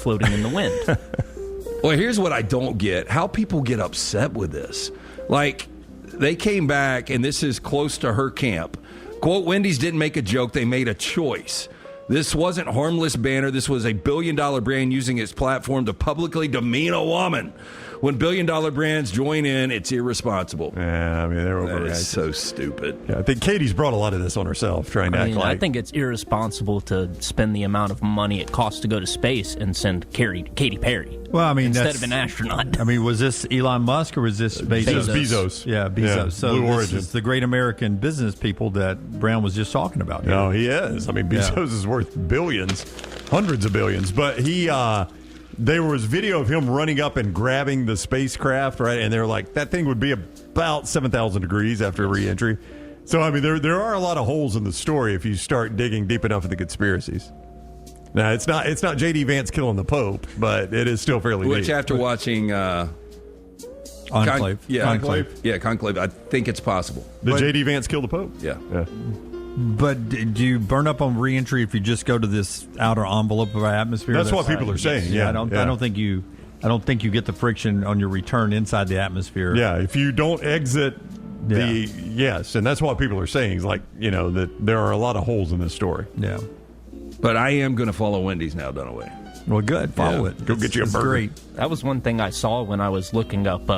floating in the wind. Well, here's what I don't get. How people get upset with this. Like, they came back, and this is close to her camp. Quote, Wendy's didn't make a joke. They made a choice. This wasn't harmless banner. This was a billion-dollar brand using its platform to publicly demean a woman. When billion-dollar brands join in, it's irresponsible. Yeah, I mean, they're overreacting. That is so stupid. Yeah, I think Katie's brought a lot of this on herself, trying to act like... I think it's irresponsible to spend the amount of money it costs to go to space and send Katy Perry. Well, I mean, instead of an astronaut. I mean, was this Elon Musk or was this Bezos? Bezos. Yeah, Bezos. Yeah, so Blue this Origin. is the great American business people that Brown was just talking about. Here. No, he is. I mean, Bezos is worth billions, hundreds of billions. But there was video of him running up and grabbing the spacecraft, right? And they're like, that thing would be about 7,000 degrees after re-entry. So, I mean, there are a lot of holes in the story if you start digging deep enough in the conspiracies. Now, it's not J.D. Vance killing the Pope, but it is still fairly Which, deep. after watching... Conclave. Conclave. I think it's possible. Did J.D. Vance kill the Pope? Yeah. But do you burn up on reentry if you just go to this outer envelope of our atmosphere? That's what people are saying. Yeah, I don't think you get the friction on your return inside the atmosphere. Yeah, if you don't exit yes, and that's what people are saying. Is like, that there are a lot of holes in this story. Yeah. But I am going to follow Wendy's now, Dunaway. Well, good. Follow it. Go get you a burger. Great. That was one thing I saw when I was looking up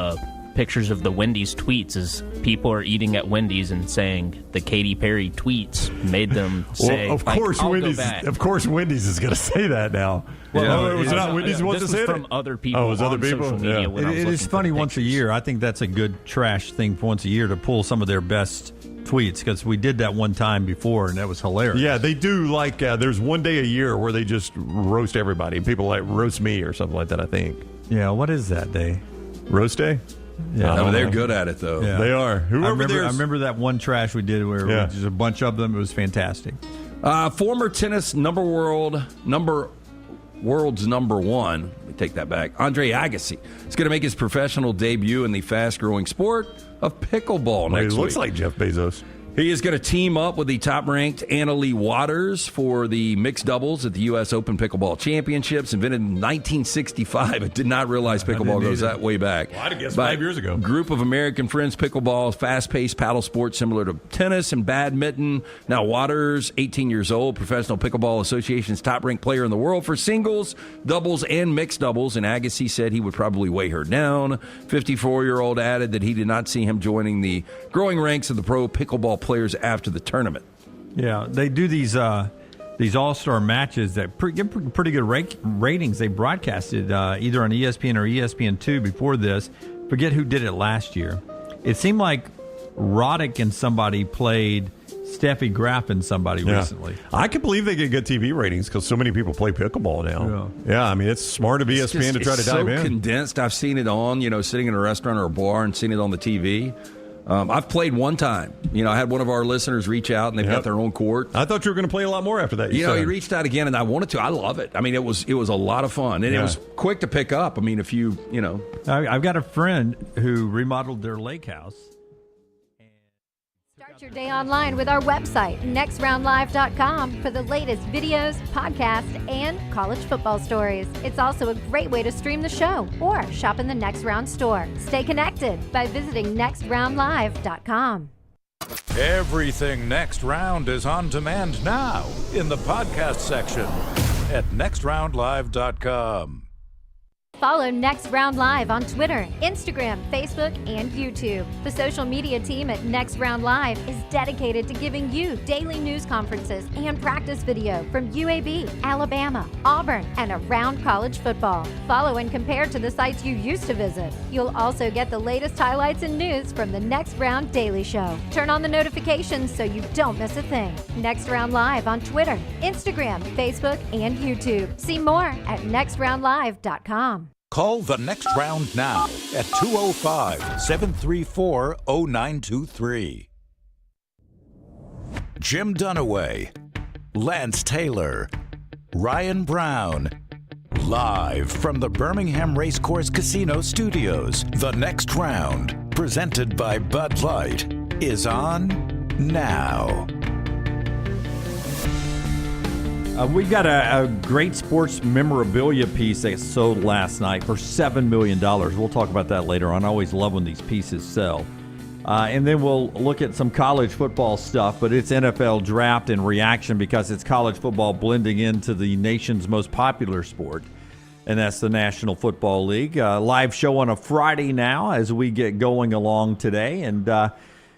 pictures of the Wendy's tweets is people are eating at Wendy's and saying the Katy Perry tweets made them say, well, of course, Wendy's is going to say that now. Well, was it not Wendy's who wants to say it? From other people on other people? Social media. Yeah. It is funny once a year. I think that's a good trash thing for once a year to pull some of their best tweets because we did that one time before and that was hilarious. Yeah, they do like there's one day a year where they just roast everybody. People like roast me or something like that, I think. Yeah, what is that day? Roast day? Yeah, they're good at it though. Yeah. They are. I remember that one trash we did where just a bunch of them. It was fantastic. Former tennis world's number one. Let me take that back. Andre Agassi is going to make his professional debut in the fast-growing sport of pickleball next week. He looks like Jeff Bezos. He is going to team up with the top-ranked Anna Leigh Waters for the mixed doubles at the U.S. Open Pickleball Championships, invented in 1965. I did not realize pickleball goes that way back. Well, I'd have guessed 5 years ago. Group of American friends, pickleball, fast-paced paddle sport similar to tennis and badminton. Now Waters, 18 years old, Professional Pickleball Association's top-ranked player in the world for singles, doubles, and mixed doubles, and Agassi said he would probably weigh her down. 54-year-old added that he did not see him joining the growing ranks of the pro pickleball players after the tournament. Yeah, they do these all-star matches that get pretty good ratings. They broadcasted either on ESPN or ESPN2 before this. Forget who did it last year. It seemed like Roddick and somebody played Steffi Graf and somebody recently. I can believe they get good TV ratings because so many people play pickleball now. Yeah, I mean, it's smart of ESPN to try to dive in. It's so condensed. I've seen it on, sitting in a restaurant or a bar and seen it on the TV. I've played one time. I had one of our listeners reach out, and they've got their own court. I thought you were going to play a lot more after that. He reached out again, and I wanted to. I love it. I mean, it was a lot of fun, and it was quick to pick up. I mean, if you. I've got a friend who remodeled their lake house. Start your day online with our website, nextroundlive.com, for the latest videos, podcasts, and college football stories. It's also a great way to stream the show or shop in the Next Round store. Stay connected by visiting nextroundlive.com. Everything Next Round is on demand now in the podcast section at nextroundlive.com. Follow Next Round Live on Twitter, Instagram, Facebook, and YouTube. The social media team at Next Round Live is dedicated to giving you daily news conferences and practice video from UAB, Alabama, Auburn, and around college football. Follow and compare to the sites you used to visit. You'll also get the latest highlights and news from the Next Round Daily Show. Turn on the notifications so you don't miss a thing. Next Round Live on Twitter, Instagram, Facebook, and YouTube. See more at nextroundlive.com. Call the Next Round now at 205-734-0923. Jim Dunaway, Lance Taylor, Ryan Brown. Live from the Birmingham Racecourse Casino Studios, the Next Round, presented by Bud Light, is on now. We've got a great sports memorabilia piece that sold last night for $7 million. We'll talk about that later on. I always love when these pieces sell. And then we'll look at some college football stuff, but it's NFL draft and reaction because it's college football blending into the nation's most popular sport, and that's the National Football League. Live show on a Friday now as we get going along today. And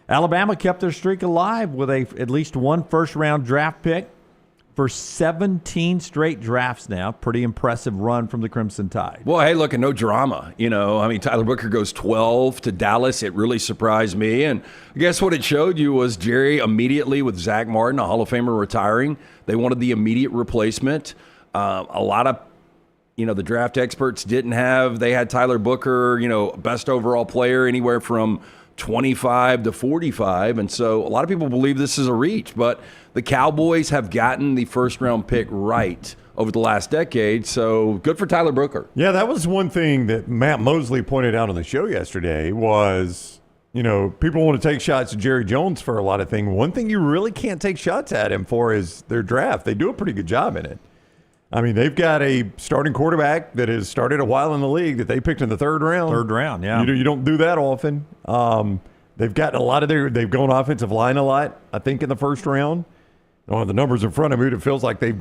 Alabama kept their streak alive with at least one first-round draft pick for 17 straight drafts now. Pretty impressive run from the Crimson Tide. Well, hey, look, no drama. Tyler Booker goes 12 to Dallas. It really surprised me. And I guess what it showed you was Jerry immediately with Zach Martin, a Hall of Famer, retiring. They wanted the immediate replacement. A lot of, the draft experts didn't have. They had Tyler Booker, best overall player, anywhere from 25 to 45. And so a lot of people believe this is a reach. But the Cowboys have gotten the first-round pick right over the last decade, so good for Tyler Booker. Yeah, that was one thing that Matt Mosley pointed out on the show yesterday was, people want to take shots at Jerry Jones for a lot of things. One thing you really can't take shots at him for is their draft. They do a pretty good job in it. I mean, they've got a starting quarterback that has started a while in the league that they picked in the third round. Third round, yeah. You don't do that often. They've gotten a lot of they've gone offensive line a lot, I think, in the first round. I don't have the numbers in front of me. It feels like I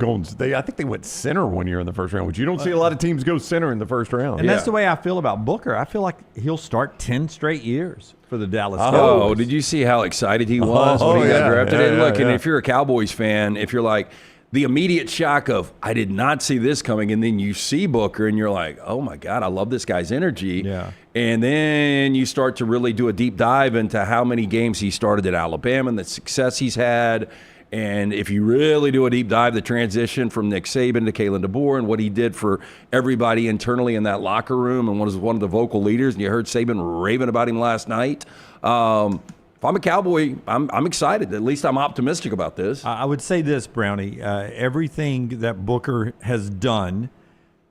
think they went center one year in the first round, which you don't see a lot of teams go center in the first round. And that's the way I feel about Booker. I feel like he'll start 10 straight years for the Dallas Cowboys. Oh, did you see how excited he was when he got drafted? And look, and if you're a Cowboys fan, if you're like, the immediate shock of, I did not see this coming, and then you see Booker, and you're like, oh, my God, I love this guy's energy. Yeah. And then you start to really do a deep dive into how many games he started at Alabama and the success he's had. And if you really do a deep dive, the transition from Nick Saban to Kalen DeBoer and what he did for everybody internally in that locker room and was one of the vocal leaders, and you heard Saban raving about him last night. If I'm a Cowboy, I'm excited. At least I'm optimistic about this. I would say this, Brownie. Everything that Booker has done,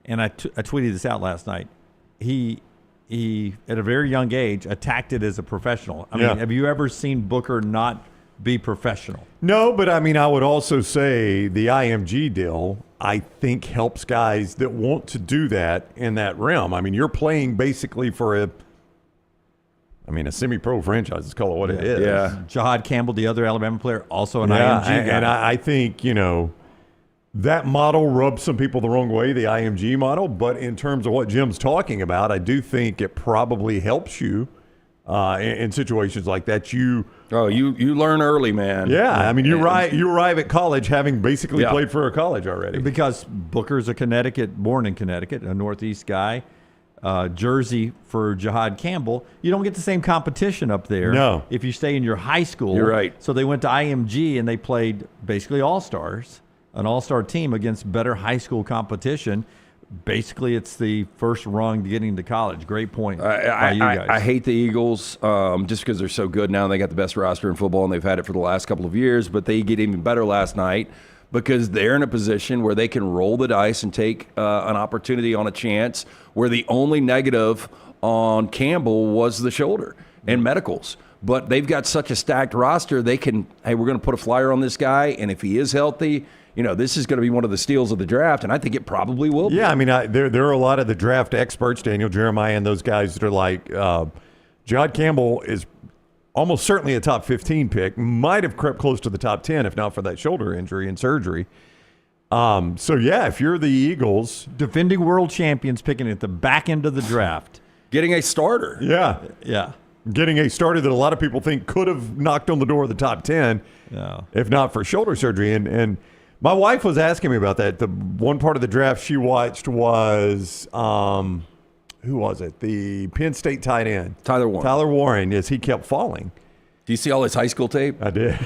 and I tweeted this out last night, he at a very young age, attacked it as a professional. I mean, have you ever seen Booker not be professional? No, but I mean, I would also say the IMG deal, I think, helps guys that want to do that in that realm. I mean, you're playing basically for a semi-pro franchise. Let's call it what it is. Yeah. Jihaad Campbell, the other Alabama player, also an IMG guy. And I think, that model rubs some people the wrong way, the IMG model. But in terms of what Jim's talking about, I do think it probably helps you in situations like that. You learn early, man. Yeah, I mean, you arrive at college having basically played for a college already. Because Booker's born in Connecticut, a Northeast guy. Jersey for Jihaad Campbell, you don't get the same competition up there. No. If you stay in your high school. You're right. So they went to IMG and they played basically all-stars, an all-star team against better high school competition. Basically, it's the first rung to getting to college. Great point by you guys. I hate the Eagles just because they're so good now and they got the best roster in football and they've had it for the last couple of years, but they get even better last night because they're in a position where they can roll the dice and take an opportunity on a chance where the only negative on Campbell was the shoulder and medicals. But they've got such a stacked roster, they can, hey, we're going to put a flyer on this guy, and if he is healthy, this is going to be one of the steals of the draft, and I think it probably will be. Yeah, I mean, there are a lot of the draft experts, Daniel Jeremiah and those guys that are like, Jihaad Campbell is almost certainly a top 15 pick, might have crept close to the top 10 if not for that shoulder injury and surgery. So, yeah, if you're the Eagles. Defending world champions picking at the back end of the draft. Getting a starter. Yeah. Yeah. Getting a starter that a lot of people think could have knocked on the door of the top 10 if not for shoulder surgery. And my wife was asking me about that. The one part of the draft she watched was who was it? The Penn State tight end. Tyler Warren. Tyler Warren, as he kept falling. Do you see all his high school tape? I did.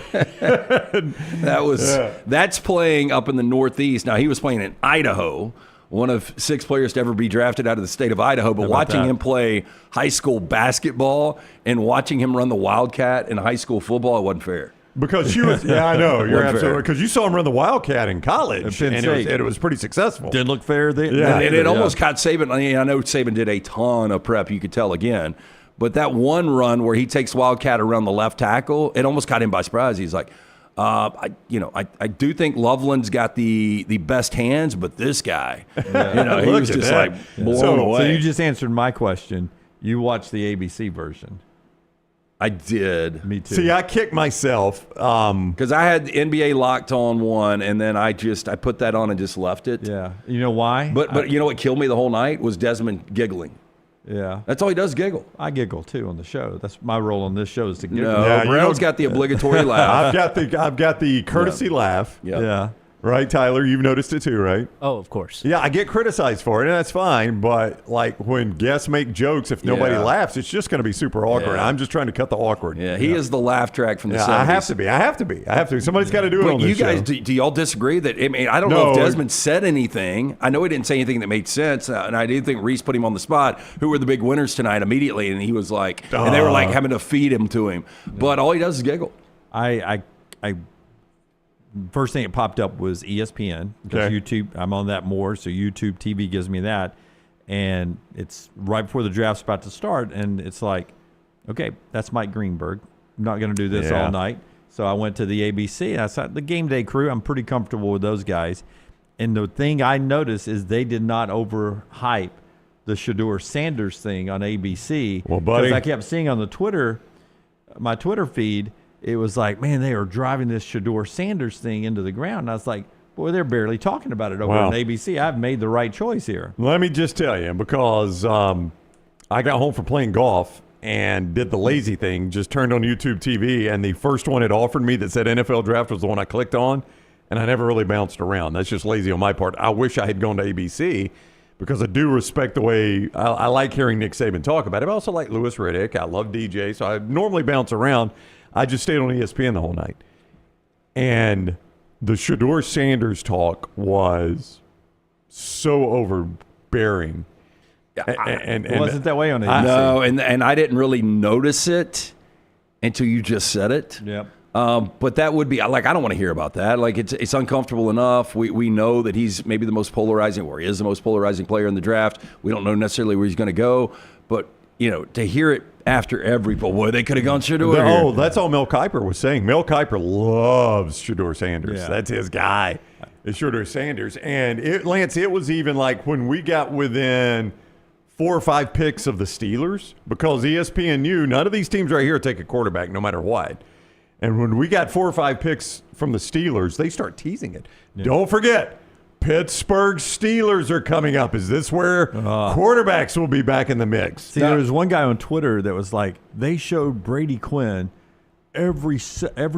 That's playing up in the Northeast. Now, he was playing in Idaho, one of 6 players to ever be drafted out of the state of Idaho. But watching him play high school basketball and watching him run the Wildcat in high school football, it wasn't fair. Because she was, yeah, I know. You're absolutely, because you saw him run the Wildcat in college, and it was pretty successful. Didn't look fair then. Yeah. And it almost caught Saban. I know Saban did a ton of prep, you could tell again. But that one run where he takes Wildcat around the left tackle, it almost caught him by surprise. He's like, I do think Loveland's got the best hands, but this guy, he was just like blown away. So you just answered my question. You watched the ABC version. I did. Me too. See, I kicked myself because I had the NBA locked on one, and then I put that on and just left it. Yeah. You know why? But you know what killed me the whole night was Desmond giggling. Yeah. That's all he does, giggle. I giggle too on the show. That's my role on this show is to giggle. No, Yeah, Brown's got the obligatory laugh. I've got the courtesy laugh. Yep. Yeah. Right, Tyler? You've noticed it too, right? Oh, of course. Yeah, I get criticized for it, and that's fine. But like when guests make jokes, if nobody Yeah. laughs, it's just going to be super awkward. Yeah. I'm just trying to cut the awkward. Yeah, he is the laugh track from the 70s. I have to be. Somebody's got to do it on But you this guys, show. do y'all disagree that? I mean, I don't know No. if Desmond said anything. I know he didn't say anything that made sense, and I did think Reese put him on the spot. Who were the big winners tonight immediately? And he was like, and they were like having to feed him to him. But all he does is giggle. I first thing that popped up was ESPN because Okay. YouTube. I'm on that more, so YouTube TV gives me that, and it's right before the draft's about to start, and it's like, okay, that's Mike Greenberg. I'm not going to do this Yeah. all night, so I went to the ABC. And I saw the game day crew. I'm pretty comfortable with those guys, and the thing I noticed is they did not overhype the Shedeur Sanders thing on ABC. Well, buddy. because I kept seeing on the my Twitter feed. It was like, man, they are driving this Shedeur Sanders thing into the ground. And I was like, boy, they're barely talking about it over Wow. on ABC. I've made the right choice here. Let me just tell you, because I got home from playing golf and did the lazy thing, just turned on YouTube TV, and the first one it offered me that said NFL Draft was the one I clicked on, and I never really bounced around. That's just lazy on my part. I wish I had gone to ABC because I do respect the way I like hearing Nick Saban talk about it. I also like Louis Riddick. I love DJ, so I normally bounce around. I just stayed on ESPN the whole night. And the Shedeur Sanders talk was so overbearing. And It wasn't that way on ABC. No, and I didn't really notice it until you just said it. Yep. But that would be like, I don't want to hear about that. Like it's uncomfortable enough. We know that he's maybe the most polarizing, or he is the most polarizing player in the draft. We don't know necessarily where he's going to go, but to hear it after every poll, boy, they could have gone Shedeur. Oh, that's all Mel Kiper was saying. Mel Kiper loves Shedeur Sanders. Yeah. That's his guy, is Shedeur Sanders. And Lance, it was even like when we got within 4 or 5 picks of the Steelers, because ESPN knew none of these teams right here take a quarterback no matter what. And when we got 4 or 5 picks from the Steelers, they start teasing it. Yeah. Don't forget, Pittsburgh Steelers are coming up. Is this where quarterbacks will be back in the mix? See, there was one guy on Twitter that was like, they showed Brady Quinn every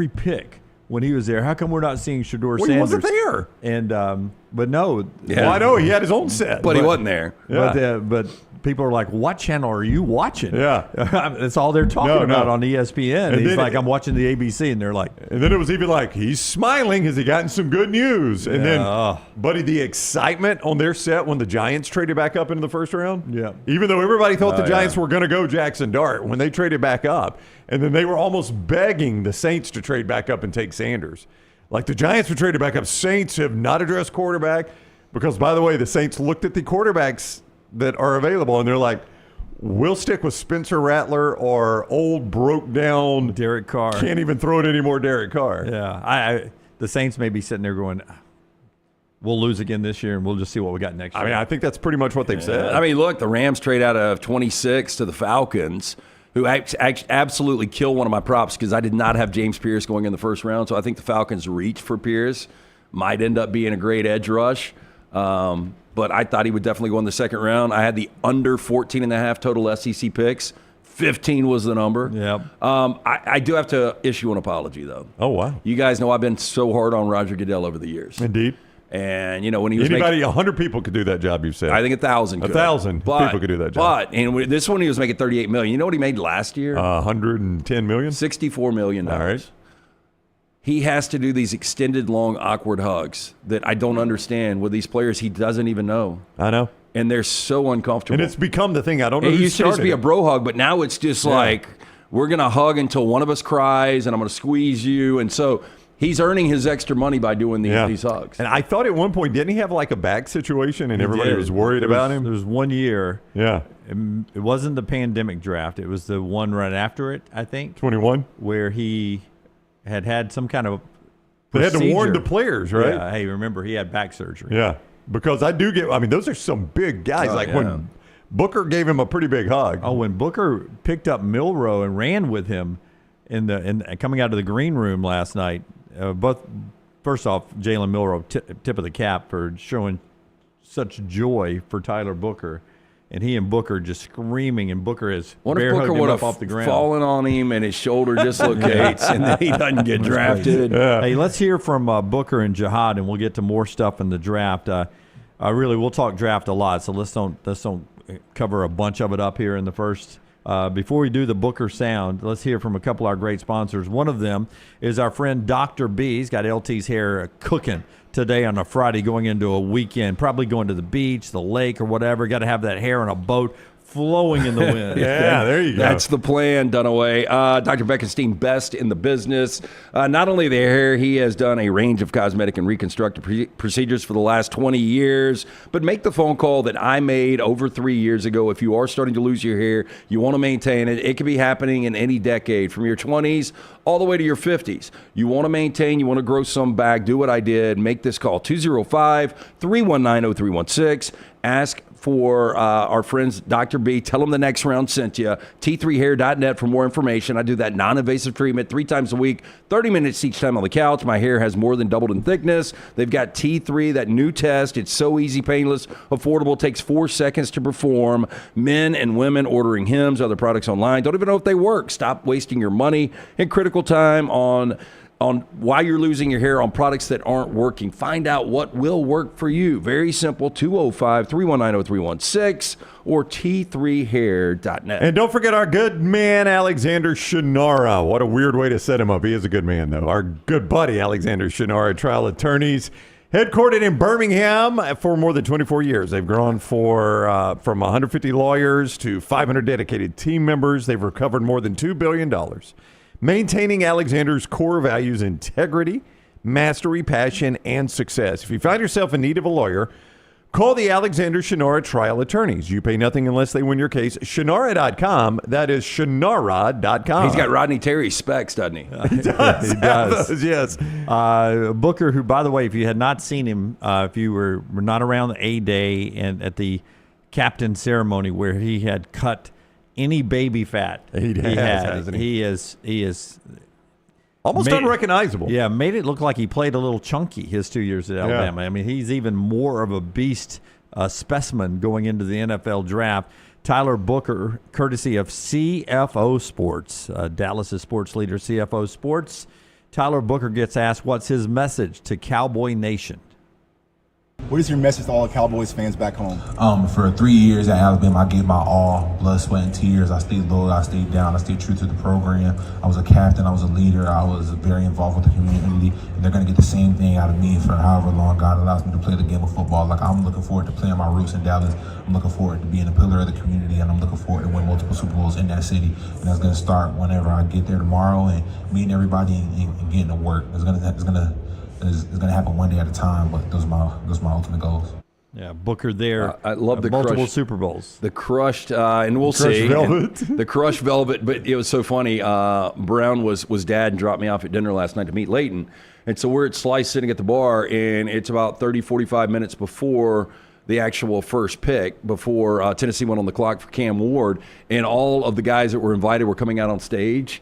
pick when he was there. How come we're not seeing Shedeur Sanders? He wasn't there. And but no, Well, I know he had his own set, but he wasn't there. Yeah. But people are like, what channel are you watching? Yeah. That's all they're talking about on ESPN. And he's then like, I'm watching the ABC, and they're like, and then it was even like, he's smiling. Has he gotten some good news? And then, buddy, the excitement on their set when the Giants traded back up into the first round. Yeah. Even though everybody thought the Giants were going to go Jaxson Dart when they traded back up. And then they were almost begging the Saints to trade back up and take Sanders. Like the Giants were traded back up. Saints have not addressed quarterback because, by the way, the Saints looked at the quarterbacks that are available and they're like, we'll stick with Spencer Rattler or old broke down Derek Carr. Can't even throw it anymore, Derek Carr. Yeah. The Saints may be sitting there going, we'll lose again this year and we'll just see what we got next year. I mean, I think that's pretty much what they've said. I mean, look, the Rams trade out of 26 to the Falcons, who absolutely kill one of my props because I did not have James Pierce going in the first round. So I think the Falcons reach for Pierce. Might end up being a great edge rush. But I thought he would definitely go in the second round. I had the under 14.5 total SEC picks. 15 was the number. Yep. I do have to issue an apology, though. Oh, wow. You guys know I've been so hard on Roger Goodell over the years. Indeed. And, when he was Anybody, 100 people could do that job, you've said. I think 1,000 could. 1,000 people could do that job. But, and this one he was making $38 million. You know what he made last year? 110 million? $64 million. All right. He has to do these extended, long, awkward hugs that I don't understand with these players he doesn't even know. I know. And they're so uncomfortable. And it's become the thing. I don't know It who used to just started be a it. bro hug, but now it's just like, we're going to hug until one of us cries, and I'm going to squeeze you. And so he's earning his extra money by doing these hugs. And I thought at one point, didn't he have like a back situation and everybody was worried about him? There was 1 year. Yeah. It wasn't the pandemic draft. It was the one right after it, I think. 21? Where he had some kind of They had to warn the procedure. players, right? Yeah, hey, remember, he had back surgery. Yeah, because I mean, those are some big guys. When Booker gave him a pretty big hug. Oh, when Booker picked up Milroe and ran with him in coming out of the green room last night, first off, Jalen Milroe, tip of the cap for showing such joy for Tyler Booker. And he and Booker just screaming, and Booker is bear hugged him up off the ground. Fallen on him and his shoulder dislocates, and then he doesn't get drafted. Yeah. Hey, let's hear from Booker and Jihaad, and we'll get to more stuff in the draft. Really, we'll talk draft a lot, so let's don't cover a bunch of it up here in the first. Before we do the Booker sound, let's hear from a couple of our great sponsors. One of them is our friend Dr. B. He's got LT's hair cooking today on a Friday going into a weekend, probably going to the beach, the lake, or whatever. Got to have that hair on a boat flowing in the wind. Yeah, there you go. That's the plan, Dunaway. Dr. Beckenstein, best in the business. Not only the hair, he has done a range of cosmetic and reconstructive procedures for the last 20 years. But make the phone call that I made over 3 years ago. If you are starting to lose your hair, you want to maintain it. It could be happening in any decade, from your 20s all the way to your 50s. You want to maintain, you want to grow some back, do what I did. Make this call, 205-319-0316. Ask for our friends, Dr. B. Tell them the next round sent you. T3hair.net for more information. I do that non-invasive treatment 3 times a week, 30 minutes each time on the couch. My hair has more than doubled in thickness. They've got T3, that new test. It's so easy, painless, affordable. Takes 4 seconds to perform. Men and women ordering Hims, other products online, don't even know if they work. Stop wasting your money and critical time on why you're losing your hair on products that aren't working. Find out what will work for you. Very simple, 205-319-0316 or T3hair.net. And don't forget our good man, Alexander Shunnarah. What a weird way to set him up. He is a good man, though. Our good buddy, Alexander Shunnarah, trial attorneys, headquartered in Birmingham for more than 24 years. They've grown from 150 lawyers to 500 dedicated team members. They've recovered more than $2 billion. Maintaining Alexander's core values: integrity, mastery, passion, and success. If you find yourself in need of a lawyer, call the Alexander Shunnarah trial attorneys. You pay nothing unless they win your case. Shunnarah.com. That is Shunnarah.com. He's got Rodney Terry specs, doesn't he? He does. He does. Those, yes. Booker, who, by the way, if you had not seen him, if you were not around the A-Day and at the captain ceremony where he had cut any baby fat hasn't he? He is almost unrecognizable. Yeah, made it look like he played a little chunky his 2 years at Alabama. I mean, he's even more of a beast specimen going into the NFL draft. Tyler Booker, courtesy of CFO Sports, Dallas' sports leader, CFO Sports. Tyler Booker gets asked what's his message to Cowboy Nation. What is your message to all the Cowboys fans back home? For 3 years at Alabama, I gave my all, blood, sweat, and tears. I stayed loyal, I stayed down, I stayed true to the program. I was a captain, I was a leader, I was very involved with the community, and they're going to get the same thing out of me for however long God allows me to play the game of football. Like, I'm looking forward to playing my roots in Dallas. I'm looking forward to being a pillar of the community, and I'm looking forward to win multiple Super Bowls in that city. And that's going to start whenever I get there tomorrow and meeting everybody and getting to work. It's going to happen one day at a time, but those are my ultimate goals. Yeah, Booker there. I love the multiple crushed, Super Bowls. The crushed, and we'll see. The crushed velvet, but it was so funny. Brown was dad and dropped me off at dinner last night to meet Leighton. And so we're at Slice sitting at the bar, and it's about 30, 45 minutes before the actual first pick, before Tennessee went on the clock for Cam Ward, and all of the guys that were invited were coming out on stage.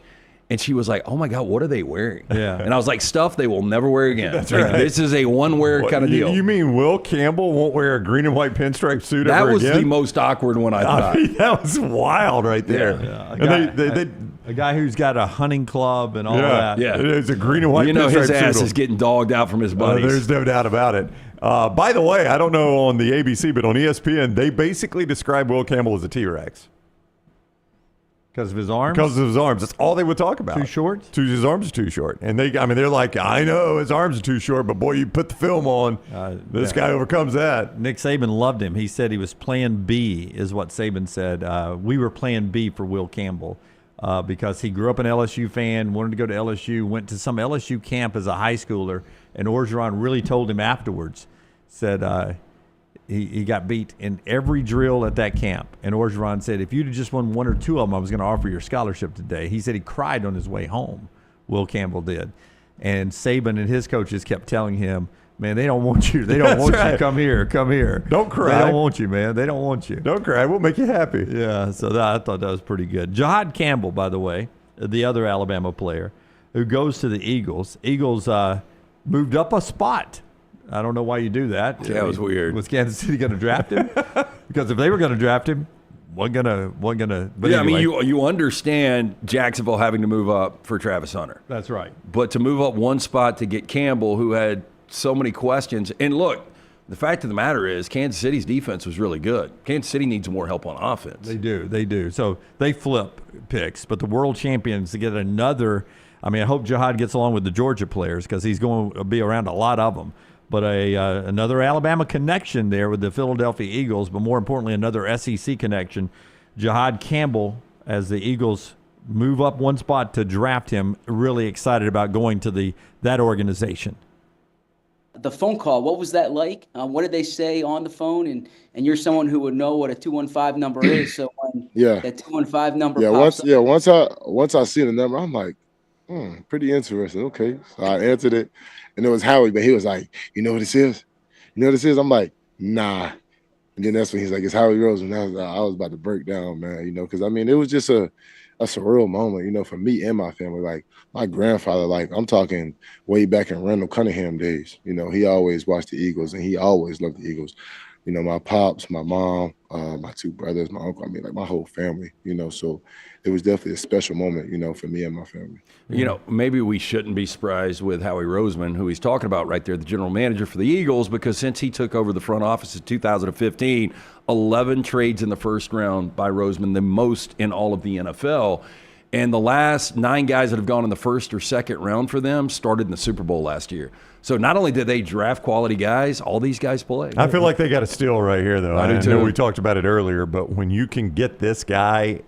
And she was like, "Oh my God, what are they wearing?" Yeah. And I was like, "Stuff they will never wear again." That's Like, right. this is a one-wear kind of deal. You mean Will Campbell won't wear a green and white pinstripe suit That ever was again? the most awkward one I thought. I mean, that was wild right there. Yeah. A guy who's got a hunting club and all that. Yeah. It's a green and white You know his pinstripe ass suit. is getting dogged out from his buddies. There's no doubt about it. By the way, I don't know on the ABC, but on ESPN, they basically describe Will Campbell as a T-Rex. Because of his arms? Because of his arms. That's all they would talk about. Too short? His arms are too short. And they're like, I know his arms are too short, but boy, you put the film on, this guy overcomes that. Nick Saban loved him. He said he was plan B, is what Saban said. We were plan B for Will Campbell because he grew up an LSU fan, wanted to go to LSU, went to some LSU camp as a high schooler, and Orgeron really told him afterwards, said he got beat in every drill at that camp. And Orgeron said, if you'd have just won one or two of them, I was going to offer your scholarship today. He said he cried on his way home, Will Campbell did. And Saban and his coaches kept telling him, man, they don't want you. They don't want you. Come here. Don't cry. They don't want you, man. They don't want you. Don't cry. We'll make you happy. Yeah, so I thought that was pretty good. Jihaad Campbell, by the way, the other Alabama player who goes to the Eagles. Eagles moved up a spot. I don't know why you do that. Yeah, it was weird. Was Kansas City going to draft him? Because if they were going to draft him, wasn't gonna. But yeah, anyway. I mean, you understand Jacksonville having to move up for Travis Hunter. That's right. But to move up one spot to get Campbell, who had so many questions. And look, the fact of the matter is Kansas City's defense was really good. Kansas City needs more help on offense. They do. So they flip picks, but the world champions to get another. I mean, I hope Jihaad gets along with the Georgia players because he's going to be around a lot of them. But another Alabama connection there with the Philadelphia Eagles, but more importantly, another SEC connection. Jihaad Campbell, as the Eagles move up one spot to draft him, really excited about going to that organization. The phone call, what was that like? What did they say on the phone? And you're someone who would know what a 215 number is. So when that 215 number pops up. Once I see the number, I'm like, pretty interesting. Okay. So I answered it. And it was Howie, but he was like, you know what this is? You know what this is? I'm like, nah. And then that's when he's like, it's Howie Roseman. I was about to break down, man, because, I mean, it was just a surreal moment, for me and my family. Like, my grandfather, like, I'm talking way back in Randall Cunningham days. He always watched the Eagles, and he always loved the Eagles. My pops, my mom, my two brothers, my uncle, I mean, like, my whole family, so it was definitely a special moment, for me and my family. Maybe we shouldn't be surprised with Howie Roseman, who he's talking about right there, the general manager for the Eagles, because since he took over the front office in 2015, 11 trades in the first round by Roseman, the most in all of the NFL. And the last 9 guys that have gone in the first or second round for them started in the Super Bowl last year. So not only did they draft quality guys, all these guys play. I feel like they got a steal right here, though. I do too. know we talked about it earlier, but when you can get this guy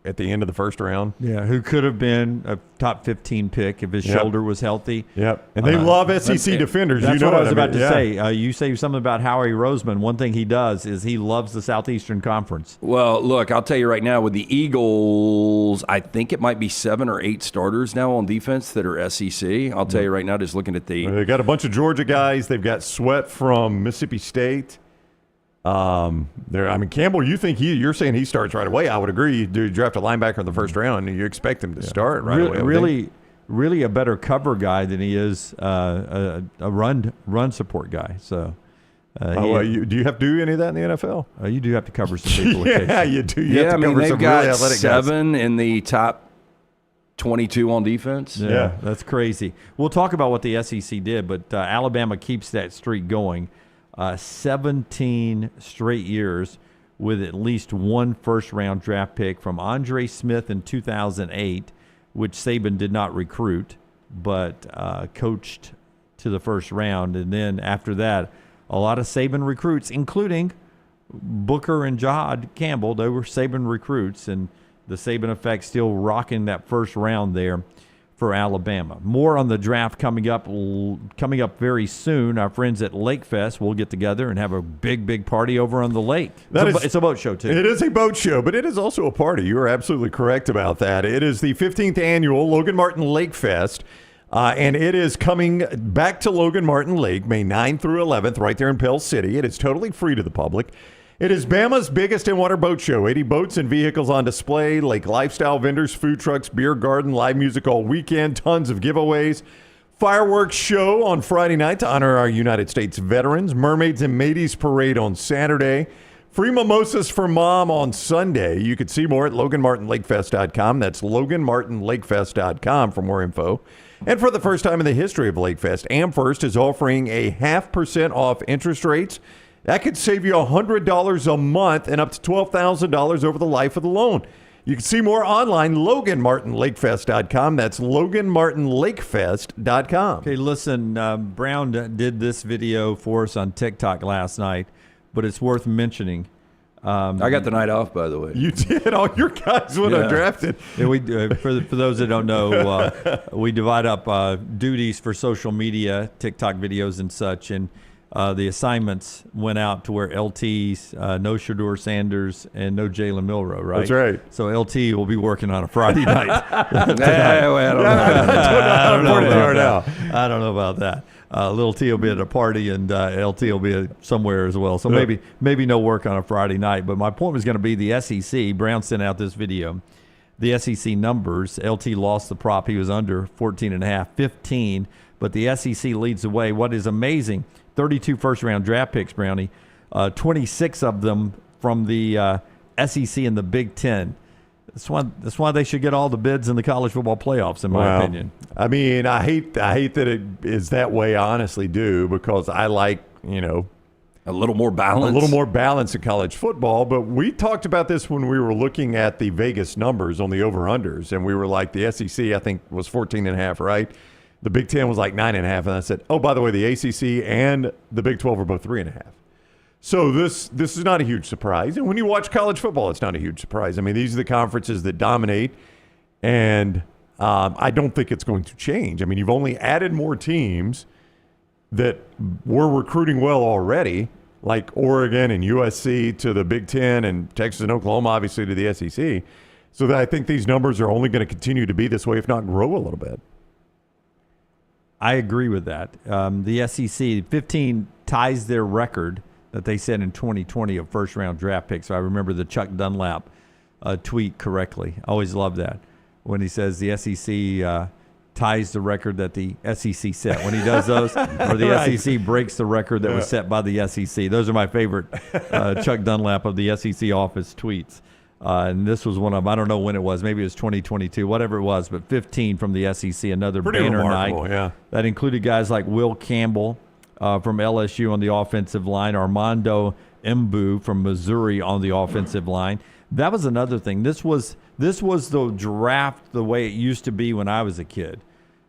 at the end of the first round. Yeah, who could have been a top 15 pick if his shoulder was healthy. Yep. And they love SEC defenders. That's what I was about to say. You say something about Howie Roseman. One thing he does is he loves the Southeastern Conference. Well, look, I'll tell you right now, with the Eagles, I think it might be 7 or 8 starters now on defense that are SEC. I'll tell you right now, just looking at They got a bunch of Georgia guys. They've got Sweat from Mississippi State. Campbell, you're saying he starts right away. I would agree. You draft a linebacker in the first round, and you expect him to start right away. Really a better cover guy than he is a run support guy. So, do you have to do any of that in the NFL? You do have to cover some people. Yeah, you do. You have to cover they've some got really athletic 7 guys. in the top 22 on defense. Yeah, that's crazy. We'll talk about what the SEC did, but Alabama keeps that streak going. 17 straight years with at least one first-round draft pick from Andre Smith in 2008, which Saban did not recruit, but coached to the first round. And then after that, a lot of Saban recruits, including Booker and Jihaad Campbell. They were Saban recruits, and the Saban effect still rocking that first round there for Alabama. More on the draft coming up very soon. Our friends at Lake Fest will get together and have a big party over on the lake. It's a boat show, too. It is a boat show, but it is also a party. You are absolutely correct about that. It is the 15th annual Logan Martin Lake Fest, and it is coming back to Logan Martin Lake May 9th through 11th right there in Pell City. It is totally free to the public. It is Bama's biggest in-water boat show. 80 boats and vehicles on display, lake lifestyle vendors, food trucks, beer garden, live music all weekend, tons of giveaways, fireworks show on Friday night to honor our United States veterans, mermaids and mateys parade on Saturday, free mimosas for mom on Sunday. You can see more at LoganMartinLakeFest.com. That's LoganMartinLakeFest.com for more info. And for the first time in the history of Lake Fest, AmFirst is offering a 0.5% off interest rates. That could save you $100 a month and up to $12,000 over the life of the loan. You can see more online, LoganMartinLakeFest.com. That's LoganMartinLakeFest.com. Okay, listen, Brown did this video for us on TikTok last night, but it's worth mentioning. I got the night off, by the way. You did? All your guys went undrafted. Yeah, we, for those that don't know, we divide up duties for social media, TikTok videos and such, and the assignments went out to where LT's no Shedeur Sanders and no Jalen Milroe, right? That's right. So LT will be working on a Friday night. I don't know about that. Little T will be at a party, and LT will be somewhere as well. So maybe no work on a Friday night. But my point was going to be the SEC. Brown sent out this video. The SEC numbers. LT lost the prop. He was under 14.5, 15. But the SEC leads the way. What is amazing, 32 first-round draft picks, Brownie, 26 of them from the SEC and the Big Ten. That's why they should get all the bids in the college football playoffs, in my opinion. I mean, I hate that it is that way. I honestly do, because I like, a little more balance. In college football. But we talked about this when we were looking at the Vegas numbers on the over-unders, and we were like, the SEC, I think, was 14.5, right? The Big Ten was like 9.5, and I said, oh, by the way, the ACC and the Big 12 are both 3.5. So this is not a huge surprise. And when you watch college football, it's not a huge surprise. I mean, these are the conferences that dominate, and I don't think it's going to change. I mean, you've only added more teams that were recruiting well already, like Oregon and USC to the Big Ten, and Texas and Oklahoma, obviously, to the SEC. So that I think these numbers are only going to continue to be this way, if not grow a little bit. I agree with that. The SEC, 15 ties their record that they set in 2020 of first-round draft picks. So I remember the Chuck Dunlap tweet correctly. I always love that when he says the SEC ties the record that the SEC set. When he does those, or the right. SEC breaks the record that was set by the SEC. Those are my favorite Chuck Dunlap of the SEC office tweets. And this was one of them. I don't know when it was. Maybe it was 2022, whatever it was. But 15 from the SEC, another pretty banner remarkable, night. Yeah. That included guys like Will Campbell from LSU on the offensive line, Armando Mbu from Missouri on the offensive line. That was another thing. This was the draft the way it used to be when I was a kid.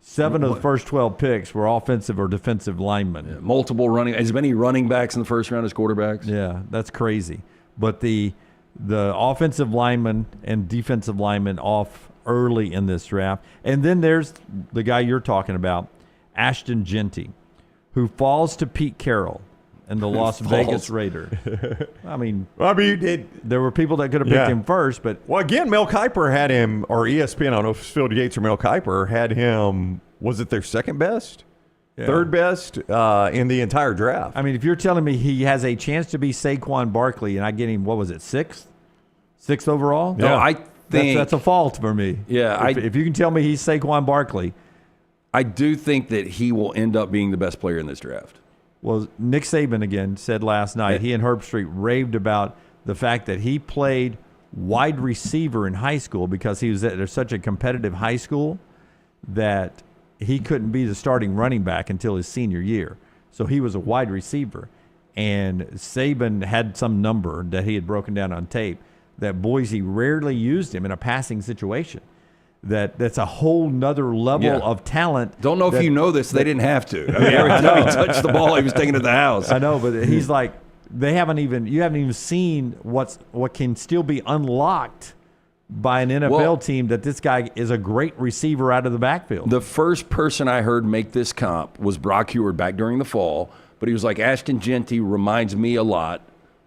7 of the first 12 picks were offensive or defensive linemen. Yeah, multiple running, as many running backs in the first round as quarterbacks. Yeah, that's crazy. But the offensive linemen and defensive linemen off early in this draft. And then there's the guy you're talking about, Ashton Genty, who falls to Pete Carroll and the Las Vegas Raider. I mean, there were people that could have picked him first, but again, Mel Kiper had him, or ESPN, I don't know if it's Phil Yates or Mel Kiper, had him. Was it their second best, third best in the entire draft? I mean, if you're telling me he has a chance to be Saquon Barkley, and I get him, what was it, sixth overall? No, I think that's a fault for me. Yeah, if you can tell me he's Saquon Barkley, I do think that he will end up being the best player in this draft. Well, Nick Saban again said last night, he and Herbstreit raved about the fact that he played wide receiver in high school because he was at such a competitive high school that he couldn't be the starting running back until his senior year. So he was a wide receiver. And Saban had some number that he had broken down on tape that Boise rarely used him in a passing situation. That's a whole nother level of talent. Don't know if you know this. They didn't have to. I mean, every time he touched the ball, he was taking it to the house. I know, but he's like, you haven't even seen what can still be unlocked by an NFL team, that this guy is a great receiver out of the backfield. The first person I heard make this comp was Brock Heward back during the fall, but he was like, Ashton Genty reminds me a lot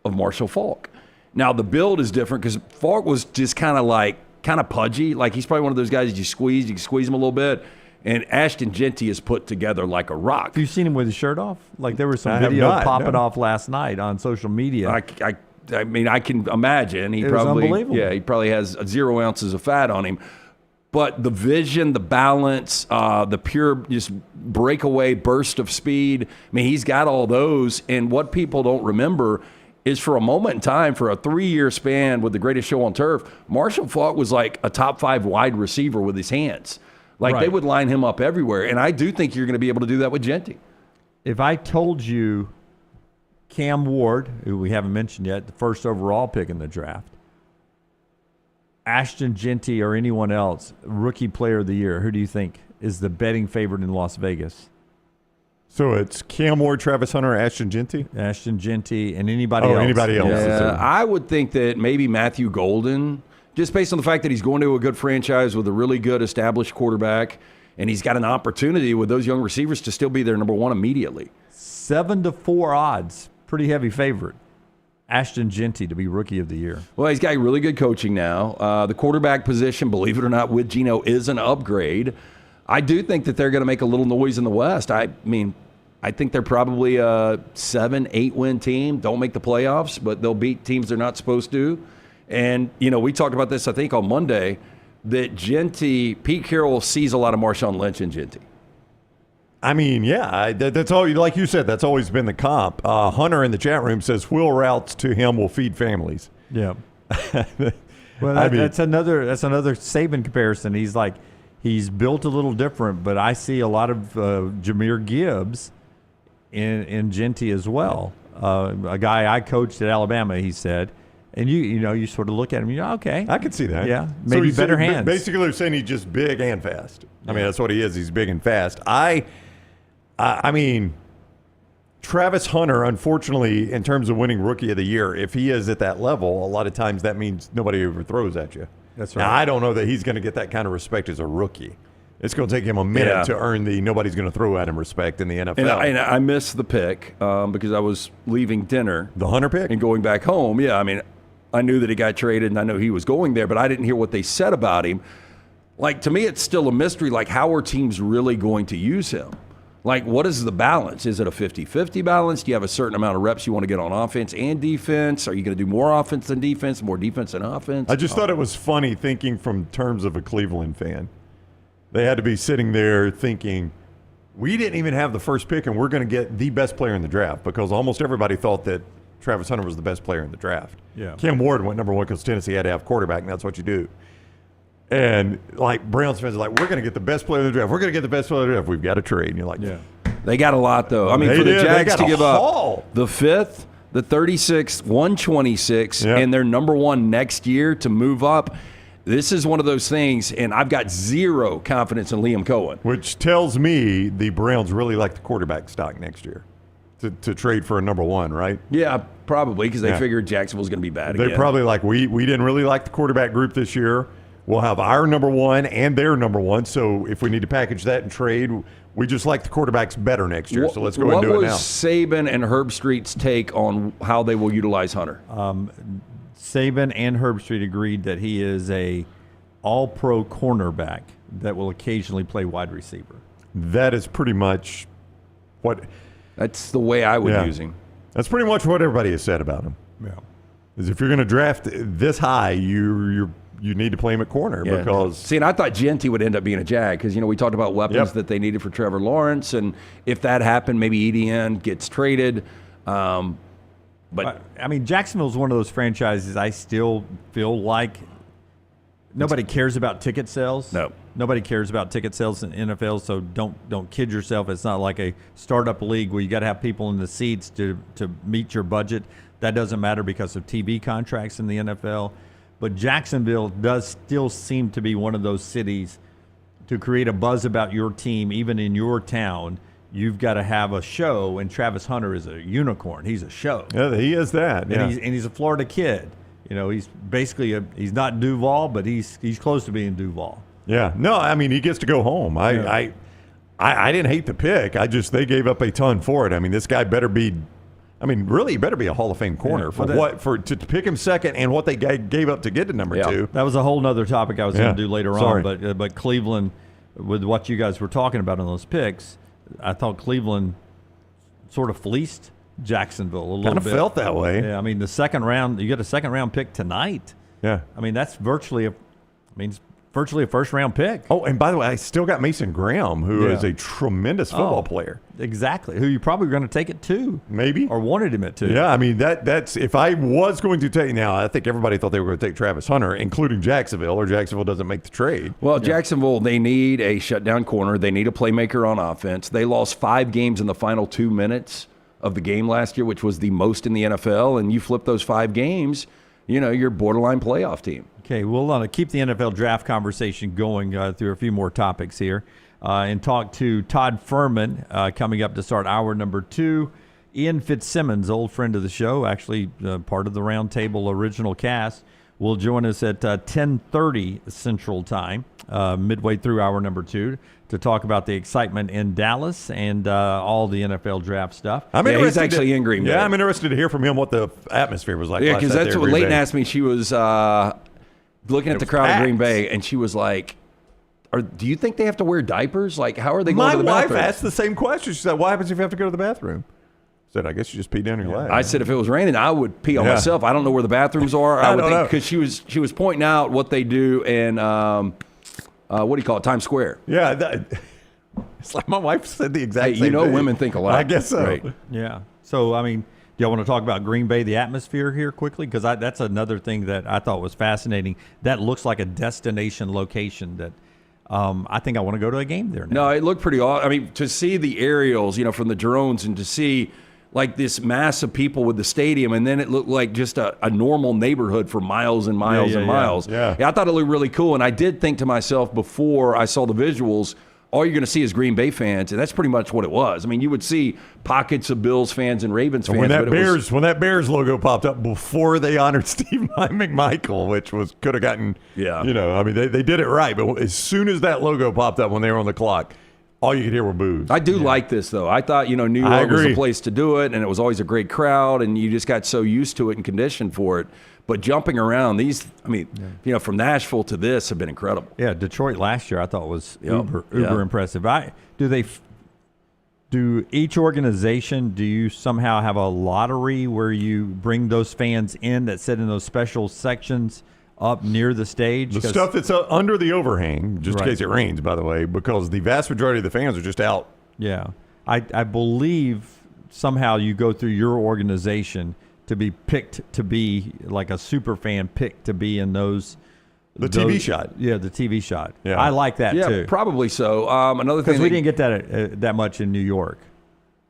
of Marshall Faulk. Now, the build is different because Faulk was just kind of pudgy. Like, he's probably one of those guys that you can squeeze him a little bit. And Ashton Genty is put together like a rock. Have you seen him with his shirt off? Like, there was some video popping off last night on social media. I mean, I can imagine. It was unbelievable. Yeah, he probably has 0 ounces of fat on him. But the vision, the balance, the pure just breakaway burst of speed, I mean, he's got all those. And what people don't remember is, for a moment in time, for a 3-year span with the greatest show on turf, Marshall Faulk was like a top 5 wide receiver with his hands. Like, they would line him up everywhere. And I do think you're going to be able to do that with Genty. If I told you Cam Ward, who we haven't mentioned yet, the first overall pick in the draft, Ashton Genty or anyone else, rookie player of the year, who do you think is the betting favorite in Las Vegas? So it's Cam Ward, Travis Hunter, Ashton Genty? Ashton Genty, and anybody else. Anybody else. Yeah, I would think that maybe Matthew Golden, just based on the fact that he's going to a good franchise with a really good established quarterback, and he's got an opportunity with those young receivers to still be their number one immediately. 7-4 odds. Pretty heavy favorite. Ashton Jeanty to be Rookie of the Year. Well, he's got really good coaching now. The quarterback position, believe it or not, with Geno is an upgrade. I do think that they're going to make a little noise in the West. I mean, I think they're probably a 7-8 win team. Don't make the playoffs, but they'll beat teams they're not supposed to. And, we talked about this, I think, on Monday, that Jeanty, Pete Carroll sees a lot of Marshawn Lynch in Jeanty. I mean, yeah, that's all. Like you said, that's always been the comp. Hunter in the chat room says wheel routes to him will feed families. Yeah. Well, that's another Saban comparison. He's built a little different, but I see a lot of Jahmyr Gibbs in Jeanty as well. A guy I coached at Alabama, he said. And you sort of look at him, okay. I could see that. Yeah, maybe so better hands. Basically, they're saying he's just big and fast. I mean, that's what he is. He's big and fast. I mean, Travis Hunter, unfortunately, in terms of winning Rookie of the Year, if he is at that level, a lot of times that means nobody overthrows at you. That's right. Now, I don't know that he's going to get that kind of respect as a rookie. It's going to take him a minute to earn the nobody's going to throw at him respect in the NFL. And I missed the pick because I was leaving dinner. The Hunter pick? And going back home. Yeah, I mean, I knew that he got traded and I know he was going there, but I didn't hear what they said about him. Like, to me, it's still a mystery. Like, how are teams really going to use him? Like, what is the balance? Is it a 50-50 balance? Do you have a certain amount of reps you want to get on offense and defense? Are you going to do more offense than defense, more defense than offense? I just thought it was funny thinking from terms of a Cleveland fan. They had to be sitting there thinking, we didn't even have the first pick and we're going to get the best player in the draft because almost everybody thought that Travis Hunter was the best player in the draft. Yeah. Cam Ward went number 1 because Tennessee had to have quarterback, and that's what you do. And, Browns fans are like, we're going to get the best player in the draft. We're going to get the best player in the draft. We've got to trade. And you're like, yeah. They got a lot, though. I mean, for the Jags to give up the 5th, the 36th, 126, and their number 1 next year to move up, this is one of those things, and I've got zero confidence in Liam Cohen. Which tells me the Browns really like the quarterback stock next year to trade for a number 1, right? Yeah, probably, because they figured Jacksonville's going to be bad again. They're probably like, we didn't really like the quarterback group this year. We'll have our number 1 and their number 1. So if we need to package that and trade, we just like the quarterbacks better next year. So let's go and do it now. What was Saban and Herbstreit's take on how they will utilize Hunter? Saban and Herbstreit agreed that he is a all-pro cornerback that will occasionally play wide receiver. That is pretty much what... That's the way I would use him. That's pretty much what everybody has said about him. Yeah. Is if you're going to draft this high, you need to play him at corner because... See, and I thought Jeanty would end up being a Jag because, we talked about weapons that they needed for Trevor Lawrence, and if that happened, maybe Etienne gets traded. But I mean, Jacksonville's one of those franchises I still feel like nobody cares about ticket sales. No. Nobody cares about ticket sales in NFL, so don't kid yourself. It's not like a startup league where you got to have people in the seats to meet your budget. That doesn't matter because of TV contracts in the NFL. But Jacksonville does still seem to be one of those cities to create a buzz about your team, even in your town. You've got to have a show, and Travis Hunter is a unicorn. He's a show. Yeah, he is that. And he's a Florida kid. He's basically he's not Duval, but he's close to being Duval. Yeah. No, I mean, he gets to go home. I didn't hate the pick. They gave up a ton for it. I mean, this guy better be, really he better be a Hall of Fame corner to pick him second and what they gave up to get to number 2. That was a whole nother topic I was going to do later on. But Cleveland, with what you guys were talking about on those picks, I thought Cleveland sort of fleeced Jacksonville a little bit. Kind of felt that way. Yeah, I mean, the second round, you get a second round pick tonight. Yeah. I mean, that's virtually a first round pick. Oh, and by the way, I still got Mason Graham, who is a tremendous football player. Exactly. Who you probably going to take it to. Maybe. Or wanted him at 2. Yeah, I mean, that's if I was going to take, now I think everybody thought they were going to take Travis Hunter, including Jacksonville, or Jacksonville doesn't make the trade. Well, Jacksonville, they need a shutdown corner. They need a playmaker on offense. They lost 5 games in the final 2 minutes of the game last year, which was the most in the NFL, and you flip those 5 games, you're borderline playoff team. Okay, we'll keep the NFL draft conversation going through a few more topics here and talk to Todd Fuhrman coming up to start hour number 2. Ian Fitzsimmons, old friend of the show, actually part of the Roundtable original cast, will join us at 10:30 Central Time. midway through hour number 2 to talk about the excitement in Dallas and all the NFL draft stuff. He's actually in Green Bay. Yeah, I'm interested to hear from him what the atmosphere was like. Yeah, because that's what Leighton asked me. She was looking at the crowd at Green Bay, and she was like, do you think they have to wear diapers? Like, how are they going to the bathroom? My wife asked the same question. She said, what happens if you have to go to the bathroom? I said, I guess you just pee down your leg. I said, if it was raining, I would pee on myself. I don't know where the bathrooms are. I don't know. Because she was pointing out what they do in, what do you call it, Times Square. Yeah, it's like my wife said the exact same thing. Women think a lot. I guess so. Right. Yeah. So, I mean, do y'all want to talk about Green Bay, the atmosphere here quickly? Because that's another thing that I thought was fascinating. That looks like a destination location that I think I want to go to a game there now. No, it looked pretty awesome. I mean, to see the aerials, from the drones and to see like this mass of people with the stadium, and then it looked like just a normal neighborhood for miles and miles and miles. Yeah, I thought it looked really cool, and I did think to myself before I saw the visuals, all you're going to see is Green Bay fans, and that's pretty much what it was. I mean, you would see pockets of Bills fans and Ravens fans. When that Bears logo popped up before they honored Steve McMichael, which could have gotten, I mean, they did it right, but as soon as that logo popped up when they were on the clock, all you could hear were boos. I do like this, though. I thought, New York was the place to do it, and it was always a great crowd, and you just got so used to it and conditioned for it. But jumping around, from Nashville to this have been incredible. Yeah, Detroit last year I thought was uber impressive. Do each organization, do you somehow have a lottery where you bring those fans in that sit in those special sections up near the stage? The stuff that's under the overhang, just in case it rains, by the way, because the vast majority of the fans are just out. Yeah. I believe somehow you go through your organization to be picked to be like a super fan picked to be in those. TV shot. Yeah, the TV shot. Yeah. I like that too. Yeah, probably so. Another thing. Because we didn't get that much in New York.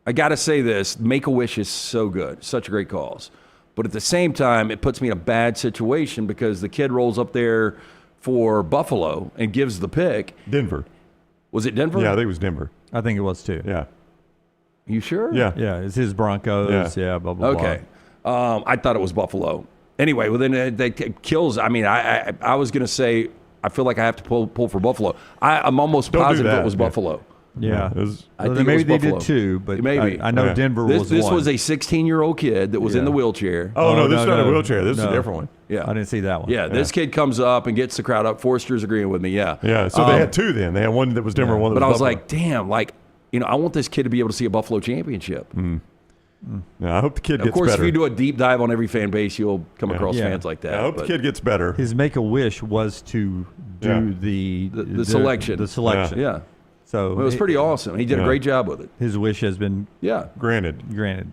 I got to say this. Make-A-Wish is so good. Such a great cause. But at the same time, it puts me in a bad situation because the kid rolls up there for Buffalo and gives the pick. Denver. Was it Denver? Yeah, I think it was Denver. I think it was too. Yeah. You sure? Yeah. Yeah, it's his Broncos. Yeah, blah, blah, blah. Okay. I thought it was Buffalo. Anyway, well, then that kills. I mean, I was going to say, I feel like I have to pull for Buffalo. I'm almost positive it was Buffalo. Yeah. I think maybe it was they Buffalo. did too, but maybe. I know Denver was This one. was a 16-year-old kid that was in the wheelchair. Oh, no, this is not a wheelchair. This is a different one. Yeah. I didn't see that one. Yeah, this kid comes up and gets the crowd up. Forster's agreeing with me, yeah. Yeah, so they had two then. They had one that was Denver, one that was Buffalo. But I was like, damn, I want this kid to be able to see a Buffalo championship. Yeah, I hope the kid gets better. Of course, if you do a deep dive on every fan base, you'll come across fans like that. I hope the kid gets better. His Make-A-Wish was to do the selection. The selection. Yeah. So it was pretty awesome. He did a great job with it. His wish has been granted.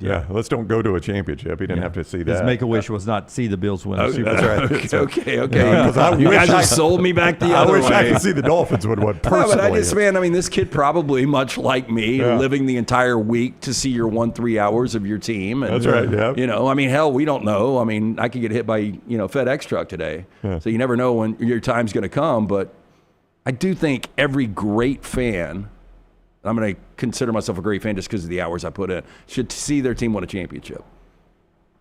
Yeah. Let's don't go to a championship. He didn't have to see that. His Make-A-Wish was not see the Bills win a Super Bowl. That's right. Okay. You guys just sold me back the other way. I wish I could see the Dolphins would win personally. But this kid probably, much like me, living the entire week to see your 1-3 hours of your team. And, that's right, yeah. Hell, we don't know. I mean, I could get hit by, FedEx truck today. Yeah. So you never know when your time's going to come. But I do think every great fan, I'm going to consider myself a great fan just because of the hours I put in, should see their team win a championship.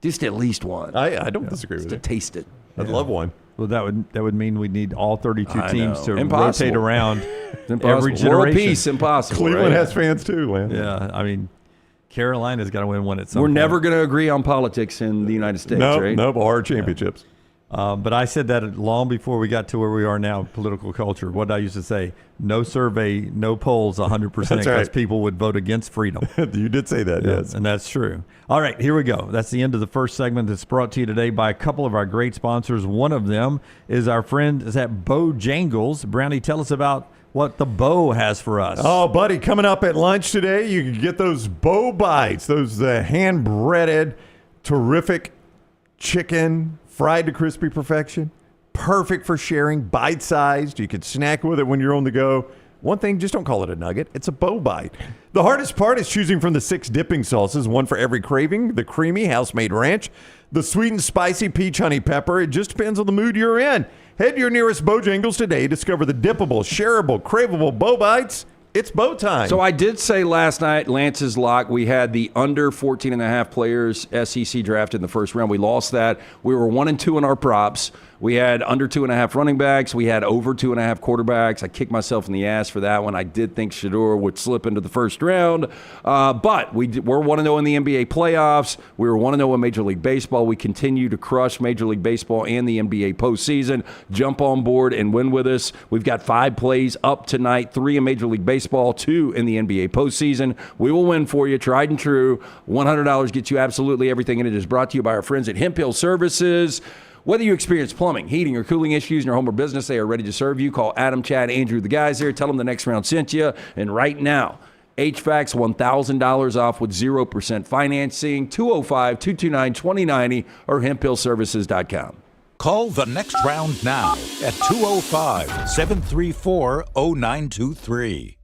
Just at least one. I don't disagree with you. To taste it. I'd love one. Well, that would mean we'd need all 32 teams to Impossible. rotate around every generation. World peace, impossible. Cleveland has fans too, Lance. Yeah, I mean, Carolina's got to win one at some point. We're never going to agree on politics in the United States, right? No, hard championships. But I said that long before we got to where we are now, political culture. What I used to say, no survey, no polls, 100%, because people would vote against freedom. You did say that, yes. And that's true. All right, here we go. That's the end of the first segment that's brought to you today by a couple of our great sponsors. One of them is our friend at Bojangles. Brownie, tell us about what the Bo has for us. Oh, buddy, coming up at lunch today, you can get those Bo Bites, those hand-breaded, terrific chicken, fried to crispy perfection, perfect for sharing, bite-sized. You could snack with it when you're on the go. One thing, just don't call it a nugget. It's a Bo Bite. The hardest part is choosing from the 6 dipping sauces, one for every craving, the creamy house-made ranch, the sweet and spicy peach honey pepper. It just depends on the mood you're in. Head to your nearest Bojangles today. Discover the dippable, shareable, craveable Bo Bites. It's Bo time. So I did say last night, Lance's lock, we had the under 14.5 players SEC drafted in the first round. We lost that. We were 1-2 in our props. We had under 2.5 running backs. We had over 2.5 quarterbacks. I kicked myself in the ass for that one. I did think Shedeur would slip into the first round. But we're 1-0 in the NBA playoffs. We were 1-0 in Major League Baseball. We continue to crush Major League Baseball and the NBA postseason. Jump on board and win with us. We've got 5 plays up tonight, 3 in Major League Baseball, 2 in the NBA postseason. We will win for you, tried and true. $100 gets you absolutely everything, and it is brought to you by our friends at Hemp Hill Services. Whether you experience plumbing, heating, or cooling issues in your home or business, they are ready to serve you. Call Adam, Chad, Andrew, the guys there. Tell them the next round sent you. And right now, HVAC's $1,000 off with 0% financing. 205-229-2090 or hemphillservices.com. Call the next round now at 205-734-0923.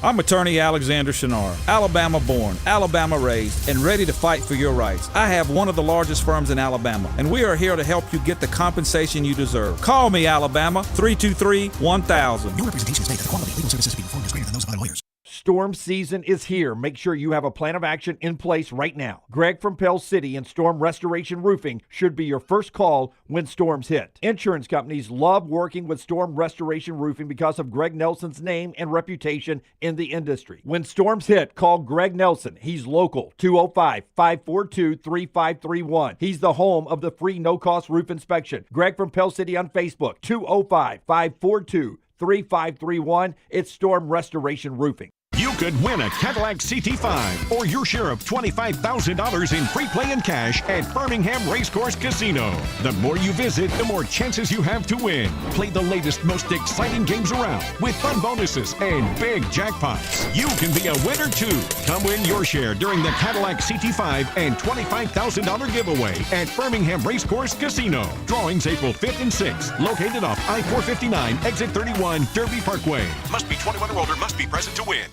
I'm attorney Alexander Shunnarah, Alabama born, Alabama raised, and ready to fight for your rights. I have one of the largest firms in Alabama, and we are here to help you get the compensation you deserve. Call me, Alabama, 323-1000. No representation is made that the quality of legal services to be performed is greater than those of other lawyers. Storm season is here. Make sure you have a plan of action in place right now. Greg from Pell City and Storm Restoration Roofing should be your first call when storms hit. Insurance companies love working with Storm Restoration Roofing because of Greg Nelson's name and reputation in the industry. When storms hit, call Greg Nelson. He's local, 205-542-3531. He's the home of the free no-cost roof inspection. Greg from Pell City on Facebook, 205-542-3531. It's Storm Restoration Roofing. You could win a Cadillac CT5 or your share of $25,000 in free play and cash at Birmingham Racecourse Casino. The more you visit, the more chances you have to win. Play the latest, most exciting games around with fun bonuses and big jackpots. You can be a winner too. Come win your share during the Cadillac CT5 and $25,000 giveaway at Birmingham Racecourse Casino. Drawings April 5th and 6th. Located off I-459, exit 31, Derby Parkway. Must be 21 or older. Must be present to win.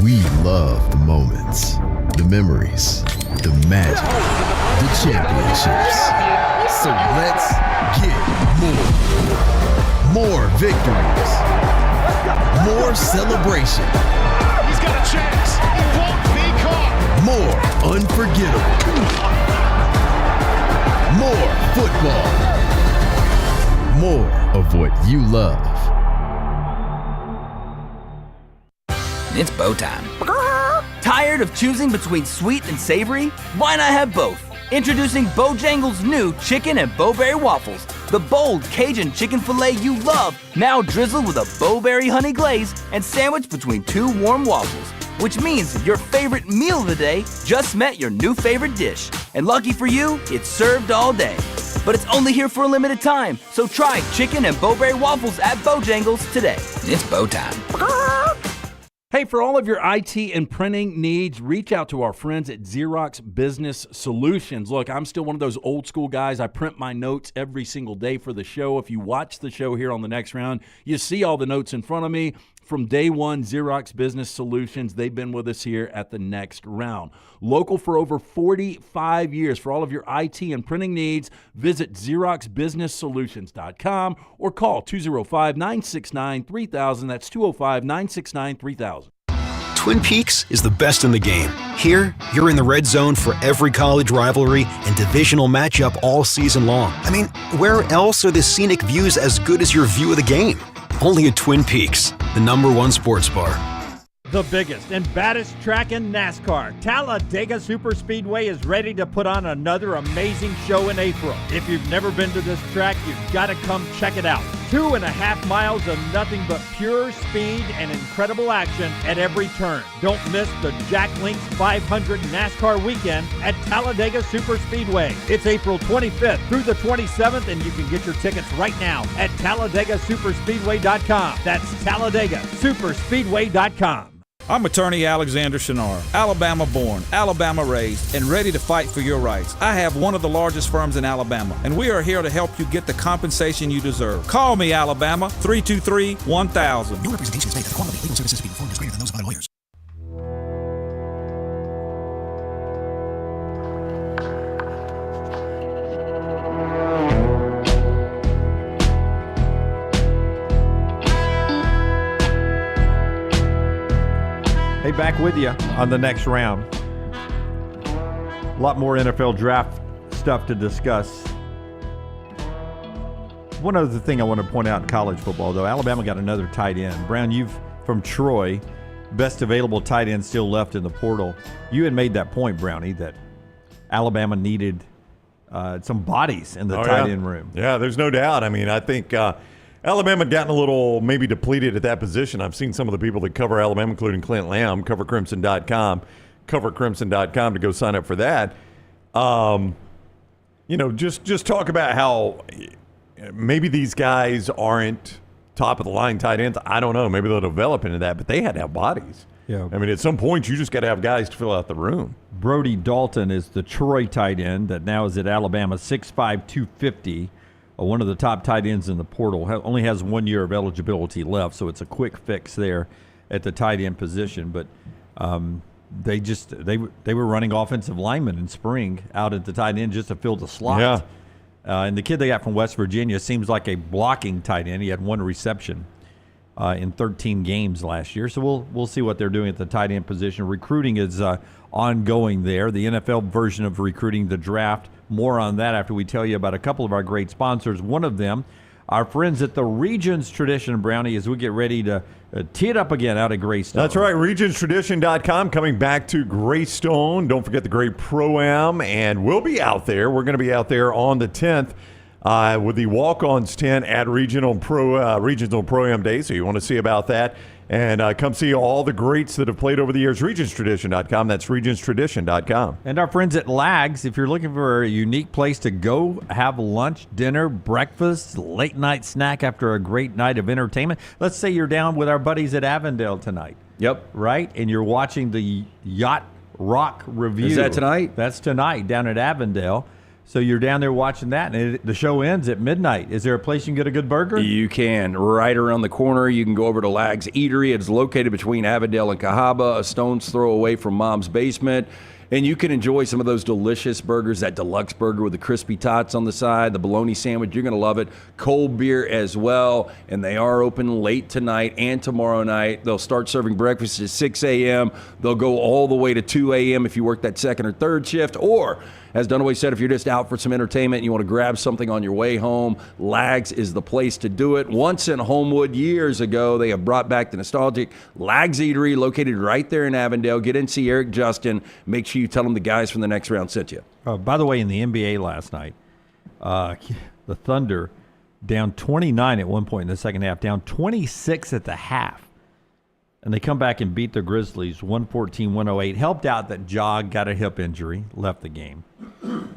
We love the moments, the memories, the magic, the championships. So let's get more victories, more celebration. He's got a chance. It won't be caught. More unforgettable. More football. More of what you love. It's bow time. Tired of choosing between sweet and savory? Why not have both? Introducing Bojangles' new chicken and bowberry waffles. The bold Cajun chicken filet you love, now drizzled with a bowberry honey glaze and sandwiched between 2 warm waffles. Which means your favorite meal of the day just met your new favorite dish. And lucky for you, it's served all day. But it's only here for a limited time, so try chicken and bowberry waffles at Bojangles today. It's bow time. Hey, for all of your IT and printing needs, reach out to our friends at Xerox Business Solutions. Look, I'm still one of those old school guys. I print my notes every single day for the show. If you watch the show here on the next round, you see all the notes in front of me. From day one, Xerox Business Solutions, they've been with us here at the next round. Local for over 45 years. For all of your IT and printing needs, visit XeroxBusinessSolutions.com or call 205-969-3000. That's 205-969-3000. Twin Peaks is the best in the game. Here, you're in the red zone for every college rivalry and divisional matchup all season long. I mean, where else are the scenic views as good as your view of the game? Only at Twin Peaks, the #1 sports bar. The biggest and baddest track in NASCAR, Talladega Superspeedway is ready to put on another amazing show in April. If you've never been to this track, you've got to come check it out. 2.5 miles of nothing but pure speed and incredible action at every turn. Don't miss the Jack Links 500 NASCAR weekend at Talladega Superspeedway. It's April 25th through the 27th, and you can get your tickets right now at TalladagaSuperspeedway.com. That's TalladagaSuperspeedway.com. I'm attorney Alexander Shunnarah, Alabama born, Alabama raised, and ready to fight for your rights. I have one of the largest firms in Alabama, and we are here to help you get the compensation you deserve. Call me, Alabama, 323-1000. No representation is made that the quality of legal services to be performed is greater than those of other lawyers. Hey, back with you on the next round. A lot more NFL draft stuff to discuss. One other thing I want to point out in college football, though, Alabama got another tight end. Brown, you've from Troy, best available tight end still left in the portal. You had made that point, Brownie, that Alabama needed some bodies in the tight end room. Yeah, there's no doubt. I mean, I think Alabama had gotten a little maybe depleted at that position. I've seen some of the people that cover Alabama, including Clint Lamb, covercrimson.com, covercrimson.com to go sign up for that. Just talk about how maybe these guys aren't top-of-the-line tight ends. I don't know. Maybe they'll develop into that, but they had to have bodies. Yeah. I mean, at some point, you just got to have guys to fill out the room. Brody Dalton is the Troy tight end that now is at Alabama, 6'5", 250, one of the top tight ends in the portal. Only has 1 year of eligibility left, so it's a quick fix there at the tight end position. But they were running offensive linemen in spring out at the tight end just to fill the slot. Yeah. And the kid they got from West Virginia seems like a blocking tight end. He had 1 reception in 13 games last year. So we'll see what they're doing at the tight end position. Recruiting is ongoing there. The NFL version of recruiting, the draft. More on that after we tell you about a couple of our great sponsors. One of them, our friends at the Regions Tradition, Brownie, as we get ready to tee it up again out at Greystone. That's right. RegionsTradition.com coming back to Greystone. Don't forget the great Pro-Am, and we'll be out there. We're going to be out there on the 10th with the Walk-Ons tent at Regional Pro-Am Day, so you want to see about that. And come see all the greats that have played over the years. RegionsTradition.com. That's RegionsTradition.com. And our friends at Lags, if you're looking for a unique place to go have lunch, dinner, breakfast, late night snack after a great night of entertainment. Let's say you're down with our buddies at Avondale tonight. Yep. Right? And you're watching the Yacht Rock Review. Is that tonight? That's tonight down at Avondale. So you're down there watching that, and the show ends at midnight. Is there a place you can get a good burger? You can. Right around the corner, you can go over to Lags Eatery. It's located between Avondale and Cahaba, a stone's throw away from Mom's Basement. And you can enjoy some of those delicious burgers, that deluxe burger with the crispy tots on the side, the bologna sandwich. You're going to love it. Cold beer as well. And they are open late tonight and tomorrow night. They'll start serving breakfast at 6 a.m. They'll go all the way to 2 a.m. if you work that second or third shift. Or, as Dunaway said, if you're just out for some entertainment and you want to grab something on your way home, Lags is the place to do it. Once in Homewood years ago, they have brought back the nostalgic Lags Eatery located right there in Avondale. Get in, see Eric Justin. Make sure you tell them the guys from the next round sent you. By the way, in the NBA last night, the Thunder down 29 at one point in the second half, down 26 at the half. And they come back and beat the Grizzlies 114-108. Helped out that Ja got a hip injury, left the game.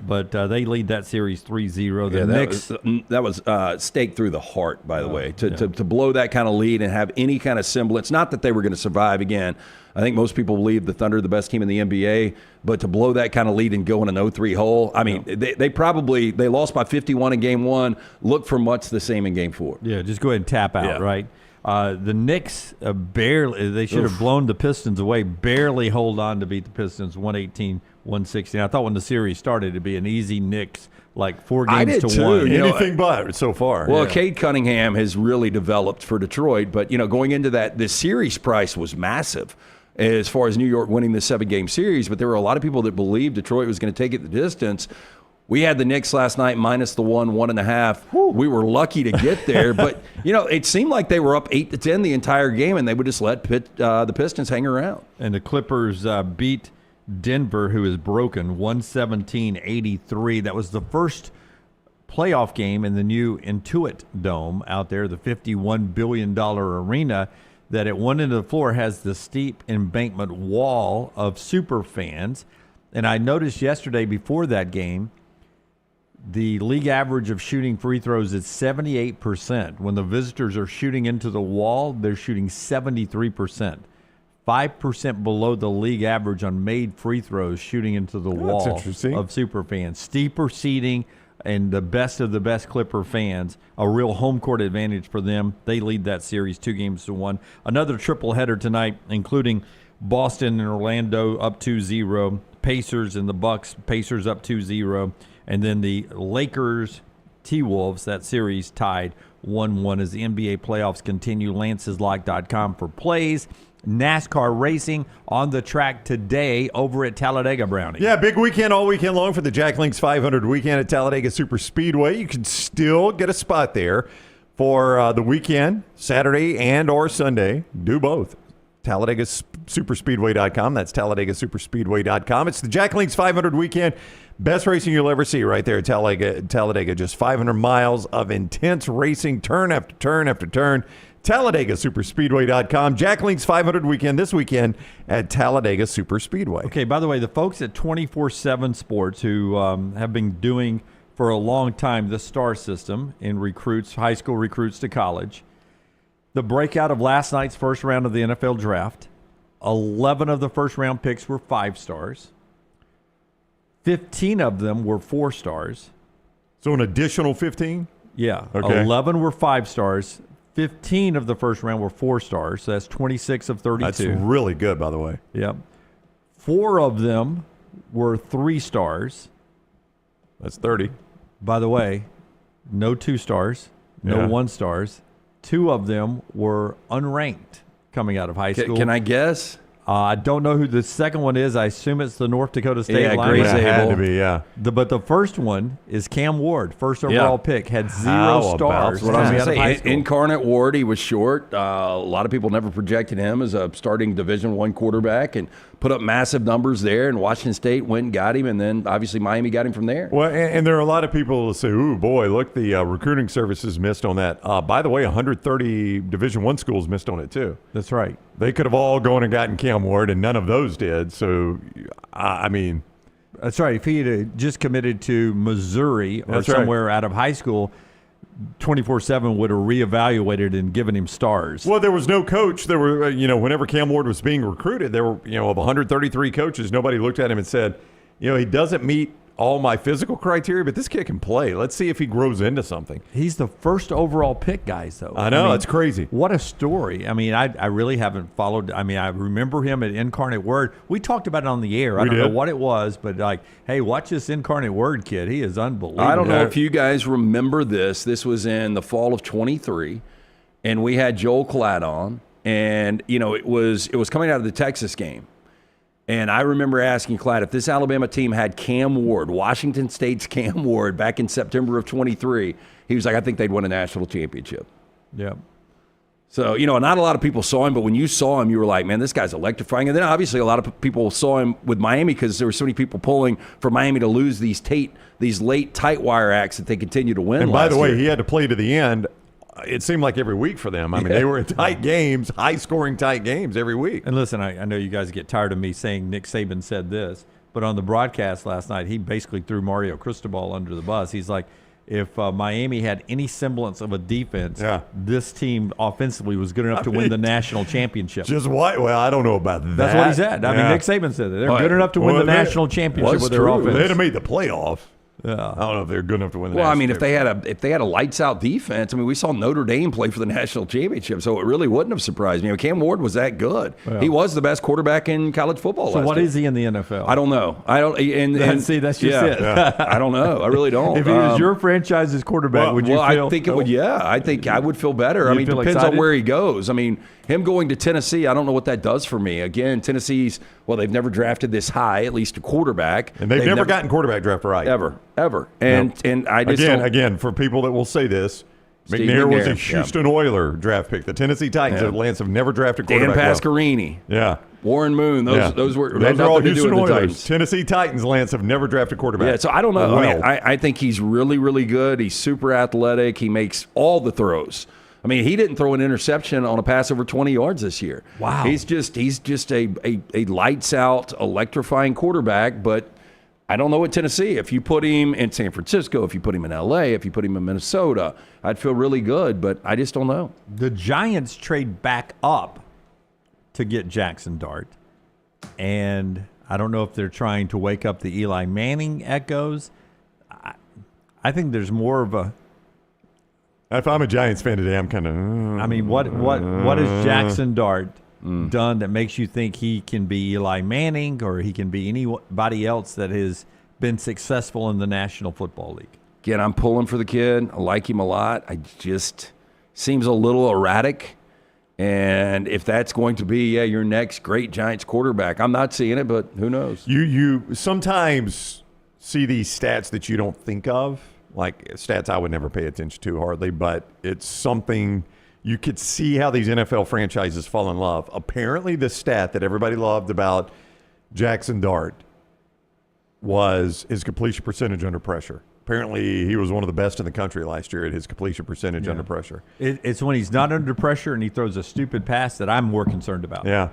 But they lead that series 3-0. The Knicks, that was stake through the heart, by the way, to blow that kind of lead and have any kind of semblance. Not that they were going to survive again. I think most people believe the Thunder are the best team in the NBA, but to blow that kind of lead and go in an 0-3 hole, I mean, they lost by 51 in Game 1. Look for much the same in Game 4. Yeah, just go ahead and tap out, right? The Knicks barely, they should have blown the Pistons away, barely hold on to beat the Pistons 118-116. I thought when the series started it'd be an easy Knicks, like 4 games to 1. Anything but so far. Well, Cade Cunningham has really developed for Detroit, but going into that, the series price was massive as far as New York winning this 7-game series, but there were a lot of people that believed Detroit was going to take it the distance. We had the Knicks last night minus the 1.5. We were lucky to get there, but it seemed like they were up 8-10 the entire game, and they would just let the Pistons hang around. And the Clippers beat Denver, who is broken, 117-83. That was the first playoff game in the new Intuit Dome out there, the $51 billion arena that at one end of the floor has the steep embankment wall of super fans. And I noticed yesterday before that game, the league average of shooting free throws is 78%. When the visitors are shooting into the wall, they're shooting 73%. 5% below the league average on made free throws shooting into the wall of super fans. Steeper seating and the best of the best Clipper fans, a real home court advantage for them. They lead that series 2-1. Another triple header tonight, including Boston and Orlando up 2-0, Pacers and the Bucks, Pacers up 2-0, and then the Lakers T-Wolves. That series tied 1-1 as the NBA playoffs continue. Lance'sLock.com for plays. NASCAR racing on the track today over at Talladega, Brownie. Yeah, big weekend all weekend long for the Jack Links 500 weekend at Talladega Super Speedway. You can still get a spot there for the weekend, Saturday and or Sunday. Do both. TalladagaSuperspeedway.com. That's TalladagaSuperspeedway.com. It's the Jack Links 500 weekend. Best racing you'll ever see right there at Talladega. Just 500 miles of intense racing, turn after turn after turn. TalladagaSuperspeedway.com. Jack Links 500 weekend this weekend at Talladega Super Speedway. Okay, by the way, the folks at 24/7 Sports who have been doing for a long time the STAR system in recruits, high school recruits to college. The breakout of last night's first round of the NFL draft, 11 of the first round picks were 5 stars. 15 of them were 4 stars. So an additional 15? Yeah. Okay. 11 were 5 stars. 15 of the first round were 4 stars. So that's 26 of 32. That's really good, by the way. Yep. 4 of them were 3 stars. That's 30. By the way, no 2 stars, no 1 stars. 2 of them were unranked coming out of high school. Can I guess? I don't know who the second one is. I assume it's the North Dakota State linebacker. Grace had to be, yeah. But the first one is Cam Ward, first overall pick, had 0 stars. That's what I was coming going out to of high say. school. Incarnate Ward, he was short. A lot of people never projected him as a starting Division I quarterback and put up massive numbers there. And Washington State went and got him, and then obviously Miami got him from there. Well, and there are a lot of people who say, ooh, boy, look, the recruiting services missed on that. By the way, 130 Division I schools missed on it, too. That's right. They could have all gone and gotten Cam Ward, and none of those did. So, I mean. That's right. If he had just committed to Missouri or somewhere out of high school, 24/7 would have reevaluated and given him stars. Well, there was no coach. There were, whenever Cam Ward was being recruited, there were, of 133 coaches, nobody looked at him and said, he doesn't meet all my physical criteria, but this kid can play. Let's see if he grows into something. He's the first overall pick, guys, though. I know. It's crazy. What a story. I mean, I really haven't followed. I mean, I remember him at Incarnate Word. We talked about it on the air. I don't know what it was, but hey, watch this Incarnate Word kid. He is unbelievable. I don't know if you guys remember this. This was in the fall of 23, and we had Joel Klatt on, and, it was coming out of the Texas game. And I remember asking Klatt, if this Alabama team had Cam Ward, Washington State's Cam Ward, back in September of 23, he was like, I think they'd win a national championship. Yeah. So, not a lot of people saw him, but when you saw him, you were like, man, this guy's electrifying. And then obviously a lot of people saw him with Miami because there were so many people pulling for Miami to lose these late tight wire acts that they continue to win. And by the way, he had to play to the end. It seemed like every week for them. I mean, they were in tight games, high-scoring tight games every week. And listen, I know you guys get tired of me saying Nick Saban said this, but on the broadcast last night, he basically threw Mario Cristobal under the bus. He's like, if Miami had any semblance of a defense, this team offensively was good enough to win the national championship. Well, I don't know about that. That's what he said. I mean, Nick Saban said that. They're good enough to win the national championship with their offense. They'd have made the playoff. Yeah. I don't know if they're good enough to win the Well, I national mean, if they had a lights out defense, I mean, we saw Notre Dame play for the national championship, so it really wouldn't have surprised me. Cam Ward was that good. Yeah. He was the best quarterback in college football. So last what year. is he in the NFL? I don't know. See, that's just it. I don't know. I really don't. If he was your franchise's quarterback, would you feel? I think it would. Yeah, I think I would feel better. I mean, it depends on where he goes. I mean, him going to Tennessee, I don't know what that does for me. Again, Tennessee's, they've never drafted this high, at least a quarterback. And they've never gotten quarterback draft right. Ever. And I just again, for people that will say this, McNair was a Houston Oiler draft pick. The Tennessee Titans at Lance have never drafted quarterback. Dan Pasquarini. Yeah. Warren Moon. Those were all Houston Oilers. Titans. Tennessee Titans, Lance, have never drafted quarterback. Yeah, so I don't know. I mean, I think he's really, really good. He's super athletic. He makes all the throws. I mean, he didn't throw an interception on a pass over 20 yards this year. Wow. He's just a lights out, electrifying quarterback, but I don't know at Tennessee. If you put him in San Francisco, if you put him in L.A., if you put him in Minnesota, I'd feel really good, but I just don't know. The Giants trade back up to get Jaxson Dart, and I don't know if they're trying to wake up the Eli Manning echoes. I think there's more of a... If I'm a Giants fan today, I'm kind of... I mean, what has Jaxson Dart done that makes you think he can be Eli Manning or he can be anybody else that has been successful in the National Football League? Again, I'm pulling for the kid. I like him a lot. I just seems a little erratic. And if that's going to be your next great Giants quarterback, I'm not seeing it, but who knows? You sometimes see these stats that you don't think of, like stats I would never pay attention to hardly, but it's something you could see how these NFL franchises fall in love. Apparently the stat that everybody loved about Jaxson Dart was his completion percentage under pressure. Apparently, he was one of the best in the country last year at his completion percentage under pressure. It's when he's not under pressure and he throws a stupid pass that I'm more concerned about. Yeah.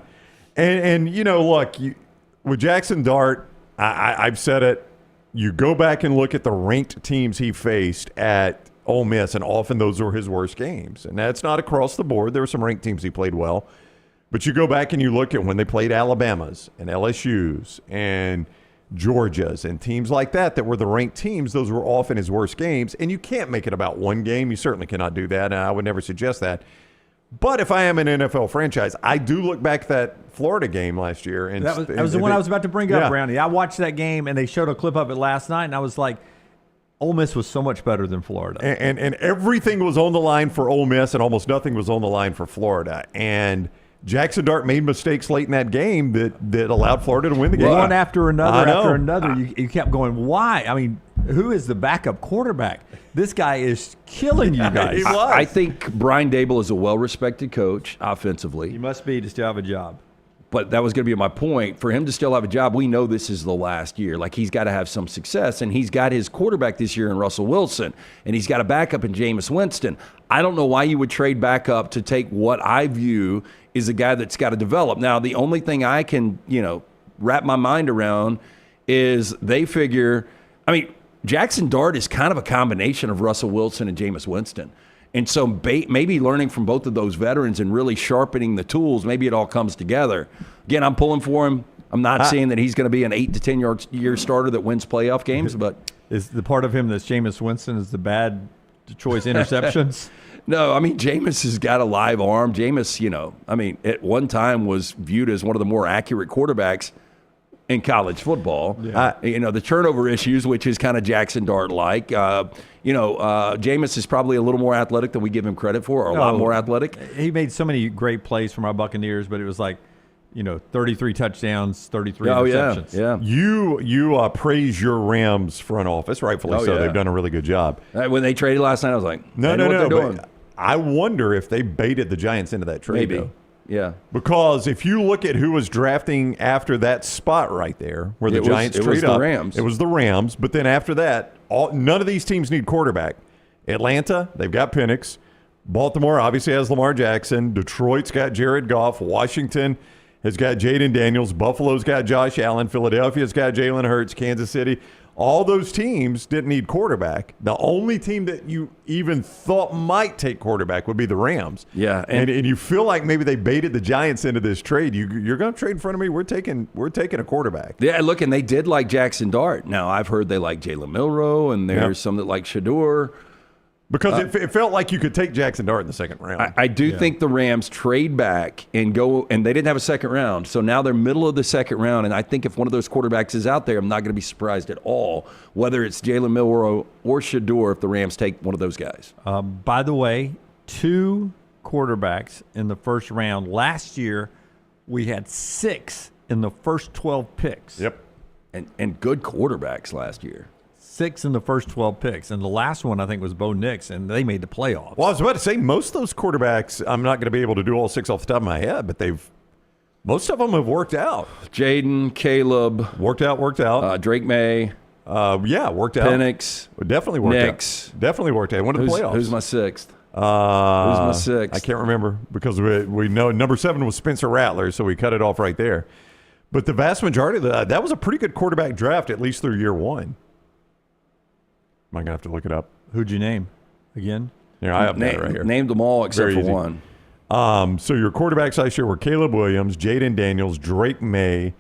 And look, with Jaxson Dart, I've said it, you go back and look at the ranked teams he faced at Ole Miss, and often those were his worst games. And that's not across the board. There were some ranked teams he played well. But you go back and you look at when they played Alabama's and LSU's and Georgia's and teams like that were the ranked teams, those were often his worst games. And you can't make it about one game. You certainly cannot do that, and I would never suggest that. But if I am an NFL franchise, I do look back at that Florida game last year. And that was the one I was about to bring up, Brownie. I watched that game, and they showed a clip of it last night, and I was like, Ole Miss was so much better than Florida. And everything was on the line for Ole Miss, and almost nothing was on the line for Florida. And Jaxson Dart made mistakes late in that game that allowed Florida to win the game. One after another. You kept going, why? I mean, who is the backup quarterback? This guy is killing you guys. He was. I think Brian Dable is a well-respected coach offensively. He must be to still have a job. But that was going to be my point. For him to still have a job, we know this is the last year. Like, he's got to have some success, and he's got his quarterback this year in Russell Wilson, and he's got a backup in Jameis Winston. I don't know why you would trade back up to take what I view is a guy that's got to develop. Now, the only thing I can, wrap my mind around is they figure, Jaxson Dart is kind of a combination of Russell Wilson and Jameis Winston. And so maybe learning from both of those veterans and really sharpening the tools, maybe it all comes together. Again, I'm pulling for him. I'm not saying that he's going to be an 8 to 10 year starter that wins playoff games, but is the part of him that's Jameis Winston is the bad choice interceptions? No, Jameis has got a live arm. Jameis, at one time was viewed as one of the more accurate quarterbacks in college football. Yeah. The turnover issues, which is kind of Jaxson Dart-like. Jameis is probably a little more athletic than we give him credit for, or a lot more athletic. He made so many great plays from our Buccaneers, but it was like, 33 touchdowns, 33 interceptions. Yeah. You praise your Rams front office, rightfully so. Yeah. They've done a really good job. When they traded last night, I was like, no. I wonder if they baited the Giants into that trade. Maybe. Though. Yeah. Because if you look at who was drafting after that spot right there, where the Giants traded up, it was the Rams. But then after that, none of these teams need quarterback. Atlanta, they've got Penix. Baltimore obviously has Lamar Jackson. Detroit's got Jared Goff. Washington has got Jaden Daniels. Buffalo's got Josh Allen. Philadelphia's got Jalen Hurts. Kansas City. All those teams didn't need quarterback. The only team that you even thought might take quarterback would be the Rams. Yeah, and you feel like maybe they baited the Giants into this trade. You're going to trade in front of me. We're taking a quarterback. Yeah, look, and they did like Jaxson Dart. Now I've heard they like Jalen Milroe, and there's some that like Shedeur. Because it felt like you could take Jaxson Dart in the second round. I do think the Rams trade back and go, and they didn't have a second round, so now they're middle of the second round, and I think if one of those quarterbacks is out there, I'm not going to be surprised at all, whether it's Jalen Milroe or Shedeur, if the Rams take one of those guys. By the way, 2 quarterbacks in the first round. Last year, we had 6 in the first 12 picks. Yep. And good quarterbacks last year. 6 in the first 12 picks. And the last one, I think, was Bo Nix, and they made the playoffs. Well, I was about to say, most of those quarterbacks, I'm not going to be able to do all 6 off the top of my head, but most of them have worked out. Jaden, Caleb. Worked out. Drake May. Worked out. Penix. Definitely worked Nix. out. Definitely worked out. Went to the playoffs. Who's my 6th? Who's my 6th? I can't remember because we know number 7 was Spencer Rattler, so we cut it off right there. But the vast majority of that was a pretty good quarterback draft, at least through year 1. Am I going to have to look it up? Who'd you name again? Yeah, I have that right here. Named them all except for one. So your quarterbacks last year were Caleb Williams, Jaden Daniels, Drake May,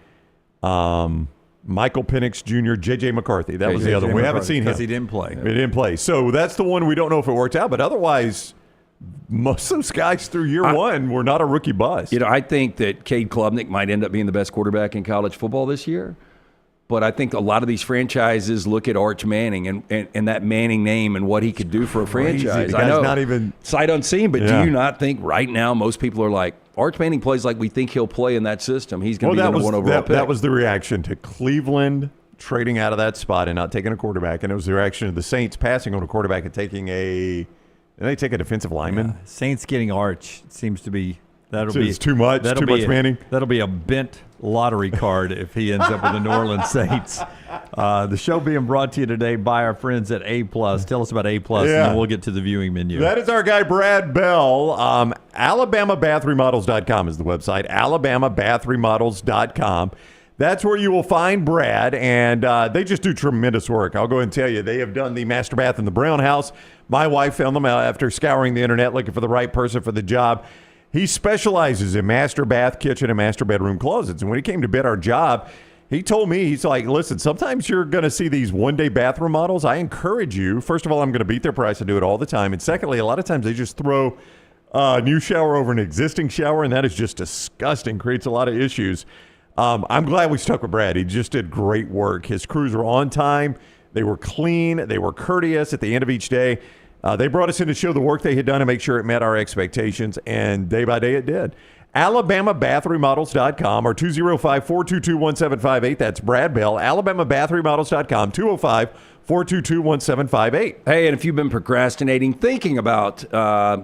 Michael Penix Jr., J.J. McCarthy. That was the other one. We haven't seen him. Because he didn't play. He didn't play. So that's the one we don't know if it worked out. But otherwise, most of those guys through year 1 were not a rookie bust. I think that Cade Klubnik might end up being the best quarterback in college football this year. But I think a lot of these franchises look at Arch Manning and that Manning name and what he could do for a franchise. I know, not even sight unseen, but do you not think right now most people are like, Arch Manning plays like we think he'll play in that system. He's going to be the number one overall pick. That was the reaction to Cleveland trading out of that spot and not taking a quarterback, and it was the reaction of the Saints passing on a quarterback and taking did they take a defensive lineman? Yeah. Saints getting Arch seems to be it's too much. Too much Manning. That'll be a bent lottery card if he ends up with the New Orleans Saints. The show being brought to you today by our friends at A+. Tell us about A+, and then we'll get to the viewing menu. That is our guy, Brad Bell. AlabamaBathRemodels.com is the website. AlabamaBathRemodels.com. That's where you will find Brad, and they just do tremendous work. I'll go ahead and tell you, they have done the master bath in the Brown house. My wife found them out after scouring the internet looking for the right person for the job. He specializes in master bath, kitchen, and master bedroom closets. And when he came to bid our job, he told me, he's like, listen, sometimes you're going to see these one-day bathroom models. I encourage you. First of all, I'm going to beat their price. I do it all the time. And secondly, a lot of times they just throw a new shower over an existing shower, and that is just disgusting. Creates a lot of issues. I'm glad we stuck with Brad. He just did great work. His crews were on time. They were clean. They were courteous at the end of each day. They brought us in to show the work they had done and make sure it met our expectations, and day by day it did. AlabamaBathRemodels.com or 205-422-1758. That's Brad Bell. AlabamaBathRemodels.com, 205-422-1758. Hey, and if you've been procrastinating, thinking about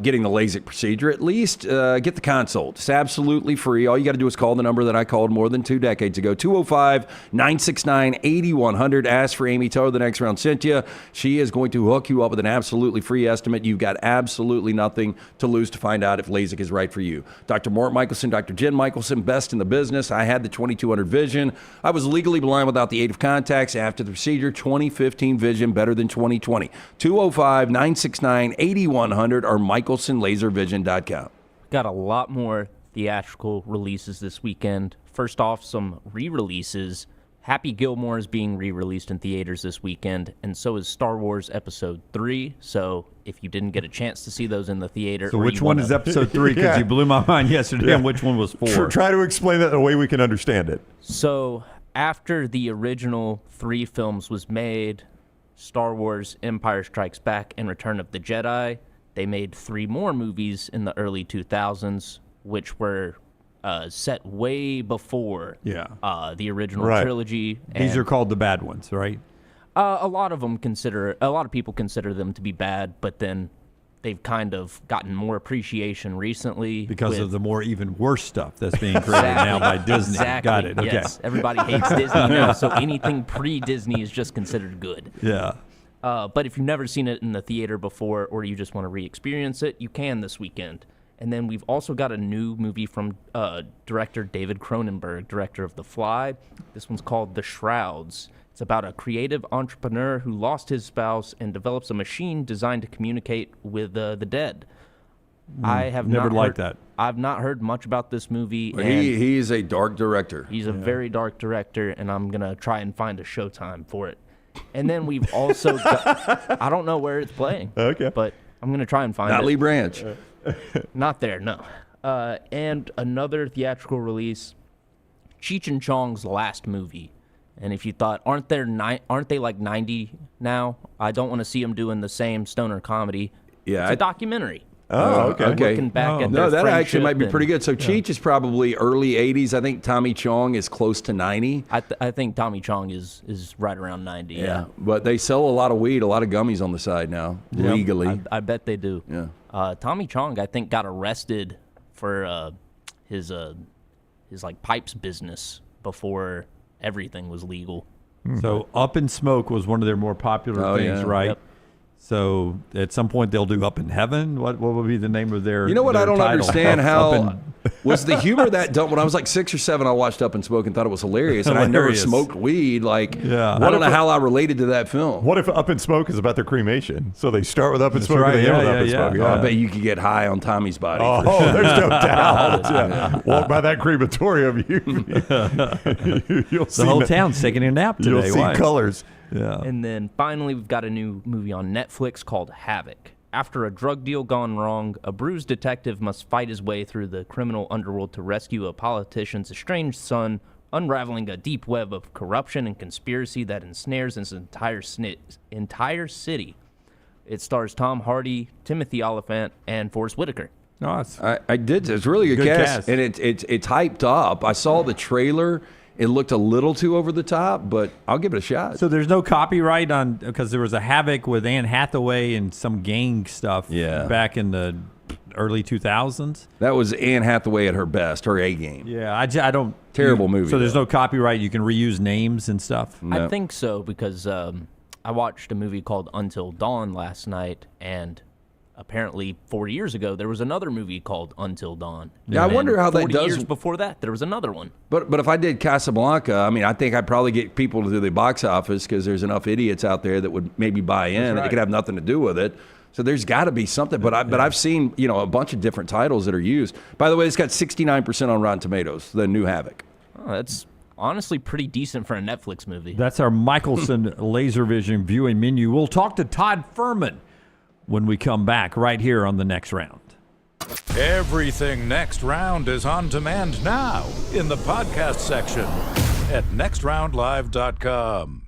getting the LASIK procedure, at least get the consult. It's absolutely free. All you got to do is call the number that I called more than 2 decades ago, 205-969-8100. Ask for Amy Toer. The Next Round sent you. She is going to hook you up with an absolutely free estimate. You've got absolutely nothing to lose to find out if LASIK is right for you. Dr. Mort Michelson, Dr. Jen Michelson, best in the business. I had the 2200 vision. I was legally blind without the aid of contacts. After the procedure, 2015 vision, better than 2020. 205-969-8100 or michelsonlaservision.com. Got a lot more theatrical releases this weekend. First off, some re-releases. Happy Gilmore is being re-released in theaters this weekend, and so is Star Wars Episode 3. So if you didn't get a chance to see those in the theater... So which one is Episode 3? Because you blew my mind yesterday on which one was 4. Try to explain that in a way we can understand it. So after the original 3 films was made, Star Wars, Empire Strikes Back, and Return of the Jedi, they made 3 more movies in the early 2000s, which were... set way before the original trilogy. These are called the bad ones, right? A lot of people consider them to be bad, but then they've kind of gotten more appreciation recently. Because of the more even worse stuff that's being created now by Disney. Exactly. Got it. Okay. Yes. Everybody hates Disney now, so anything pre-Disney is just considered good. Yeah. But if you've never seen it in the theater before or you just want to re-experience it, you can this weekend. And then we've also got a new movie from director David Cronenberg, director of The Fly. This one's called The Shrouds. It's about a creative entrepreneur who lost his spouse and develops a machine designed to communicate with the dead. I have never not liked heard, that. I've not heard much about this movie. He is a dark director. He's a very dark director, and I'm going to try and find a showtime for it. And then we've also got, I don't know where it's playing. Okay. But I'm going to try and find it. Not Lee Branch. Not there, no. And another theatrical release, Cheech and Chong's last movie. And if you thought, aren't they like 90 now? I don't want to see them doing the same stoner comedy. Yeah, it's a documentary. Oh, okay. Looking back at their that actually might be friendship pretty good. So Cheech is probably early 80s. I think Tommy Chong is close to 90. I think Tommy Chong is right around 90. Yeah. But they sell a lot of weed, a lot of gummies on the side now, legally. I bet they do. Yeah. Tommy Chong, I think, got arrested for his like pipes business before everything was legal. So Up in Smoke was one of their more popular things, right? Yep. So at some point they'll do Up in Heaven. What would be the name of their? You know what? their I don't title? understand how was the humor that dumb. When I was like 6 or 7, I watched Up and Smoke and thought it was hilarious. And I never smoked weed. Like, I don't know how I related to that film. What if Up in Smoke is about their cremation? So they start with Up in Smoke and they end with Up in Smoke. Yeah. I bet you could get high on Tommy's body. Oh, there's no doubt. Walk by that crematorium, you'll see the whole town's taking a nap today. You'll see colors. Yeah. And then finally, we've got a new movie on Netflix called Havoc. After a drug deal gone wrong, a bruised detective must fight his way through the criminal underworld to rescue a politician's estranged son, unraveling a deep web of corruption and conspiracy that ensnares this entire city. It stars Tom Hardy, Timothy Olyphant, and Forrest Whitaker. No, I did. It's really good cast. And it's hyped up. I saw the trailer. It looked a little too over the top, but I'll give it a shot. So there's no copyright on, because there was a Havoc with Anne Hathaway and some gang stuff back in the early 2000s. That was Anne Hathaway at her best, her A game. Yeah, I don't. Terrible movie. So there's no copyright. You can reuse names and stuff. No. I think so, because I watched a movie called Until Dawn last night, and apparently 4 years ago there was another movie called Until Dawn. Yeah, I wonder how that 40 does. years before that, there was another one. But if I did Casablanca, I mean, I think I'd probably get people to the box office because there's enough idiots out there that would maybe buy in. Right. It could have nothing to do with it. So there's got to be something. But I've seen a bunch of different titles that are used. By the way, it's got 69% on Rotten Tomatoes. The new Havoc. Oh, that's honestly pretty decent for a Netflix movie. That's our Michelson Laser Vision viewing menu. We'll talk to Todd Fuhrman when we come back right here on the Next Round. Everything Next Round is on demand now in the podcast section at nextroundlive.com.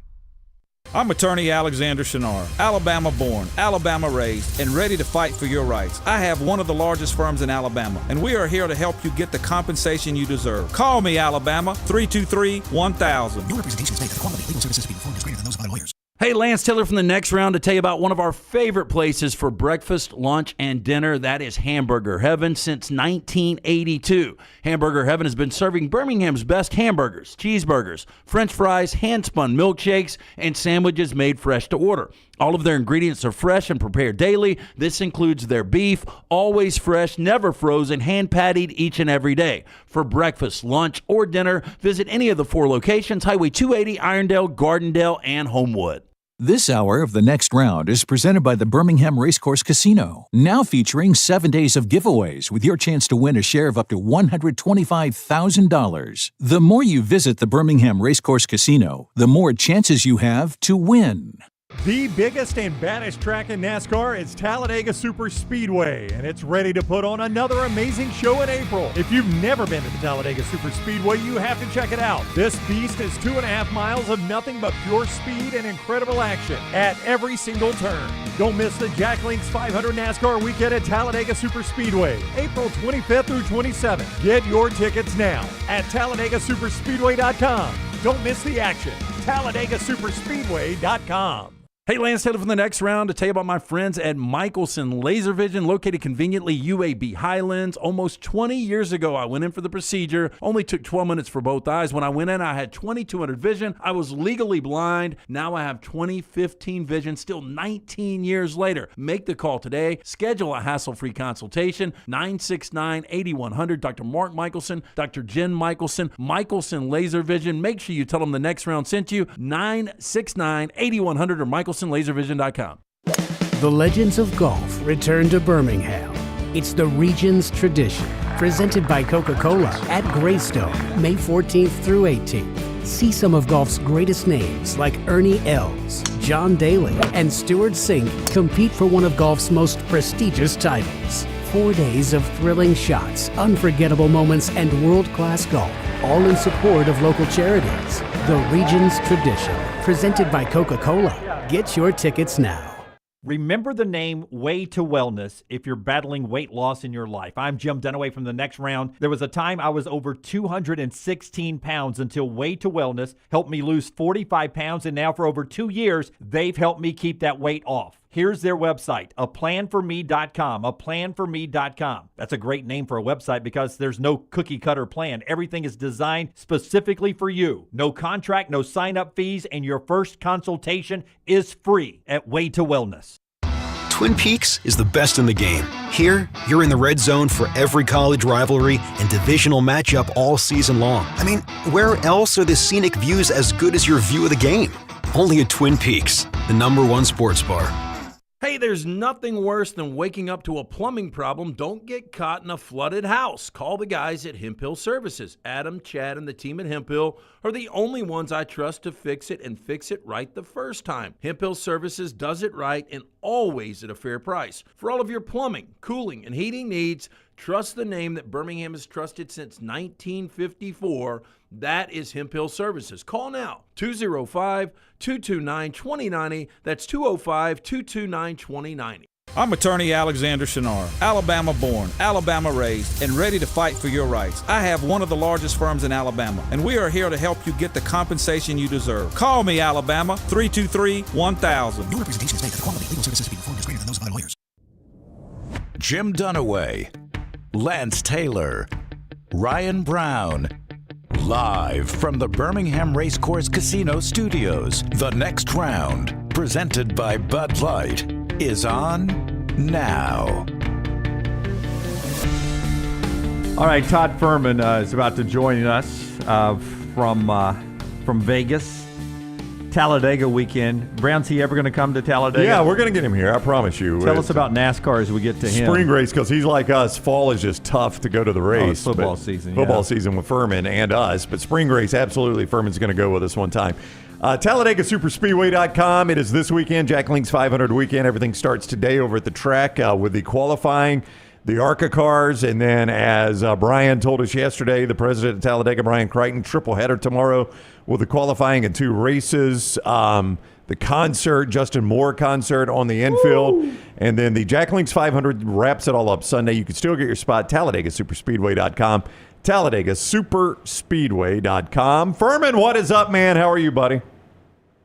I'm attorney Alexander Shunnarah, Alabama born, Alabama raised, and ready to fight for your rights. I have one of the largest firms in Alabama, and we are here to help you get the compensation you deserve. Call me, Alabama, 323-1000. Your representation is made that the quality of legal services being performed is greater than those of other lawyers. Hey, Lance Taylor from the Next Round to tell you about one of our favorite places for breakfast, lunch, and dinner. That is Hamburger Heaven since 1982. Hamburger Heaven has been serving Birmingham's best hamburgers, cheeseburgers, French fries, hand-spun milkshakes, and sandwiches made fresh to order. All of their ingredients are fresh and prepared daily. This includes their beef, always fresh, never frozen, hand-pattied each and every day. For breakfast, lunch, or dinner, visit any of the 4 locations, Highway 280, Irondale, Gardendale, and Homewood. This hour of the Next Round is presented by the Birmingham Racecourse Casino, now featuring 7 days of giveaways with your chance to win a share of up to $125,000. The more you visit the Birmingham Racecourse Casino, the more chances you have to win. The biggest and baddest track in NASCAR is Talladega Super Speedway, and it's ready to put on another amazing show in April. If you've never been to the Talladega Super Speedway, you have to check it out. This beast is 2.5 miles of nothing but pure speed and incredible action at every single turn. Don't miss the Jack Links 500 NASCAR weekend at Talladega Super Speedway, April 25th through 27th. Get your tickets now at TalladegaSuperspeedway.com. Don't miss the action. TalladegaSuperspeedway.com. Hey, Lance Taylor from the Next Round to tell you about my friends at Michelson Laser Vision, located conveniently UAB Highlands. Almost 20 years ago, I went in for the procedure. Only took 12 minutes for both eyes. When I went in, I had 20/200 vision. I was legally blind. Now I have 20/15 vision, still 19 years later. Make the call today. Schedule a hassle-free consultation. 969-8100. Dr. Mark Michelson, Dr. Jen Michelson, Michelson Laser Vision. Make sure you tell them the Next Round sent you. 969-8100 or MichelsonLaserVision.com. The Legends of Golf return to Birmingham. It's the region's tradition, presented by Coca-Cola at Greystone, May 14th through 18th. See some of golf's greatest names like Ernie Els, John Daly, and Stuart Sink compete for one of golf's most prestigious titles. 4 days of thrilling shots, unforgettable moments, and world-class golf, all in support of local charities. The region's tradition, presented by Coca-Cola. Get your tickets now. Remember the name Way to Wellness if you're battling weight loss in your life. I'm Jim Dunaway from the Next Round. There was a time I was over 216 pounds until Way to Wellness helped me lose 45 pounds, and now for over 2 years, they've helped me keep that weight off. Here's their website, aplanforme.com, aplanforme.com. That's a great name for a website because there's no cookie-cutter plan. Everything is designed specifically for you. No contract, no sign-up fees, and your first consultation is free at Way to Wellness. Twin Peaks is the best in the game. Here, you're in the red zone for every college rivalry and divisional matchup all season long. I mean, where else are the scenic views as good as your view of the game? Only at Twin Peaks, the #1 sports bar. Hey, there's nothing worse than waking up to a plumbing problem. Don't get caught in a flooded house. Call the guys at Hemphill Services. Adam, Chad, and the team at Hemphill are the only ones I trust to fix it and fix it right the first time. Hemphill Services does it right and always at a fair price. For all of your plumbing, cooling, and heating needs, trust the name that Birmingham has trusted since 1954. That is Hemp Hill Services. Call now, 205-229-2090. That's 205-229-2090. I'm attorney Alexander Shunnarah, Alabama born, Alabama raised, and ready to fight for your rights. I have one of the largest firms in Alabama, and we are here to help you get the compensation you deserve. Call me, Alabama, 323-1000. No representation is made that the quality of legal services being performed is greater than those of other lawyers. Jim Dunaway, Lance Taylor, Ryan Brown. Live from the Birmingham Racecourse Casino Studios, the next round, presented by Bud Light, is on now. All right, Todd Fuhrman is about to join us from Vegas. Talladega weekend. Brown's he ever going to come to Talladega? Yeah, we're going to get him here. I promise you. Tell us about NASCAR as we get to him. Spring race, because he's like us. Fall is just tough to go to the race. It's football season. Football season with Fuhrman and us. But spring race, absolutely, Fuhrman's going to go with us one time. Talladega Superspeedway.com. It is this weekend, Jack Link's 500 weekend. Everything starts today over at the track with the qualifying, the ARCA cars, and then as Brian told us yesterday, the president of Talladega, Brian Crichton, triple header tomorrow with the qualifying and 2 races. The concert, Justin Moore concert on the infield. Woo! And then the Jack Link's 500 wraps it all up Sunday. You can still get your spot, Talladega Superspeedway.com. Talladega Superspeedway.com. Fuhrman, what is up, man? How are you, buddy?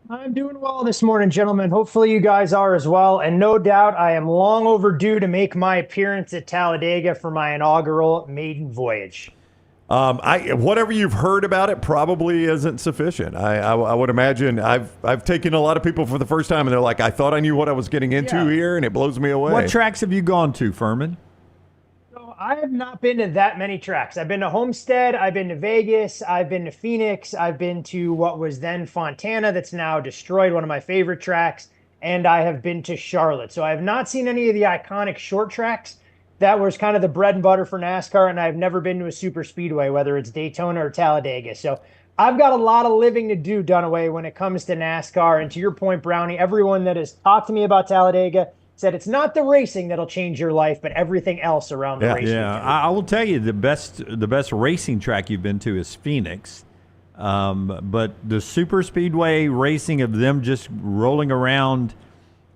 I'm doing well this morning, gentlemen. Hopefully you guys are as well. And no doubt I am long overdue to make my appearance at Talladega for my inaugural maiden voyage. Whatever you've heard about it probably isn't sufficient. I would imagine I've taken a lot of people for the first time, and they're like, I thought I knew what I was getting into here, and it blows me away. What tracks have you gone to, Fuhrman? So I have not been to that many tracks. I've been to Homestead, I've been to Vegas, I've been to Phoenix, I've been to what was then Fontana that's now destroyed, one of my favorite tracks, and I have been to Charlotte. So I have not seen any of the iconic short tracks. That was kind of the bread and butter for NASCAR, and I've never been to a super speedway, whether it's Daytona or Talladega. So I've got a lot of living to do, Dunaway, when it comes to NASCAR. And to your point, Brownie, everyone that has talked to me about Talladega said it's not the racing that'll change your life, but everything else around the racing. Yeah, I will tell you the best racing track you've been to is Phoenix. But the super speedway racing of them just rolling around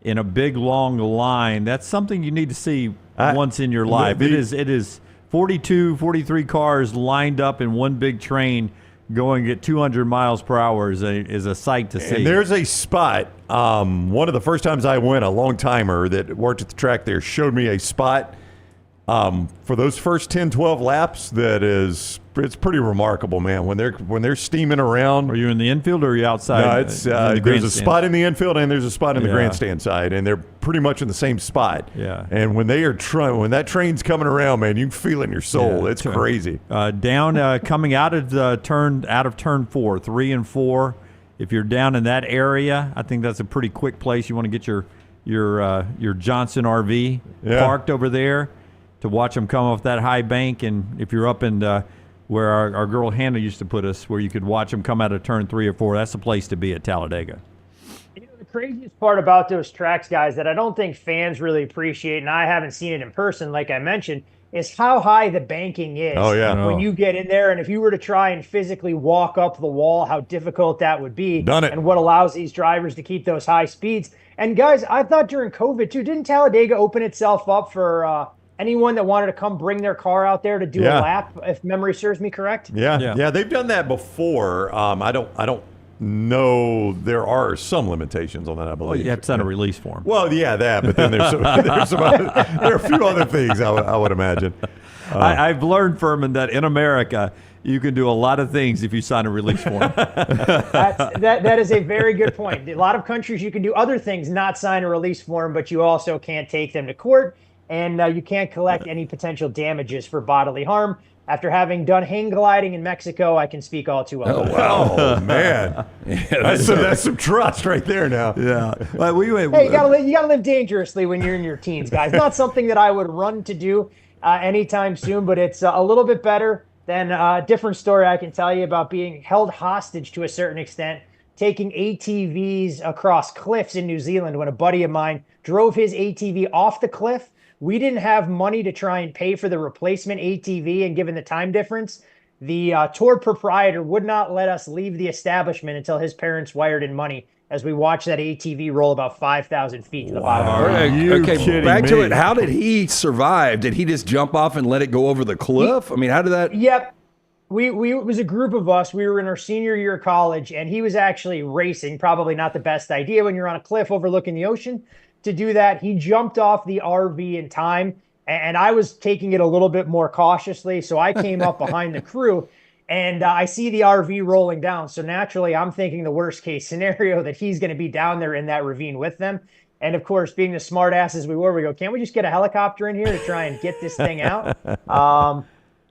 in a big long line, that's something you need to see once in your life. It is 42, 43 cars lined up in one big train going at 200 miles per hour is a sight to see. And there's a spot, one of the first times I went, a long timer that worked at the track there showed me a spot for those first 10, 12 laps it's pretty remarkable, man. When they're steaming around. Are you in the infield or are you outside? No, it's there's a spot in the infield and there's a spot in the grandstand side, and they're pretty much in the same spot. Yeah. And when that train's coming around, man, you can feel it in your soul. It's crazy. Down coming out of turn 4, 3 and 4. If you're down in that area, I think that's a pretty quick place. You want to get your Johnson RV parked over there to watch them come off that high bank. And if you're up in where our girl Hannah used to put us, where you could watch them come out of turn 3 or 4, that's the place to be at Talladega. You know, the craziest part about those tracks, guys, that I don't think fans really appreciate, and I haven't seen it in person, like I mentioned, is how high the banking is. Oh, yeah. When you get in there, and if you were to try and physically walk up the wall, how difficult that would be. Done it. And what allows these drivers to keep those high speeds. And, guys, I thought during COVID, too, didn't Talladega open itself up for anyone that wanted to come bring their car out there to do a lap, if memory serves me correct? Yeah, they've done that before. I don't know. There are some limitations on that, I believe. Well, you have to sign a release form. Well, yeah, that. But then there's some there are a few other things I would imagine. I've learned, Fuhrman, that in America you can do a lot of things if you sign a release form. That is a very good point. A lot of countries you can do other things, not sign a release form, but you also can't take them to court. And you can't collect any potential damages for bodily harm. After having done hang gliding in Mexico, I can speak all too well. Oh, wow. Oh, man. That's some trust right there now. Yeah. Well, hey, you gotta live dangerously when you're in your teens, guys. Not something that I would run to do anytime soon, but it's a little bit better than a different story I can tell you about being held hostage to a certain extent taking ATVs across cliffs in New Zealand when a buddy of mine drove his ATV off the cliff. We didn't have money to try and pay for the replacement ATV, and given the time difference, the tour proprietor would not let us leave the establishment until his parents wired in money as we watched that ATV roll about 5,000 feet to the bottom. Okay, back to it. How did he survive? Did he just jump off and let it go over the cliff? I mean, how did that? Yep. It was a group of us. We were in our senior year of college, and he was actually racing. Probably not the best idea when you're on a cliff overlooking the ocean to do that. He jumped off the RV in time, and I was taking it a little bit more cautiously. So I came up behind the crew, and I see the RV rolling down. So naturally, I'm thinking the worst case scenario that he's going to be down there in that ravine with them. And of course, being the smart asses we were, we go, can't we just get a helicopter in here to try and get this thing out?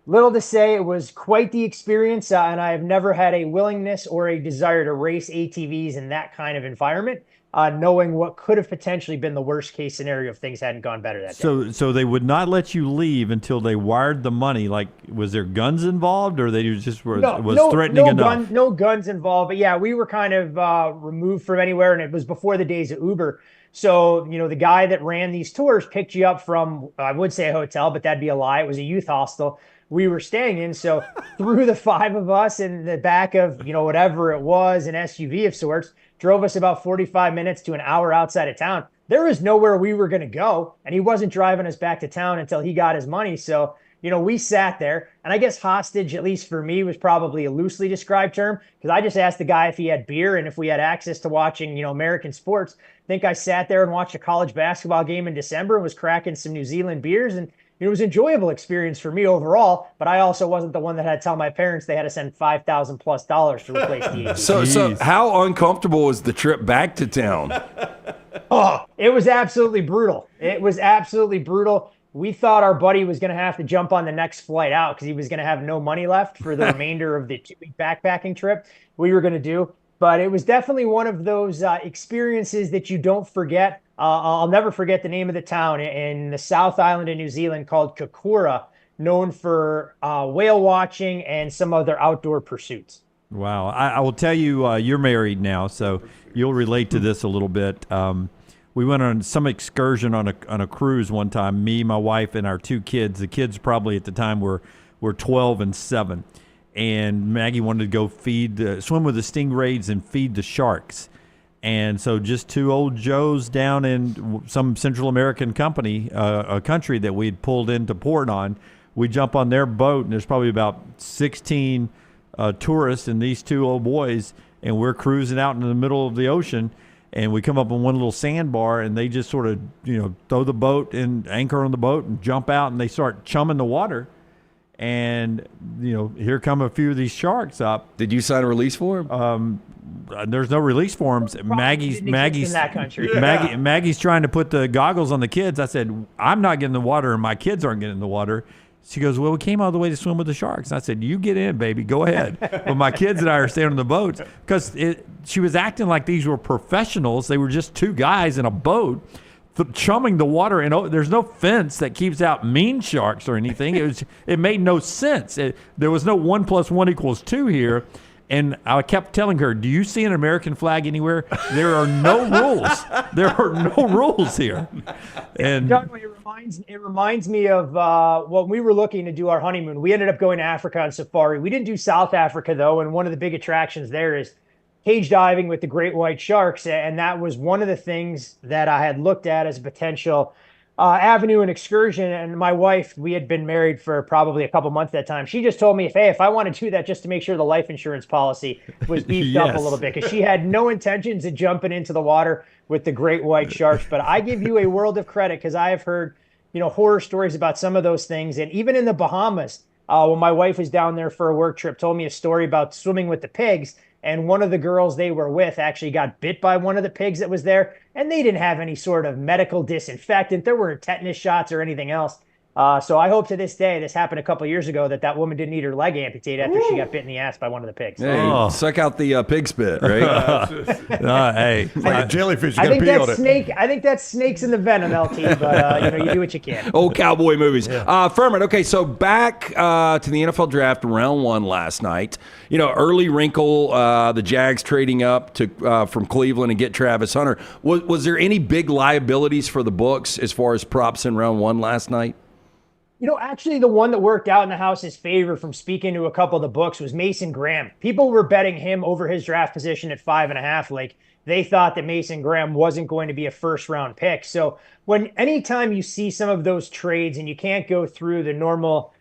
Little to say, it was quite the experience, and I have never had a willingness or a desire to race ATVs in that kind of environment, knowing what could have potentially been the worst case scenario if things hadn't gone better that day. So they would not let you leave until they wired the money. Like, was there guns involved, or they just were threatening enough? No guns involved, but yeah, we were kind of removed from anywhere, and it was before the days of Uber. So, the guy that ran these tours picked you up from, I would say a hotel, but that'd be a lie. It was a youth hostel we were staying in. So through the five of us in the back of, whatever it was, an SUV of sorts, drove us about 45 minutes to an hour outside of town. There was nowhere we were going to go, and he wasn't driving us back to town until he got his money. So, we sat there, and I guess hostage, at least for me, was probably a loosely described term, because I just asked the guy if he had beer and if we had access to watching, American sports. I think I sat there and watched a college basketball game in December and was cracking some New Zealand beers, and it was an enjoyable experience for me overall, but I also wasn't the one that had to tell my parents they had to send $5,000+ to replace the ATV. So how uncomfortable was the trip back to town? Oh, it was absolutely brutal. It was absolutely brutal. We thought our buddy was going to have to jump on the next flight out because he was going to have no money left for the remainder of the 2-week backpacking trip we were going to do. But it was definitely one of those experiences that you don't forget. I'll never forget the name of the town in the South Island of New Zealand called Kokura, known for whale watching and some other outdoor pursuits. Wow. I will tell you, you're married now, so you'll relate to this a little bit. We went on some excursion on a cruise one time, me, my wife, and our 2 kids. The kids probably at the time were 12 and 7. And Maggie wanted to go swim with the stingrays and feed the sharks. And so just 2 old Joes down in some Central American country that we had pulled into port on. We jump on their boat, and there's probably about 16 tourists and these 2 old boys, and we're cruising out in the middle of the ocean. And we come up on one little sandbar, and they just sort of, throw the boat and anchor on the boat and jump out, and they start chumming the water. And, here come a few of these sharks up. Did you sign a release form? There's no release forms. Maggie's in that country. Maggie's trying to put the goggles on the kids. I said, I'm not getting in the water, and my kids aren't getting in the water. She goes, well, we came all the way to swim with the sharks. And I said, you get in, baby. Go ahead. But my kids and I are staying on the boats because she was acting like these were professionals. They were just 2 guys in a boat chumming the water. And there's no fence that keeps out mean sharks or anything. It made no sense. There was no 1 + 1 = 2 here. And I kept telling her, do you see an American flag anywhere? There are no rules. There are no rules here. And Doug, it reminds me of when we were looking to do our honeymoon. We ended up going to Africa on safari. We didn't do South Africa, though, and one of the big attractions there is cage diving with the great white sharks, and that was one of the things that I had looked at as a potential avenue and excursion. And my wife, we had been married for probably a couple months at that time. She just told me if I want to do that, just to make sure the life insurance policy was beefed up a little bit, because she had no intentions of jumping into the water with the great white sharks. But I give you a world of credit, because I have heard, horror stories about some of those things. And even in the Bahamas, when my wife was down there for a work trip, told me a story about swimming with the pigs. And one of the girls they were with actually got bit by one of the pigs that was there. And they didn't have any sort of medical disinfectant. There weren't tetanus shots or anything else. So I hope to this day, this happened a couple of years ago, that woman didn't need her leg amputated after she got bit in the ass by one of the pigs. Hey, suck out the pig spit, right? Hey, like a jellyfish. You I got to think pee on that's it. snake. I think that's snakes in the venom, LT. But you do what you can. Old cowboy movies. Fuhrman, okay, so back to the NFL draft round 1 last night. Early wrinkle, the Jags trading up to from Cleveland and get Travis Hunter. Was there any big liabilities for the books as far as props in round 1 last night? Actually, the one that worked out in the house's favor from speaking to a couple of the books was Mason Graham. People were betting him over his draft position at 5.5. Like, they thought that Mason Graham wasn't going to be a first-round pick. So anytime you see some of those trades and you can't go through the normal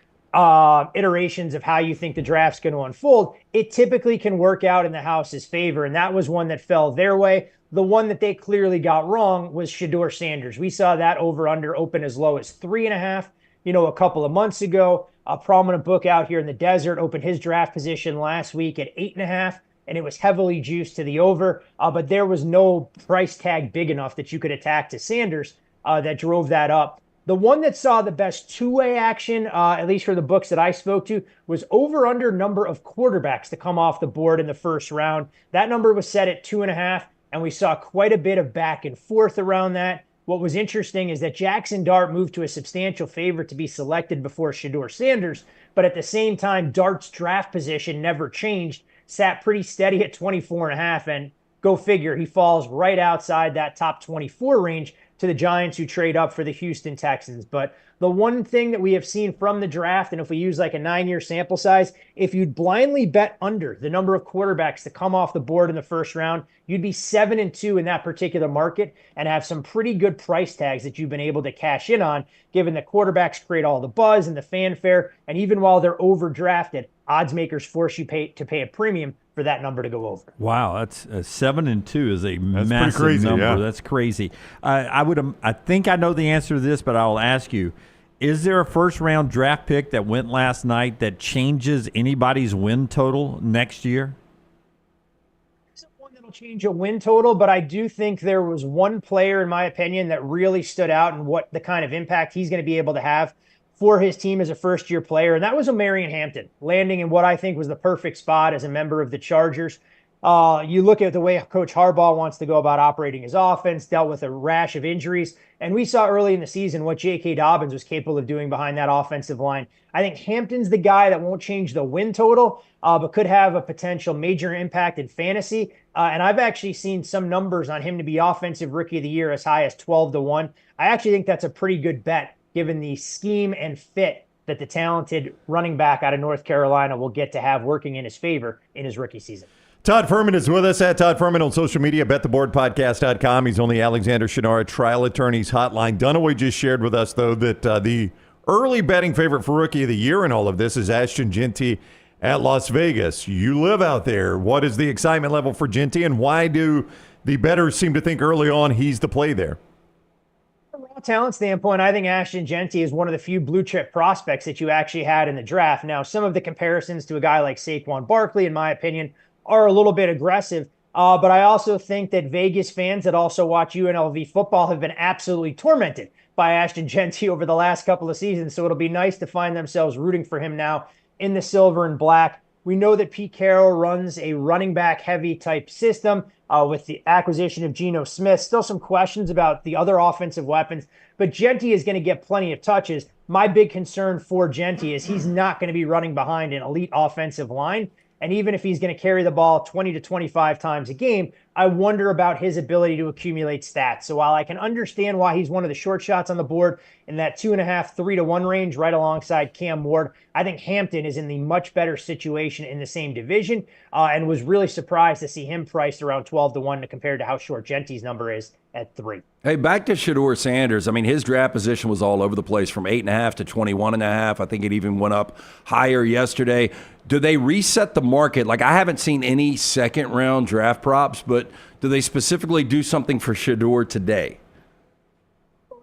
iterations of how you think the draft's going to unfold, it typically can work out in the house's favor. And that was one that fell their way. The one that they clearly got wrong was Shedeur Sanders. We saw that over-under open as low as 3.5. A couple of months ago. A prominent book out here in the desert opened his draft position last week at 8.5, and it was heavily juiced to the over. But there was no price tag big enough that you could attack to Sanders that drove that up. The one that saw the best two-way action, at least for the books that I spoke to, was over-under number of quarterbacks to come off the board in the first round. That number was set at 2.5, and we saw quite a bit of back and forth around that. What was interesting is that Jaxson Dart moved to a substantial favorite to be selected before Shedeur Sanders, but at the same time, Dart's draft position never changed, sat pretty steady at 24.5, and go figure, he falls right outside that top 24 range to the Giants, who trade up for the Houston Texans. But the one thing that we have seen from the draft, and if we use like a 9-year sample size, if you'd blindly bet under the number of quarterbacks that come off the board in the first round, you'd be 7-2 in that particular market and have some pretty good price tags that you've been able to cash in on, given that quarterbacks create all the buzz and the fanfare. And even while they're overdrafted, odds makers force you to pay a premium for that number to go over. Wow, that's 7-2 is a massive crazy, number. yeah. That's crazy. I think I know the answer to this, but I'll ask you: is there a first-round draft pick that went last night that changes anybody's win total next year? One that'll change a win total, but I do think there was one player, in my opinion, that really stood out and what the kind of impact he's going to be able to have for his team as a first-year player, and that was Omarion Hampton, landing in what I think was the perfect spot as a member of the Chargers. You look at the way Coach Harbaugh wants to go about operating his offense, dealt with a rash of injuries, and we saw early in the season what J.K. Dobbins was capable of doing behind that offensive line. I think Hampton's the guy that won't change the win total, but could have a potential major impact in fantasy. And I've actually seen some numbers on him to be Offensive Rookie of the Year as high as 12-1. I actually think that's a pretty good bet, given the scheme and fit that the talented running back out of North Carolina will get to have working in his favor in his rookie season. Todd Fuhrman is with us at Todd Fuhrman on social media, bettheboardpodcast.com. He's on the Alexander Shunnarah Trial Attorneys Hotline. Dunaway just shared with us, though, that the early betting favorite for Rookie of the Year in all of this is Ashton Jeanty at Las Vegas. You live out there. What is the excitement level for Jeanty, and why do the bettors seem to think early on he's the play there? From a raw talent standpoint, I think Ashton Jeanty is one of the few blue chip prospects that you actually had in the draft. Now, some of the comparisons to a guy like Saquon Barkley, in my opinion, are a little bit aggressive. But I also think that Vegas fans that also watch UNLV football have been absolutely tormented by Ashton Jeanty over the last couple of seasons. So it'll be nice to find themselves rooting for him now in the silver and black. We know that Pete Carroll runs a running back heavy type system with the acquisition of Geno Smith. Still some questions about the other offensive weapons, but Jeanty is going to get plenty of touches. My big concern for Jeanty is he's not going to be running behind an elite offensive line. And even if he's going to carry the ball 20 to 25 times a game, I wonder about his ability to accumulate stats. So while I can understand why he's one of the short shots on the board in that 2.5, 3-1 range right alongside Cam Ward, I think Hampton is in the much better situation in the same division and was really surprised to see him priced around 12-1 compared to how short Jeanty's number is at 3. Hey, back to Shedeur Sanders. I mean, his draft position was all over the place from 8.5 to 21.5. I think it even went up higher yesterday. Do they reset the market? Like, I haven't seen any second-round draft props, but do they specifically do something for Shedeur today?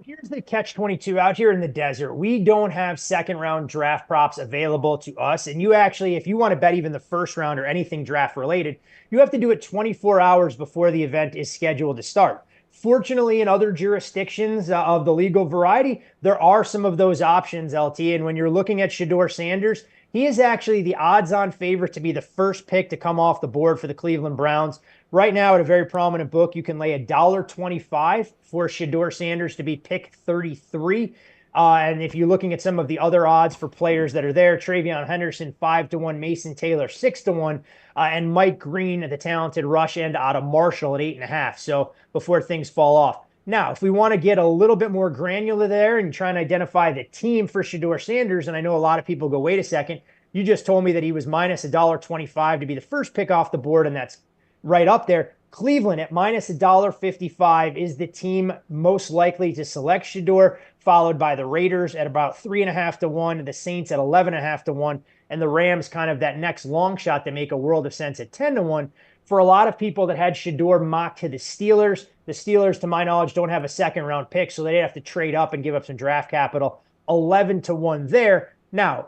Here's the catch-22 out here in the desert. We don't have second-round draft props available to us. And you actually, if you want to bet even the first round or anything draft-related, you have to do it 24 hours before the event is scheduled to start. Fortunately, in other jurisdictions of the legal variety, there are some of those options, LT. And when you're looking at Shedeur Sanders, he is actually the odds-on favorite to be the first pick to come off the board for the Cleveland Browns. Right now, at a very prominent book, you can lay $1.25 for Shedeur Sanders to be pick 33. And if you're looking at some of the other odds for players that are there, Travion Henderson 5-1, Mason Taylor 6-1, and Mike Green, the talented rush end out of Marshall at 8.5. So before things fall off. Now, if we want to get a little bit more granular there and try and identify the team for Shedeur Sanders, and I know a lot of people go, wait a second, you just told me that he was minus $1.25 to be the first pick off the board, and that's right up there. Cleveland at minus $1.55 is the team most likely to select Shedeur, followed by the Raiders at about 3.5-1, the Saints at 11.5-1, and the Rams kind of that next long shot to make a world of sense at 10-1. For a lot of people that had Shedeur mocked to the Steelers, to my knowledge, don't have a second-round pick, so they'd have to trade up and give up some draft capital. 11-1 there. Now,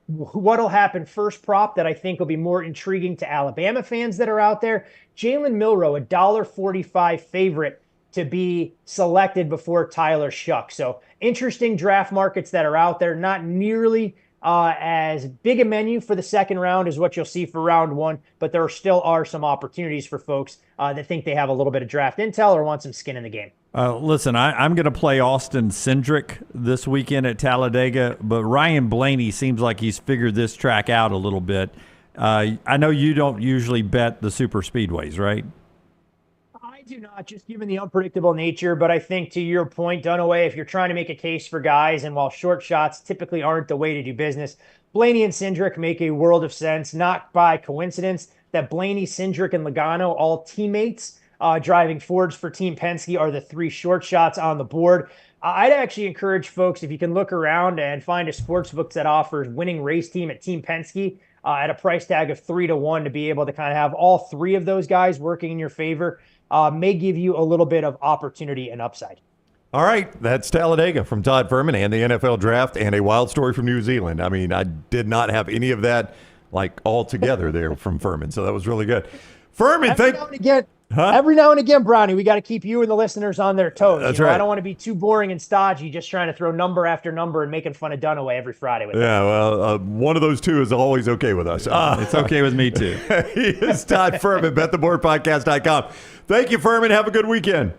what'll happen first prop that I think will be more intriguing to Alabama fans that are out there, Jalen Milroe, $1.45 favorite to be selected before Tyler Shuck. So interesting draft markets that are out there, not nearly as big a menu for the second round as what you'll see for round one, but there still are some opportunities for folks that think they have a little bit of draft intel or want some skin in the game. Listen, I'm going to play Austin Cindric this weekend at Talladega, but Ryan Blaney seems like he's figured this track out a little bit. I know you don't usually bet the super speedways, right? I do not, just given the unpredictable nature, but I think to your point, Dunaway, if you're trying to make a case for guys, and while short shots typically aren't the way to do business, Blaney and Cindric make a world of sense, not by coincidence that Blaney, Cindric, and Logano, all teammates, driving Fords for Team Penske, are the three short shots on the board. I'd actually encourage folks, if you can look around and find a sportsbook that offers winning race team at Team Penske at a price tag of 3-1 to be able to kind of have all three of those guys working in your favor, may give you a little bit of opportunity and upside. All right, that's Talladega from Todd Fuhrman and the NFL Draft and a wild story from New Zealand. I mean, I did not have any of that like all together there from Fuhrman, so that was really good. Fuhrman, Every now and again, Brownie, we got to keep you and the listeners on their toes. That's right. I don't want to be too boring and stodgy, just trying to throw number after number and making fun of Dunaway every Friday with Yeah, well, one of those two is always okay with us. It's okay with me, too. He is Todd Fuhrman, BetTheBoardPodcast.com. Thank you, Fuhrman. Have a good weekend.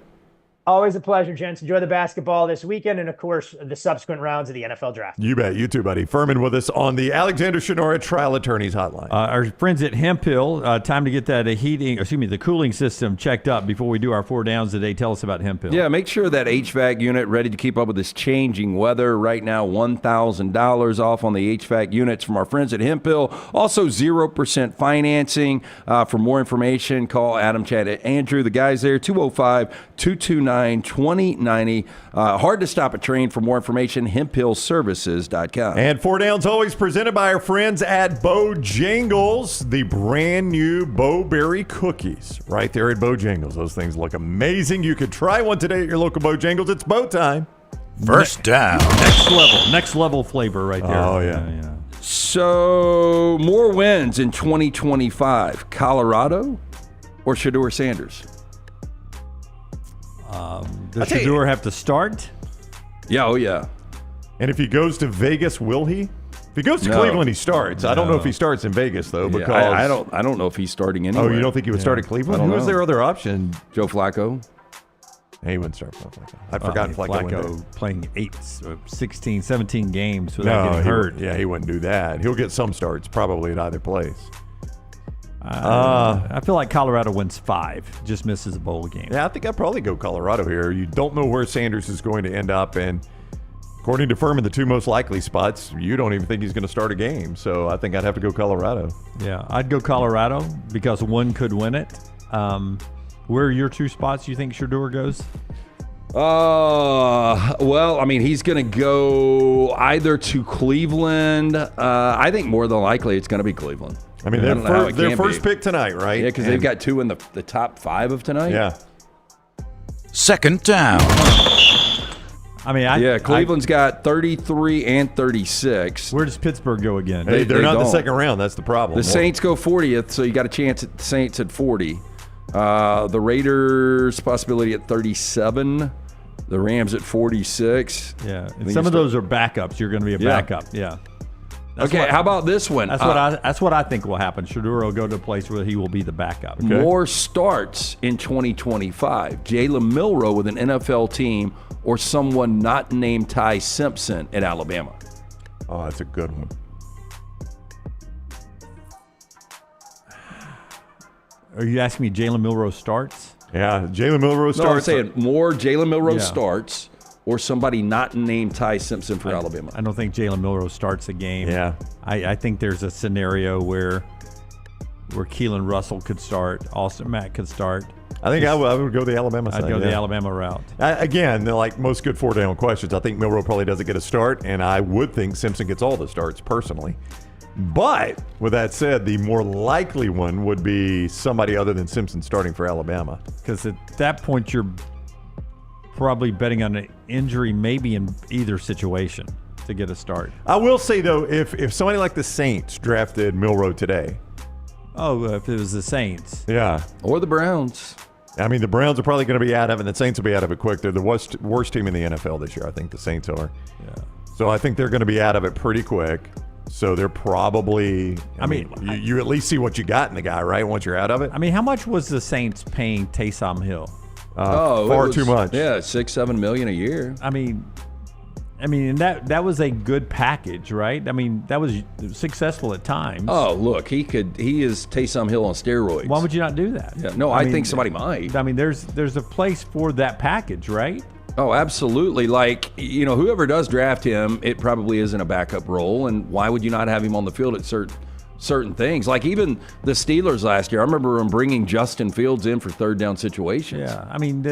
Always a pleasure, gents. Enjoy the basketball this weekend and, of course, the subsequent rounds of the NFL Draft. You bet. You too, buddy. Fuhrman with us on the Alexander Shunnarah Trial Attorneys Hotline. Our friends at Hemp Hill, time to get that the cooling system checked up before we do our 4 downs today. Tell us about Hemp Hill. Yeah, make sure that HVAC unit ready to keep up with this changing weather. Right now, $1,000 off on the HVAC units from our friends at Hemp Hill. Also, 0% financing. For more information, call Adam, Chad, Andrew. The guys there, 205-229-2090. Hard to stop a train. For more information, hemphillservices.com. And 4 downs always presented by our friends at Bojangles, the brand new Bowberry cookies right there at Bojangles. Those things look amazing. You could try one today at your local Bojangles. It's bow time. First down. Next level flavor right there. Oh, yeah. So, more wins in 2025, Colorado or Shedeur Sanders? Does Shedeur have to start? Yeah, oh yeah. And if he goes to Vegas, will he? If he goes to Cleveland, he starts. I don't know if he starts in Vegas though, because I don't know if he's starting anywhere. Oh, you don't think he would start at Cleveland? Who was their other option? Joe Flacco. He wouldn't start Flacco. I'd forgotten Flacco playing 16, 17 games without getting hurt. He wouldn't do that. He'll get some starts probably at either place. I feel like Colorado wins 5, just misses a bowl game. Yeah, I think I'd probably go Colorado here. You don't know where Sanders is going to end up, and according to Fuhrman, the 2 most likely spots, you don't even think he's going to start a game. So I think I'd have to go Colorado. Yeah, I'd go Colorado because one could win it. Where are your 2 spots you think Shedeur goes? Well, I mean, he's going to go either to Cleveland. I think more than likely it's going to be Cleveland. I mean, their first pick tonight, right? Yeah, because they've got 2 in the top 5 of tonight. Yeah. Second down. I mean, Cleveland's got 33 and 36. Where does Pittsburgh go again? They're not in the second round. That's the problem. The Saints go 40th, so you got a chance at the Saints at 40. The Raiders possibility at 37. The Rams at 46. Yeah, and some of those are backups. You're going to be a backup. Yeah. Okay, how about this one? That's what I think will happen. Shedeur will go to a place where he will be the backup. Okay. More starts in 2025. Jalen Milroe with an NFL team or someone not named Ty Simpson at Alabama. Oh, that's a good one. Are you asking me Jalen Milroe starts? Yeah, Jalen Milroe starts. No, I'm saying more Jalen Milroe starts or somebody not named Ty Simpson for Alabama. I don't think Jalen Milroe starts a game. Yeah. I think there's a scenario where Keelan Russell could start, Austin Mack could start. I think I would go the Alabama side. I'd go the Alabama route. Again, like most good 4-down questions, I think Milroe probably doesn't get a start, and I would think Simpson gets all the starts personally. But with that said, the more likely one would be somebody other than Simpson starting for Alabama. Because at that point, you're probably betting on an injury maybe in either situation to get a start. I will say, though, if somebody like the Saints drafted Milroe today. Oh, if it was the Saints. Yeah. Or the Browns. I mean, the Browns are probably going to be out of it, and the Saints will be out of it quick. They're the worst team in the NFL this year, I think the Saints are. Yeah. So I think they're going to be out of it pretty quick. So they're probably, I mean, you at least see what you got in the guy, right, once you're out of it? I mean, how much was the Saints paying Taysom Hill? Far too much. Yeah, $6-7 million a year. I mean, that was a good package, right? I mean, that was successful at times. Oh, look, he is Taysom Hill on steroids. Why would you not do that? Yeah, no, I think somebody might. I mean, there's a place for that package, right? Oh, absolutely. Like, whoever does draft him, it probably isn't a backup role. And why would you not have him on the field at certain things? Like even the Steelers last year, I remember them bringing Justin Fields in for third down situations. Yeah, I mean,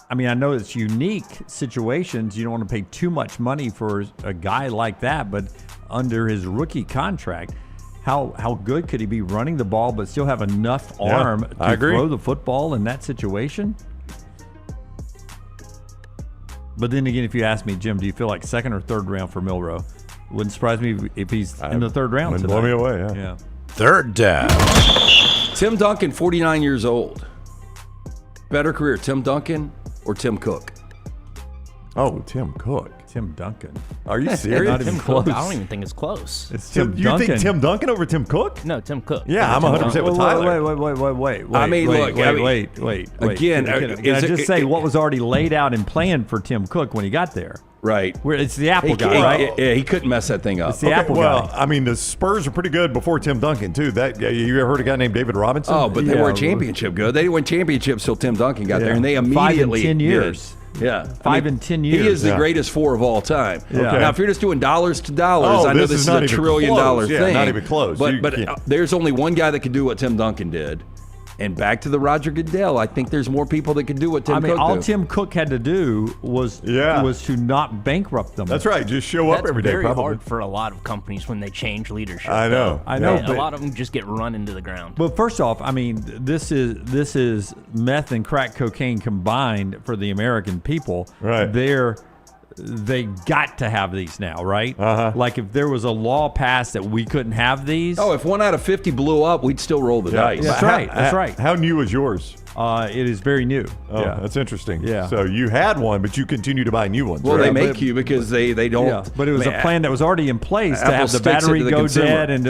I know it's unique situations. You don't want to pay too much money for a guy like that, but under his rookie contract, how good could he be running the ball but still have enough arm to throw the football in that situation? But then again, if you ask me, Jim, do you feel like second or third round for Milroe? Wouldn't surprise me if he's in the third round. Blow me away, yeah. Third down. Tim Duncan, 49 years old. Better career, Tim Duncan or Tim Cook? Oh, Tim Cook. Tim Duncan. Are you serious? Not even close. I don't even think it's close. It's Tim You Duncan. think Tim Duncan over Tim Cook? No, Tim Cook. Yeah, I'm 100% with Tyler. Wait. I mean, look. Wait. Again, can I just say what was already laid out and planned for Tim Cook when he got there? Right. Where it's the Apple guy, right? Yeah, he couldn't mess that thing up. It's the Apple guy. I mean, the Spurs are pretty good before Tim Duncan, too. You ever heard a guy named David Robinson? Oh, but they weren't championship good. They didn't win championships till Tim Duncan got there, and they immediately 5 and 10 years. Did. Yeah, 5 and 10 years. He is the greatest four of all time. Yeah. Okay. Now, if you're just doing dollars to dollars, I know this is a $1 trillion thing. Not even close. But there's only one guy that could do what Tim Duncan did. And back to the Roger Goodell, I think there's more people that could do what Tim Cook did. All Tim Cook had to do was to not bankrupt them. That's right. Just show up every day. That's very hard for a lot of companies when they change leadership. I know. I know. A lot of them just get run into the ground. But first off, I mean, this is meth and crack cocaine combined for the American people. Right. They got to have these now, right? Uh-huh. Like if there was a law passed that we couldn't have these. Oh, if 1 out of 50 blew up, we'd still roll the dice. That's right. That's right. How new is yours? It is very new. Oh, that's interesting. Yeah. So you had one, but you continue to buy new ones. Well, right? they make you because they don't. Yeah, but it was a plan that was already in place to Apple have the sticks it battery to the go consumer. dead, and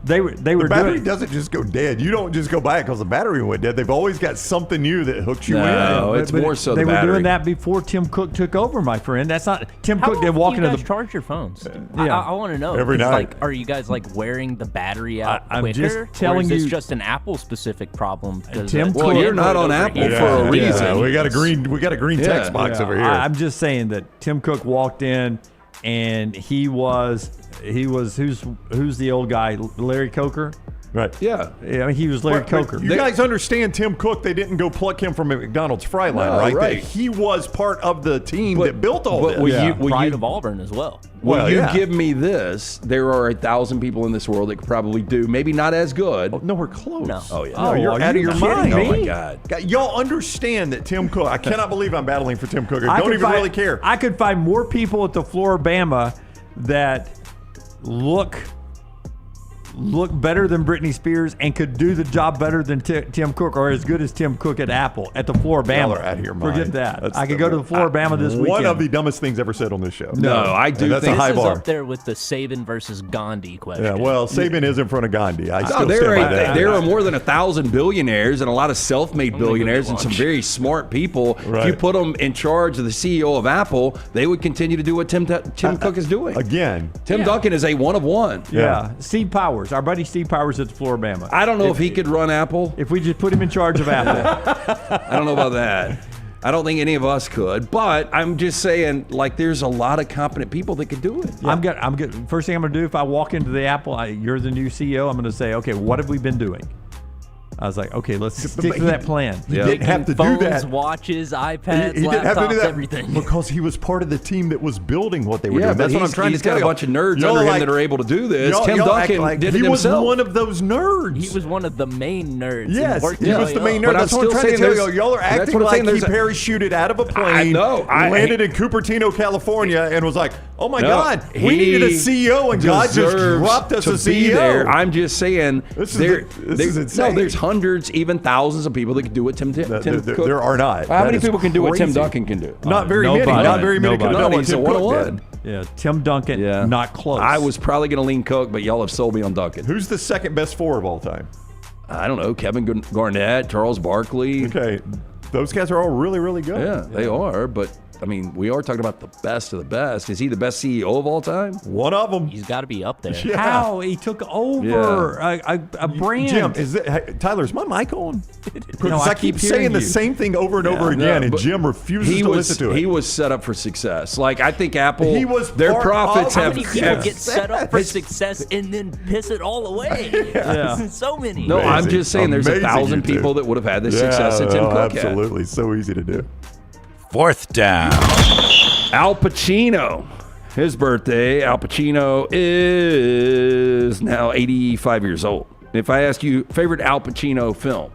they were the battery doing. doesn't just go dead. You don't just go buy it because the battery went dead. They've always got something new that hooks you in. No, it's more so they the were battery. doing that before Tim Cook took over, my friend. That's not Tim How Cook didn't often walk do you into guys the. charge your phones? Yeah. I want to know. Every night. Like, are you guys like wearing the battery out I'm quicker? just telling or is you- this just an Apple specific problem? Tim Well, you're not on Apple for a reason. We got a green text box over here. I'm just saying that Tim Cook walked in, and he was who's the old guy, Larry Coker. Right. Yeah. I mean, he was Larry Coker. You guys understand Tim Cook, they didn't go pluck him from a McDonald's fry line, No, right? right. He was part of the team that built all this. Pride of Auburn as well. Will you give me this? There are 1,000 people in this world that could probably do, maybe not as good. No, we're close. No. Oh, yeah. No, you're out of your mind. Oh, my God. Y'all understand that Tim Cook, I cannot believe I'm battling for Tim Cook. I don't even really care. I could find more people at the floor of Bama that look look better than Britney Spears and could do the job better than Tim Cook, or as good as Tim Cook at Apple at the floor of Bama. Y'all are out of your mind. Forget that. I could go to the floor of Bama this weekend. One of the dumbest things ever said on this show. No, I do that's think a high This is bar. up there with the Saban versus Gandhi question. Yeah, well, Saban is in front of Gandhi. I still there stand by that. there are more than 1,000 billionaires and a lot of self-made billionaires and some very smart people. Right. If you put them in charge of the CEO of Apple, they would continue to do what Tim Cook is doing. Again, Tim Duncan is a one of one. Yeah. Steve Powers, our buddy Steve Powers at the floor of Bama. I don't know if he could run Apple. If we just put him in charge of Apple. I don't know about that. I don't think any of us could, but I'm just saying, like, there's a lot of competent people that could do it. Yeah. I'm good. First thing I'm going to do if I walk into the Apple, you're the new CEO, I'm going to say, okay, what have we been doing? I was like, okay, let's stick to that plan. He didn't have to Phones, do that. watches, iPads, He didn't have to do laptops, that everything. because he was part of the team that was building what they were Yeah, doing. but That's what I'm trying to he's tell got you. a bunch of nerds Y'all under him like- that are able to do this. y'all- Tim y'all act Duncan like did it he himself. was one of those nerds. He was one of the main nerds. Yes, and he was the main nerd. But I'm That's what I'm still trying to saying tell you. Y'all are that's acting what I'm like saying, he there's a- parachuted out of a plane, I know. landed in Cupertino, California, and was like, "Oh my No, God, we he needed a CEO, and God just deserves dropped us to a be CEO." there. I'm just saying, This there's is insane. there's hundreds, even thousands of people that can do what Tim Cook. There are not. How That many is people can do what Tim crazy. Duncan can do? Not very many. Nobody. Not very many could have done what He's a Tim Cook one-on-one. did. Yeah, Tim Duncan, not close. I was probably going to lean Cook, but y'all have sold me on Duncan. Who's the second best four of all time? I don't know. Kevin Garnett, Charles Barkley. Okay, those guys are all really, really good. Yeah, they are. But I mean, we are talking about the best of the best. Is he the best CEO of all time? One of them. He's got to be up there. Yeah. How he took over a brand. Jim, Tyler, is my mic on? Because No, I keep saying hearing the you. same thing over and over again, and but Jim refuses to listen to it. He was set up for success. Like, I think Apple, He was their part profits of- How have. many people get set up for success and then piss it all away? Yeah. So many. No, I'm Amazing. just saying there's Amazing 1,000 you do. people that would have had the success that Tim Cook had. absolutely. So easy to do. Fourth down. Al Pacino. His birthday, Al Pacino is now 85 years old. If I ask you, favorite Al Pacino film?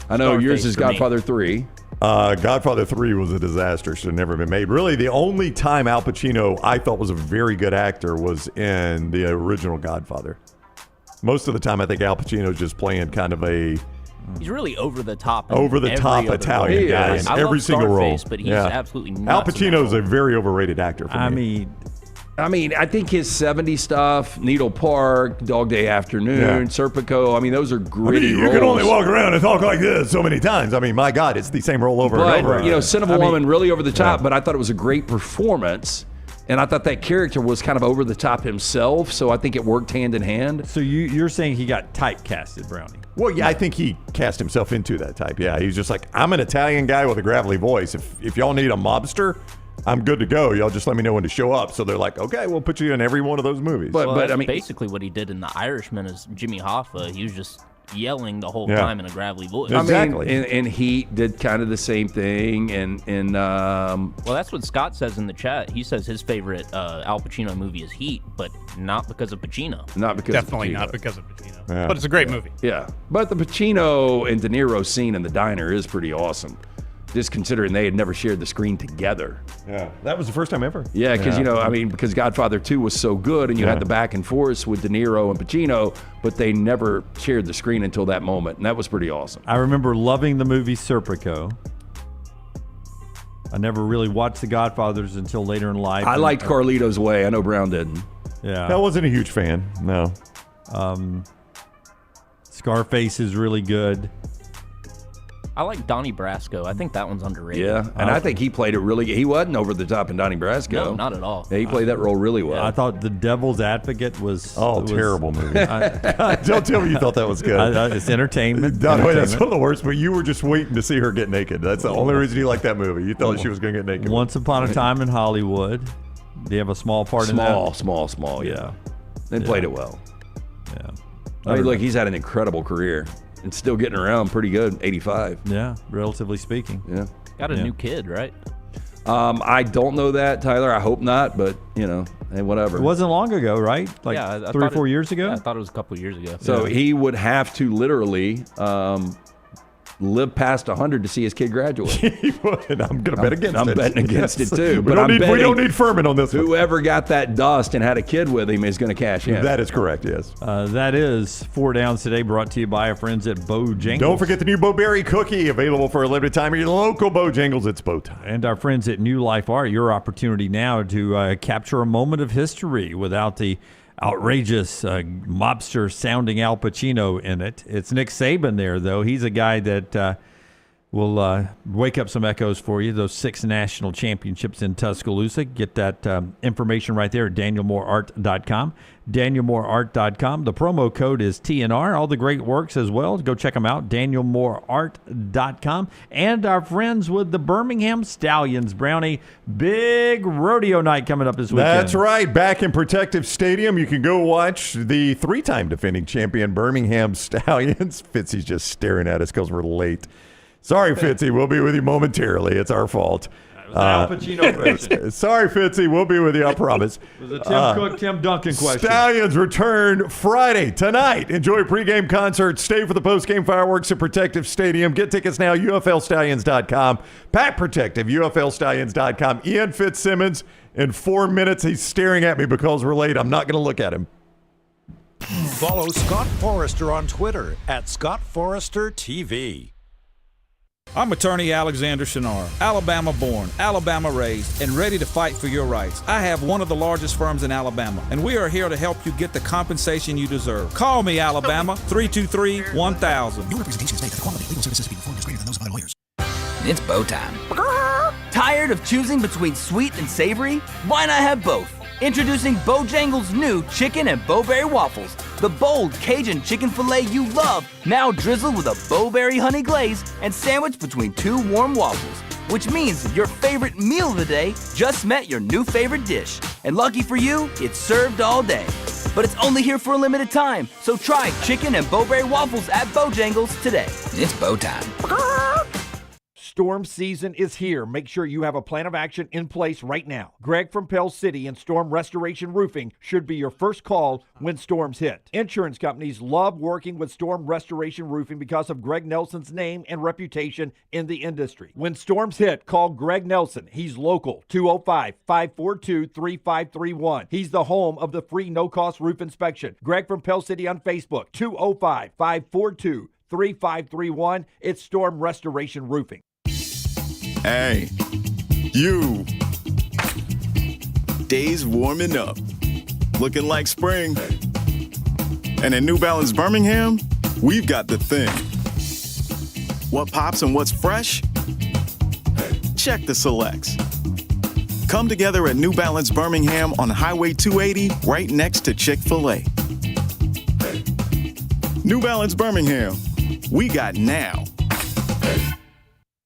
I know yours is for me. Godfather 3. Godfather 3 was a disaster. Should have never been made. Really, the only time Al Pacino I thought was a very good actor was in the original Godfather. Most of the time, I think Al Pacino's just playing kind of a He's really over the top. in over the every top other Italian role. guy in I every love single role. Scarface, but he's absolutely nuts. Al in that Pacino's role. a very overrated actor for me. I mean, I think his 70s stuff, Needle Park, Dog Day Afternoon, Serpico, I mean, those are gritty you roles. can only walk around and talk like this so many times. I mean, my God, it's the same role over and over. But, you know, Sin of a Woman, really over the top, but I thought it was a great performance. And I thought that character was kind of over the top himself, so I think it worked hand in hand. So you're saying he got typecasted, Brownie? Well, yeah, I think he cast himself into that type. Yeah, he's just like, I'm an Italian guy with a gravelly voice. If y'all need a mobster, I'm good to go. Y'all just let me know when to show up. So they're like, okay, we'll put you in every one of those movies. Well, that's basically what he did in The Irishman as Jimmy Hoffa. He was just yelling the whole time in a gravelly voice. Exactly. I mean, and Heat did kind of the same thing. And well, that's what Scott says in the chat. He says his favorite Al Pacino movie is Heat, but not because of Pacino. Not because Definitely of Pacino. not because of Pacino. Yeah. But it's a great movie. Yeah. But the Pacino and De Niro scene in the diner is pretty awesome. Just considering they had never shared the screen together. Yeah, that was the first time ever. Yeah, because, you know, I mean, because Godfather 2 was so good and you had the back and forth with De Niro and Pacino, but they never shared the screen until that moment, and that was pretty awesome. I remember loving the movie Serpico. I never really watched The Godfathers until later in life. I liked Carlito's Way. I know Brown didn't. Yeah. I wasn't a huge fan, no. Scarface is really good. I like Donnie Brasco. I think that one's underrated. Yeah, and I think he played it really good. He wasn't over the top in Donnie Brasco. No, not at all. Yeah, he played that role really well. I thought The Devil's Advocate was... terrible movie. Don't tell me you thought that was good. It's entertainment. That's one of the worst, but you were just waiting to see her get naked. That's the only reason you liked that movie. You thought she was going to get naked. Once Upon a Time in Hollywood. Do you have a small part in that? Small, yeah. And played it well. Yeah. I mean, look, he's had an incredible career and still getting around pretty good, 85. Yeah, relatively speaking. Yeah. Got a new kid, right? I don't know that, Tyler. I hope not, but, you know, hey, whatever. It wasn't long ago, right? Like yeah, I 3 or thought 4 years ago? Yeah, I thought it was a couple of years ago. So he would have to literally live past 100 to see his kid graduate. He would. I'm going to bet against it. I'm betting against it, too. We don't need Fuhrman on this one. Whoever got that dust and had a kid with him is going to cash in. That is correct, yes. That is 4 Downs today, brought to you by our friends at Bojangles. Don't forget the new Bowberry cookie, available for a limited time at your local Bojangles. It's bow time. And our friends at New Life Art, your opportunity now to capture a moment of history without the outrageous mobster-sounding Al Pacino in it. It's Nick Saban there, though. He's a guy that will wake up some echoes for you. Those 6 national championships in Tuscaloosa. Get that information right there at DanielMooreArt.com. DanielMooreArt.com. The promo code is TNR. All the great works as well. Go check them out. DanielMooreArt.com. And our friends with the Birmingham Stallions. Brownie, big rodeo night coming up this weekend. That's right. Back in Protective Stadium, you can go watch the 3-time defending champion Birmingham Stallions. Fitzy's just staring at us because we're late. Sorry, Fitzy. We'll be with you momentarily. It's our fault. It was an Al Pacino question. Sorry, Fitzy. We'll be with you, I promise. It was a Tim Cook, Tim Duncan question. Stallions return Friday, tonight. Enjoy pregame concerts. Stay for the postgame fireworks at Protective Stadium. Get tickets now, UFLStallions.com. Pat Protective, UFLStallions.com. Ian Fitzsimmons, in 4 minutes, he's staring at me because we're late. I'm not going to look at him. Follow Scott Forrester on Twitter at Scott Forrester TV. I'm attorney Alexander Shunnarah, Alabama born, Alabama raised, and ready to fight for your rights. I have one of the largest firms in Alabama, and we are here to help you get the compensation you deserve. Call me, Alabama, 323-1000. No representation is made that the quality of legal services being performed is greater than those of other lawyers. It's bow time. Tired of choosing between sweet and savory? Why not have both? Introducing Bojangles' new chicken and bowberry waffles. The bold Cajun chicken filet you love, now drizzled with a bowberry honey glaze and sandwiched between 2 warm waffles. Which means your favorite meal of the day just met your new favorite dish. And lucky for you, it's served all day. But it's only here for a limited time, so try chicken and bowberry waffles at Bojangles today. It's bow time. Storm season is here. Make sure you have a plan of action in place right now. Greg from Pell City and Storm Restoration Roofing should be your first call when storms hit. Insurance companies love working with Storm Restoration Roofing because of Greg Nelson's name and reputation in the industry. When storms hit, call Greg Nelson. He's local, 205-542-3531. He's the home of the free no-cost roof inspection. Greg from Pell City on Facebook, 205-542-3531. It's Storm Restoration Roofing. Hey, you. Days warming up. Looking like spring. And at New Balance Birmingham, we've got the thing. What pops and what's fresh? Check the selects. Come together at New Balance Birmingham on Highway 280, right next to Chick-fil-A. New Balance Birmingham. We got now.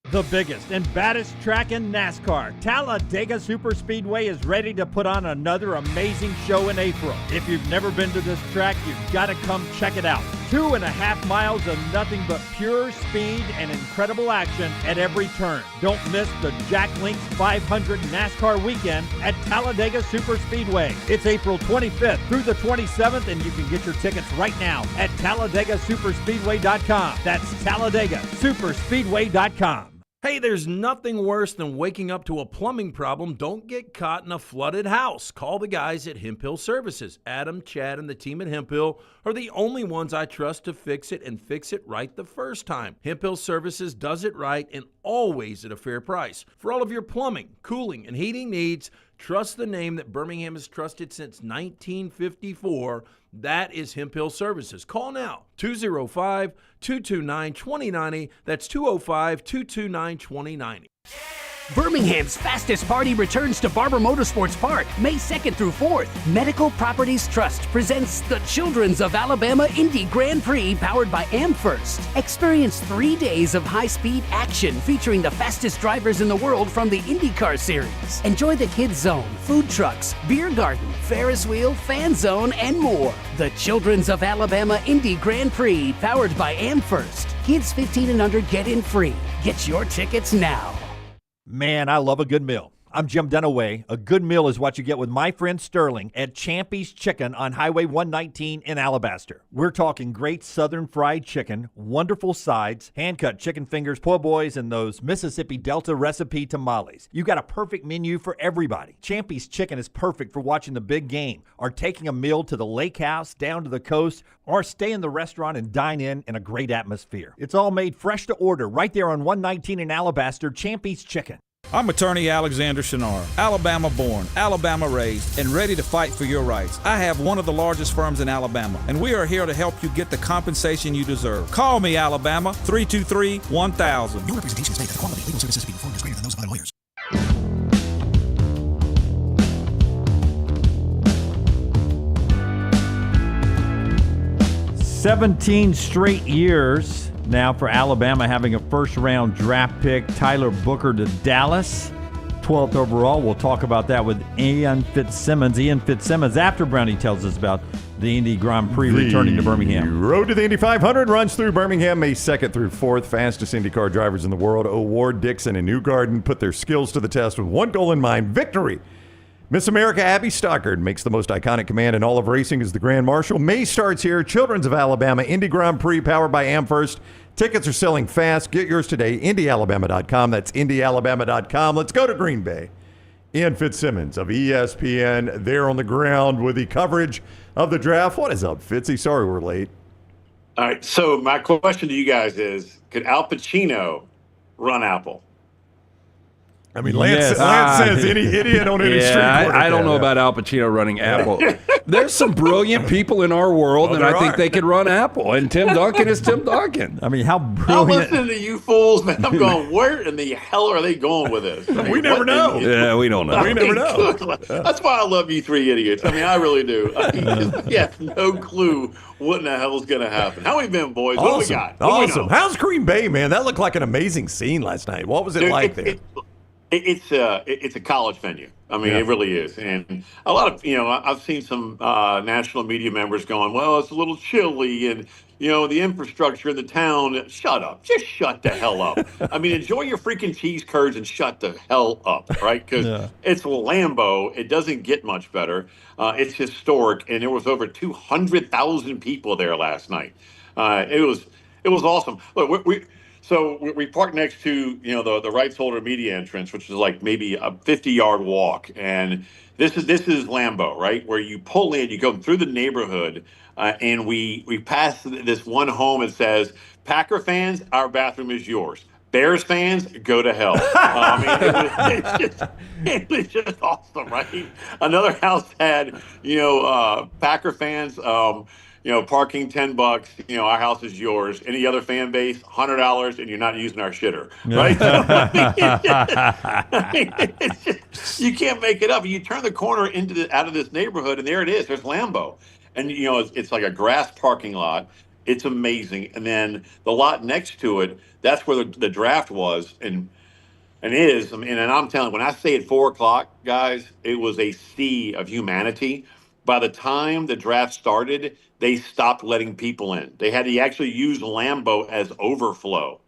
The biggest and baddest track in NASCAR, Talladega Superspeedway is ready to put on another amazing show in April. If you've never been to this track, you've got to come check it out. 2.5 miles of nothing but pure speed and incredible action at every turn. Don't miss the Jack Links 500 NASCAR weekend at Talladega Superspeedway. It's April 25th through the 27th, and you can get your tickets right now at TalladagaSuperspeedway.com. That's TalladagaSuperspeedway.com. Hey, there's nothing worse than waking up to a plumbing problem. Don't get caught in a flooded house. Call the guys at Hemp Hill Services. Adam, Chad, and the team at Hemp Hill are the only ones I trust to fix it and fix it right the first time. Hemp Hill Services does it right and always at a fair price. For all of your plumbing, cooling, and heating needs, trust the name that Birmingham has trusted since 1954. That is Hemp Hill Services. Call now, 205-229-2090. That's 205-229-2090. Birmingham's fastest party returns to Barber Motorsports Park May 2nd through 4th. Medical Properties Trust presents the Children's of Alabama Indy Grand Prix powered by AmFirst. Experience 3 days of high-speed action featuring the fastest drivers in the world from the IndyCar Series. Enjoy the Kids Zone, food trucks, beer garden, Ferris wheel, fan zone, and more. The Children's of Alabama Indy Grand Prix powered by AmFirst. Kids 15 and under get in free. Get your tickets now. Man, I love a good meal. I'm Jim Dunaway. A good meal is what you get with my friend Sterling at Champy's Chicken on Highway 119 in Alabaster. We're talking great southern fried chicken, wonderful sides, hand-cut chicken fingers, po' boys, and those Mississippi Delta recipe tamales. You got a perfect menu for everybody. Champy's Chicken is perfect for watching the big game, or taking a meal to the lake house, down to the coast, or stay in the restaurant and dine in a great atmosphere. It's all made fresh to order right there on 119 in Alabaster, Champy's Chicken. I'm attorney Alexander Shunnarah, Alabama born, Alabama raised, and ready to fight for your rights. I have one of the largest firms in Alabama, and we are here to help you get the compensation you deserve. Call me, Alabama, 323-1000. Your representation is made that the quality of legal services being performed is greater than those of other lawyers. 17 straight years now for Alabama having a first-round draft pick, Tyler Booker to Dallas, 12th overall. We'll talk about that with Ian Fitzsimmons. Ian Fitzsimmons, after Brownie tells us about the Indy Grand Prix returning to Birmingham. The road to the Indy 500 runs through Birmingham May 2nd through 4th. Fastest IndyCar drivers in the world, O'Ward, Dixon, and Newgarden, put their skills to the test with one goal in mind: victory. Miss America Abby Stockard makes the most iconic command in all of racing as the Grand Marshal. May starts here. Children's of Alabama Indy Grand Prix, powered by AmFirst. Tickets are selling fast. Get yours today. IndyAlabama.com. That's IndyAlabama.com. Let's go to Green Bay. Ian Fitzsimmons of ESPN there on the ground with the coverage of the draft. What is up, Fitzy? Sorry we're late. All right, so my question to you guys is, could Al Pacino run Apple? I mean, Lance says any idiot on any street corner. I don't know about Al Pacino running Apple. There's some brilliant people in our world, and I think they could run Apple. And Tim Duncan is Tim Duncan. I mean, how I'm brilliant. listening to you fools, man. I'm going, where in the hell are they going with this? I mean, we never know. Yeah, we don't know. We never know. That's why I love you three idiots. I mean, I really do. I mean, you have no clue what in the hell is going to happen. How we been, boys? Awesome. What do we got? Awesome. How's Green Bay, man? That looked like an amazing scene last night. What was it like there? It's a college venue. I mean, It really is. And a lot of, I've seen some national media members going, well, it's a little chilly and, the infrastructure in the town. Shut up. Just shut the hell up. I mean, enjoy your freaking cheese curds and shut the hell up, right? Because it's Lambeau. It doesn't get much better. It's historic. And there was over 200,000 people there last night. It was awesome. Look, we parked next to, the rights holder media entrance, which is like maybe a 50-yard walk. And this is Lambeau, right? Where you pull in, you go through the neighborhood, and we pass this one home that says, Packer fans, our bathroom is yours. Bears fans, go to hell. It was just awesome, right? Another house had, Packer fans, parking $10. Our house is yours. Any other fan base, $100, and you're not using our shitter, right? You can't make it up. You turn the corner out of this neighborhood, and there it is. There's Lambeau, and it's like a grass parking lot. It's amazing. And then the lot next to it, that's where the draft was, and is. And I'm telling you, when I say at 4:00, guys, it was a sea of humanity. By the time the draft started, they stopped letting people in. They had to actually use Lambeau as overflow.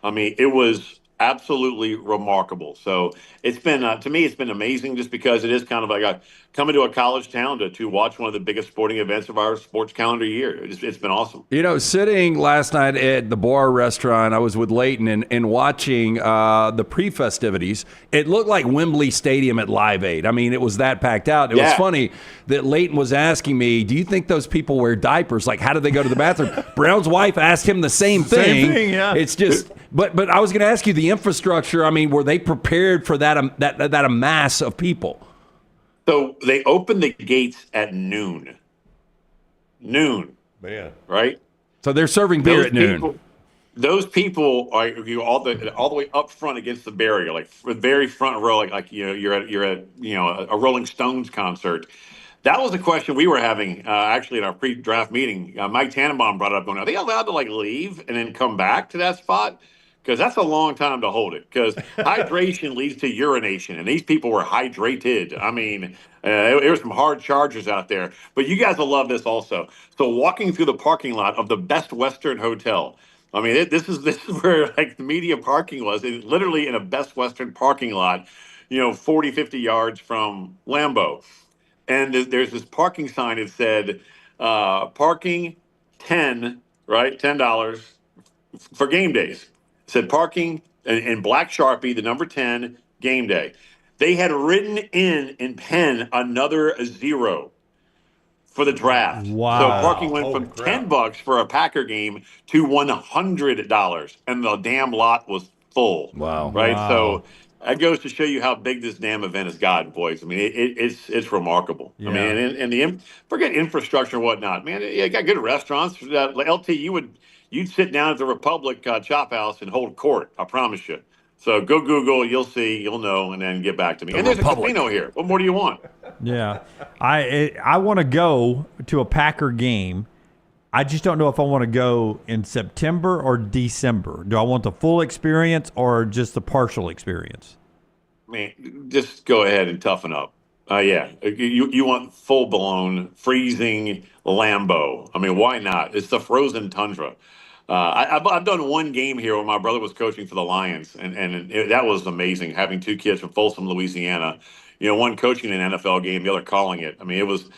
I mean, it was absolutely remarkable. So it's been, to me, it's been amazing just because it is kind of like coming to a college town to watch one of the biggest sporting events of our sports calendar year. It's been awesome. Sitting last night at the bar restaurant, I was with Leighton and watching the pre-festivities. It looked like Wembley Stadium at Live Aid. I mean, it was that packed out. It was funny that Leighton was asking me, do you think those people wear diapers? Like, how do they go to the bathroom? Brown's wife asked him the same thing. Same thing, yeah. It's just, but I was going to ask you, the infrastructure, I mean, were they prepared for that mass of people? So they opened the gates at noon. Man. Right? So they're serving beer at noon. Those people are all the way up front against the barrier, like the very front row, like you're at a Rolling Stones concert. That was the question we were having actually in our pre-draft meeting. Mike Tannenbaum brought it up, going, are they allowed to leave and then come back to that spot? Because that's a long time to hold it. Because hydration leads to urination, and these people were hydrated. I mean, there were some hard chargers out there. But you guys will love this also. So walking through the parking lot of the Best Western Hotel. I mean, this is where the media parking was. Literally in a Best Western parking lot. 40, 50 yards from Lambeau. And there's this parking sign that said, parking 10, right? $10 for game days. It said parking in black Sharpie, the number 10, game day. They had written in pen another 0 for the draft. Wow. So parking went from $10 for a Packer game to $100, and the damn lot was full. Wow. Right? Wow. So that goes to show you how big this damn event has gotten, boys. I mean, it's remarkable. Yeah. I mean, and forget infrastructure and whatnot, man. You got good restaurants. LT, you'd sit down at the Republic Chop House and hold court. I promise you. So go Google, you'll see, you'll know, and then get back to me. And there's a casino here. What more do you want? Yeah. I want to go to a Packer game. I just don't know if I want to go in September or December. Do I want the full experience or just the partial experience? Man, just go ahead and toughen up. Yeah, you want full-blown, freezing Lambeau. I mean, why not? It's the frozen tundra. I've done one game here when my brother was coaching for the Lions, and that was amazing, having two kids from Folsom, Louisiana. One coaching an NFL game, the other calling it. I mean, it was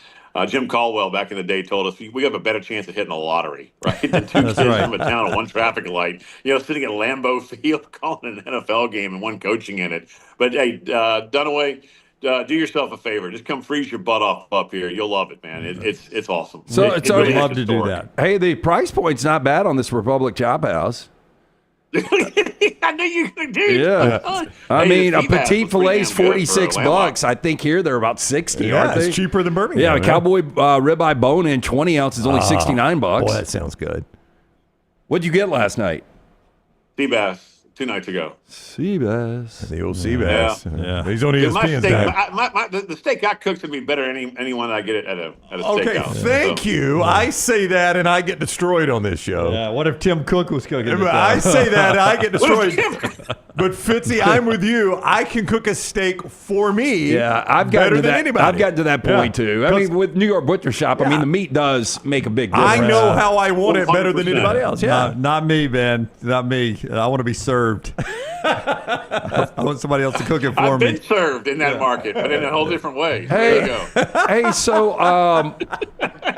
Jim Caldwell back in the day told us we have a better chance of hitting a lottery, right, than two kids from a town at one traffic light, sitting at Lambeau Field calling an NFL game and one coaching in it. But, hey, Dunaway, do yourself a favor. Just come freeze your butt off up here. You'll love it, man. It's awesome. So It's really love to do historic. that. Hey, the price point's not bad on this Republic Chop House. I knew you could do. Yeah, I mean, a petite fillet's $46. I think here they're about 60. Aren't they? It's cheaper than Birmingham. Yeah, a man. cowboy ribeye bone-in 20 ounces, only $69. Boy, that sounds good. What'd you get last night? Sea bass 2 nights ago. Sea bass. The old sea bass. Yeah. He's on My ESPN. steak, the steak I cook's gonna be better than anyone I get at a Okay, steakhouse. thank you. I say that, and I get destroyed on this show. Yeah. What if Tim Cook was cooking it? I say that, and I get destroyed. But Fitzy, I'm with you. I can cook a steak for me. Yeah, I've better gotten to than that. anybody. I've gotten to that point too. I mean, with New York Butcher Shop, I mean, the meat does make a big difference. I know how I want it better than anybody else. Yeah, Not me, Ben. Not me. I want to be served. I want somebody else to cook it for I've me. been served in that market, but in a whole different way. So Hey, there you go. hey, so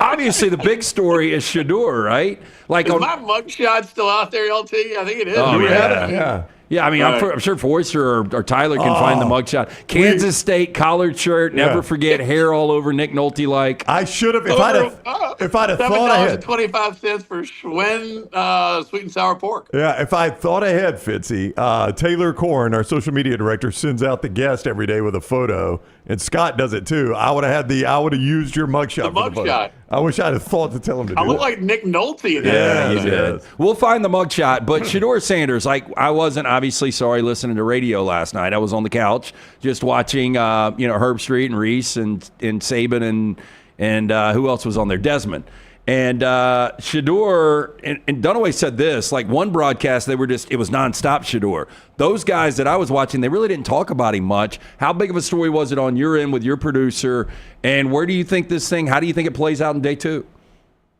obviously the big story is Shedeur, right? Like, Is my mugshot still out there, LT? I think it is. Oh, Do we have yeah. it? yeah. Yeah, I mean, I'm sure Forrester or Tyler can find the mugshot. Kansas State collared shirt. Never forget, hair all over Nick Nolte like. I should have if I'd have thought ahead. $7.25 for Schwen sweet and sour pork. Yeah, if I thought ahead, Fitzy, Taylor Korn, our social media director, sends out the guest every day with a photo, and Scott does it too. I would have used your mugshot. The for the photo. mugshot. I wish I'd have thought to tell him to do I look it. like Nick Nolte in that. Yeah, you did. We'll find the mugshot. But Shedeur Sanders, I wasn't obviously sorry listening to radio last night. I was on the couch just watching, Herb Street and Reese and Saban and who else was on there? Desmond. And Shedeur, and Dunaway said this, like one broadcast, it was nonstop Shedeur. Those guys that I was watching, they really didn't talk about him much. How big of a story was it on your end with your producer? And where do you think how do you think it plays out in day 2?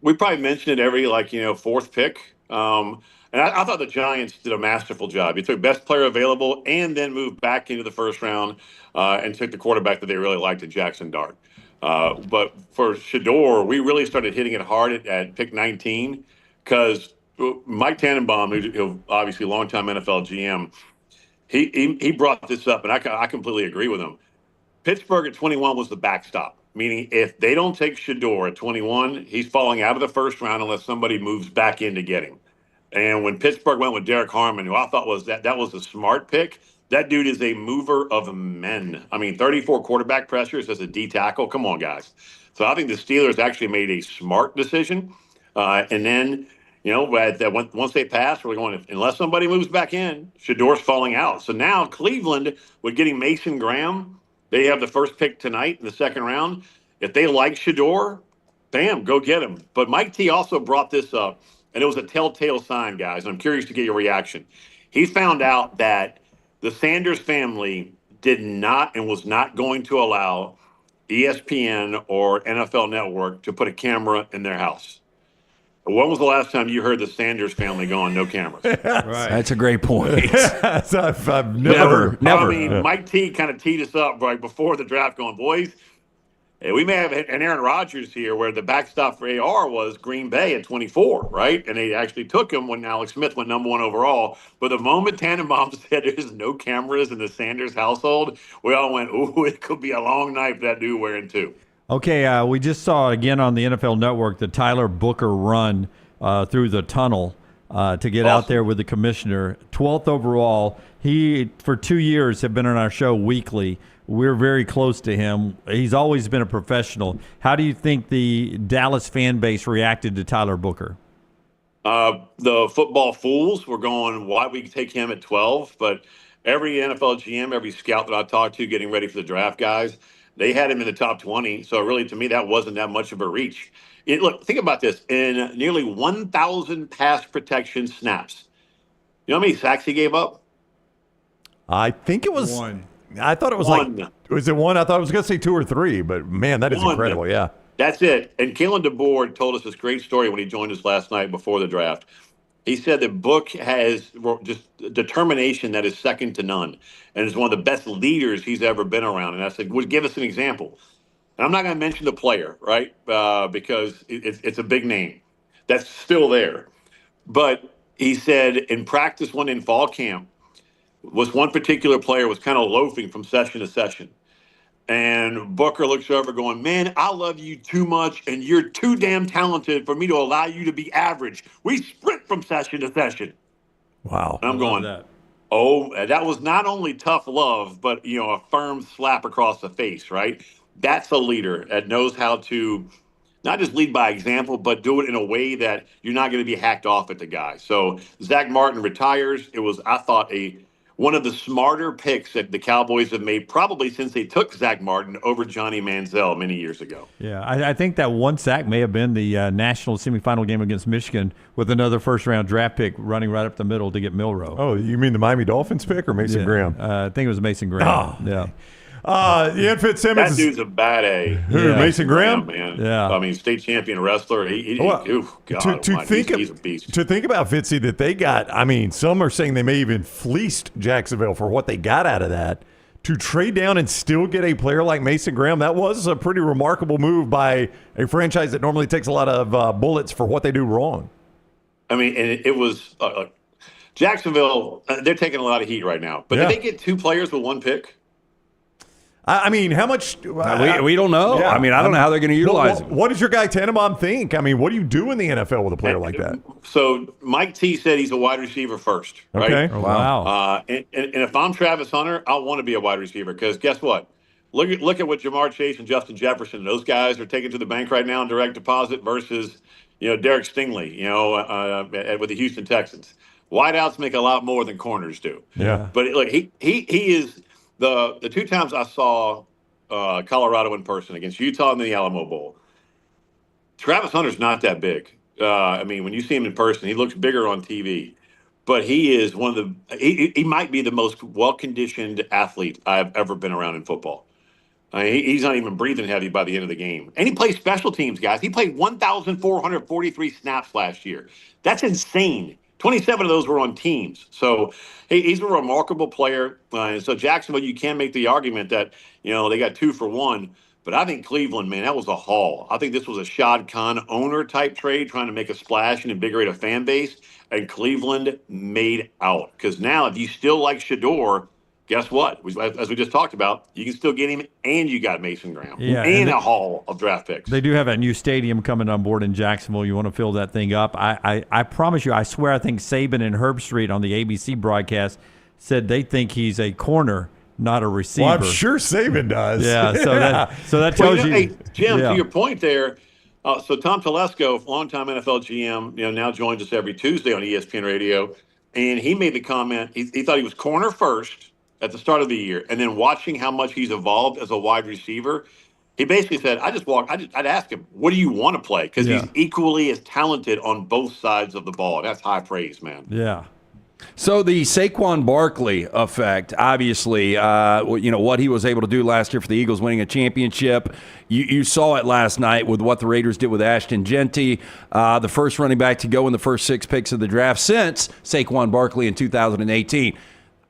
We probably mentioned it every, fourth pick. And I thought the Giants did a masterful job. You took best player available and then moved back into the first round and took the quarterback that they really liked, Jaxson Dart. But for Shedeur, we really started hitting it hard at pick 19 because Mike Tannenbaum, who's obviously a longtime NFL GM, he brought this up, and I completely agree with him. Pittsburgh at 21 was the backstop, meaning if they don't take Shedeur at 21, he's falling out of the first round unless somebody moves back in to get him. And when Pittsburgh went with Derek Harmon, who I thought was that was a smart pick, that dude is a mover of men. I mean, 34 quarterback pressures as a D tackle. Come on, guys. So I think the Steelers actually made a smart decision. And then, once they pass, we're going, unless somebody moves back in, Shedeur's falling out. So now Cleveland, with getting Mason Graham, they have the first pick tonight in the second round. If they like Shedeur, bam, go get him. But Mike T also brought this up, and it was a telltale sign, guys. And I'm curious to get your reaction. He found out that the Sanders family did not and was not going to allow ESPN or NFL Network to put a camera in their house. When was the last time you heard the Sanders family going, no cameras? That's a great point. I've never. I mean, Mike T kind of teed us up right before the draft going, boys, we may have an Aaron Rodgers here where the backstop for AR was Green Bay at 24, right? And they actually took him when Alex Smith went number 1 overall. But the moment Tannenbaum said there's no cameras in the Sanders household, we all went, ooh, it could be a long night for that dude wearing 2. Okay, we just saw again on the NFL Network the Tyler Booker run through the tunnel to get out there with the commissioner. 12th overall. He, for 2 years, have been on our show weekly. We're very close to him. He's always been a professional. How do you think the Dallas fan base reacted to Tyler Booker? The football fools were going, why we take him at 12? But every NFL GM, every scout that I talked to getting ready for the draft, guys, they had him in the top 20. So really, to me, that wasn't that much of a reach. Look, think about this. In nearly 1,000 pass protection snaps, you know how many sacks he gave up? I think it was 1. I thought it was 1. Was it 1? I thought I was going to say 2 or 3, but man, that is 1. incredible. Yeah. That's it. And Kalen DeBoer told us this great story when he joined us last night before the draft. He said that Book has just determination that is second to none and is one of the best leaders he's ever been around. And I said, would give us an example. And I'm not going to mention the player, right, because it's a big name that's still there. But he said in practice one in fall camp, was one particular player was kind of loafing from session to session. And Booker looks over going, man, I love you too much, and you're too damn talented for me to allow you to be average. We sprint from session to session. Wow. And I'm going, that was not only tough love, but, a firm slap across the face, right? That's a leader that knows how to not just lead by example, but do it in a way that you're not going to be hacked off at the guy. So Zach Martin retires. It was, I thought, one of the smarter picks that the Cowboys have made probably since they took Zach Martin over Johnny Manziel many years ago. Yeah, I think that one sack may have been the national semifinal game against Michigan with another first-round draft pick running right up the middle to get Milroe. Oh, you mean the Miami Dolphins pick or Mason Graham? I think it was Mason Graham. Oh. Yeah. Ian Fitzsimmons. That dude's a bad A. Who, Mason Graham? Man. Yeah. I mean, state champion wrestler. He's a beast. To think about Fitzy that they got, I mean, some are saying they may even fleeced Jacksonville for what they got out of that. To trade down and still get a player like Mason Graham, that was a pretty remarkable move by a franchise that normally takes a lot of bullets for what they do wrong. I mean, and it was Jacksonville, they're taking a lot of heat right now. But did they get 2 players with 1 pick? I mean, how much? We don't know. Yeah. I mean, I don't know how they're going to utilize him. What does your guy Tannenbaum think? I mean, what do you do in the NFL with a player like that? So Mike T said he's a wide receiver first, right? Okay. Oh, wow. And if I'm Travis Hunter, I want to be a wide receiver because guess what? Look at what Jamar Chase and Justin Jefferson, those guys are taking to the bank right now in direct deposit versus, Derek Stingley, with the Houston Texans. Wideouts make a lot more than corners do. Yeah. But look, he is the 2 times I saw Colorado in person against Utah and the Alamo Bowl. Travis Hunter's not that big. I mean, when you see him in person, he looks bigger on TV. But he is one of he might be the most well-conditioned athlete I've ever been around in football. I mean, he's not even breathing heavy by the end of the game. And he plays special teams, guys. He played 1,443 snaps last year. That's insane. 27 of those were on teams. So he's a remarkable player. And so Jacksonville, you can make the argument that, they got 2 for 1. But I think Cleveland, man, that was a haul. I think this was a Shad Khan owner-type trade, trying to make a splash and invigorate a fan base. And Cleveland made out. Because now, if you still like Shedeur, guess what? As we just talked about, you can still get him, and you got Mason Graham, and a haul of draft picks. They do have a new stadium coming on board in Jacksonville. You want to fill that thing up. I promise you, I swear, I think Saban and Herbstreit on the ABC broadcast said they think he's a corner, not a receiver. Well, I'm sure Saban does. Yeah, so that tells you. Hey, Jim, to your point there, so Tom Telesco, longtime NFL GM, now joins us every Tuesday on ESPN Radio, and he made the comment, he thought he was corner first at the start of the year, and then watching how much he's evolved as a wide receiver, he basically said, I'd ask him, what do you want to play? Because he's equally as talented on both sides of the ball. That's high praise, man. Yeah. So the Saquon Barkley effect, obviously, what he was able to do last year for the Eagles, winning a championship. You saw it last night with what the Raiders did with Ashton Genty, the first running back to go in the first 6 picks of the draft since Saquon Barkley in 2018.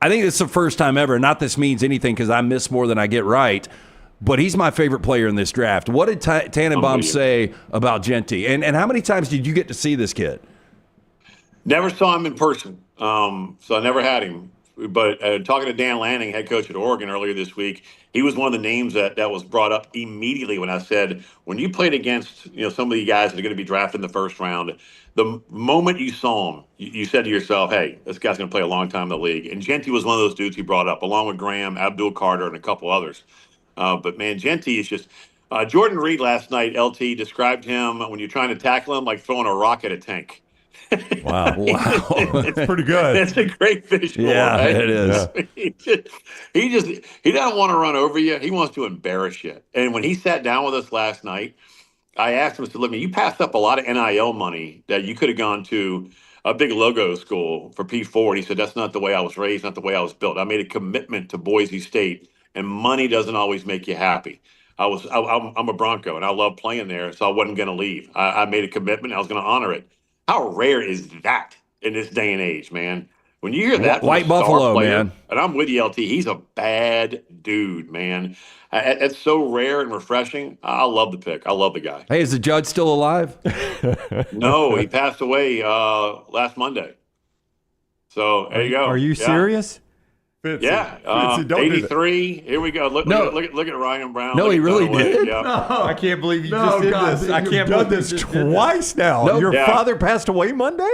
I think it's the first time ever. Not this means anything because I miss more than I get right, but he's my favorite player in this draft. What did Tannenbaum say about Genty? And how many times did you get to see this kid? Never saw him in person, so I never had him. But talking to Dan Lanning, head coach at Oregon, earlier this week, he was one of the names that was brought up immediately when I said, when you played against some of the guys that are going to be drafted in the first round, the moment you saw him, you said to yourself, hey, this guy's going to play a long time in the league. And Genty was one of those dudes he brought up, along with Graham, Abdul Carter, and a couple others. But, man, Genty is just Jordan Reed last night, LT, described him, when you're trying to tackle him, like throwing a rock at a tank. Wow. It's pretty good. It's a great visual. Yeah, right? it is. He doesn't want to run over you. He wants to embarrass you. And when he sat down with us last night, I asked him, I said, look, you passed up a lot of NIL money that you could have gone to a big logo school for P4. And he said, that's not the way I was raised, not the way I was built. I made a commitment to Boise State, and money doesn't always make you happy. I'm a Bronco, and I love playing there, so I wasn't going to leave. I made a commitment. I was going to honor it. How rare is that in this day and age, man? When you hear that, White Buffalo, man. And I'm with you, LT. He's a bad dude, man. It's so rare and refreshing. I love the pick. I love the guy. Hey, is the judge still alive? No, he passed away last Monday. So there you go. Are you serious? Fitzy. Yeah, Fitzy, 83. Here we go. Look at Ryan Brown. No, he really did. Yeah. No, I can't believe you just did this. I can't done believe this twice now. Nope. Your Yeah. father passed away Monday?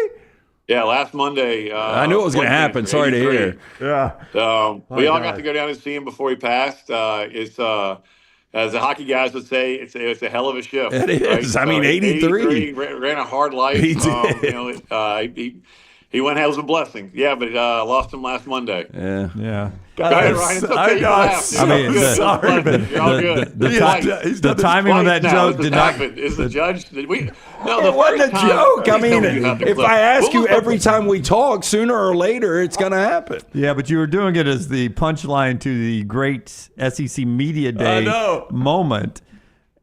Yeah, last Monday. I knew it was going to happen. Sorry to hear. Yeah. We all got to go down and see him before he passed. It's as the hockey guys would say, it's a hell of a shift. It is. Right? I mean, 83. Ran a hard life. He did. He went. It was a blessing. Yeah, but lost him last Monday. Yeah. Go ahead, Ryan. It's okay. You laughed. I mean, sorry, but You're all good. The timing of that joke did not. Is the judge? Did we? No, It wasn't a joke. I mean, if I ask you What was every time we talk, sooner or later, it's going to happen. Yeah, but you were doing it as the punchline to the great SEC Media Day moment.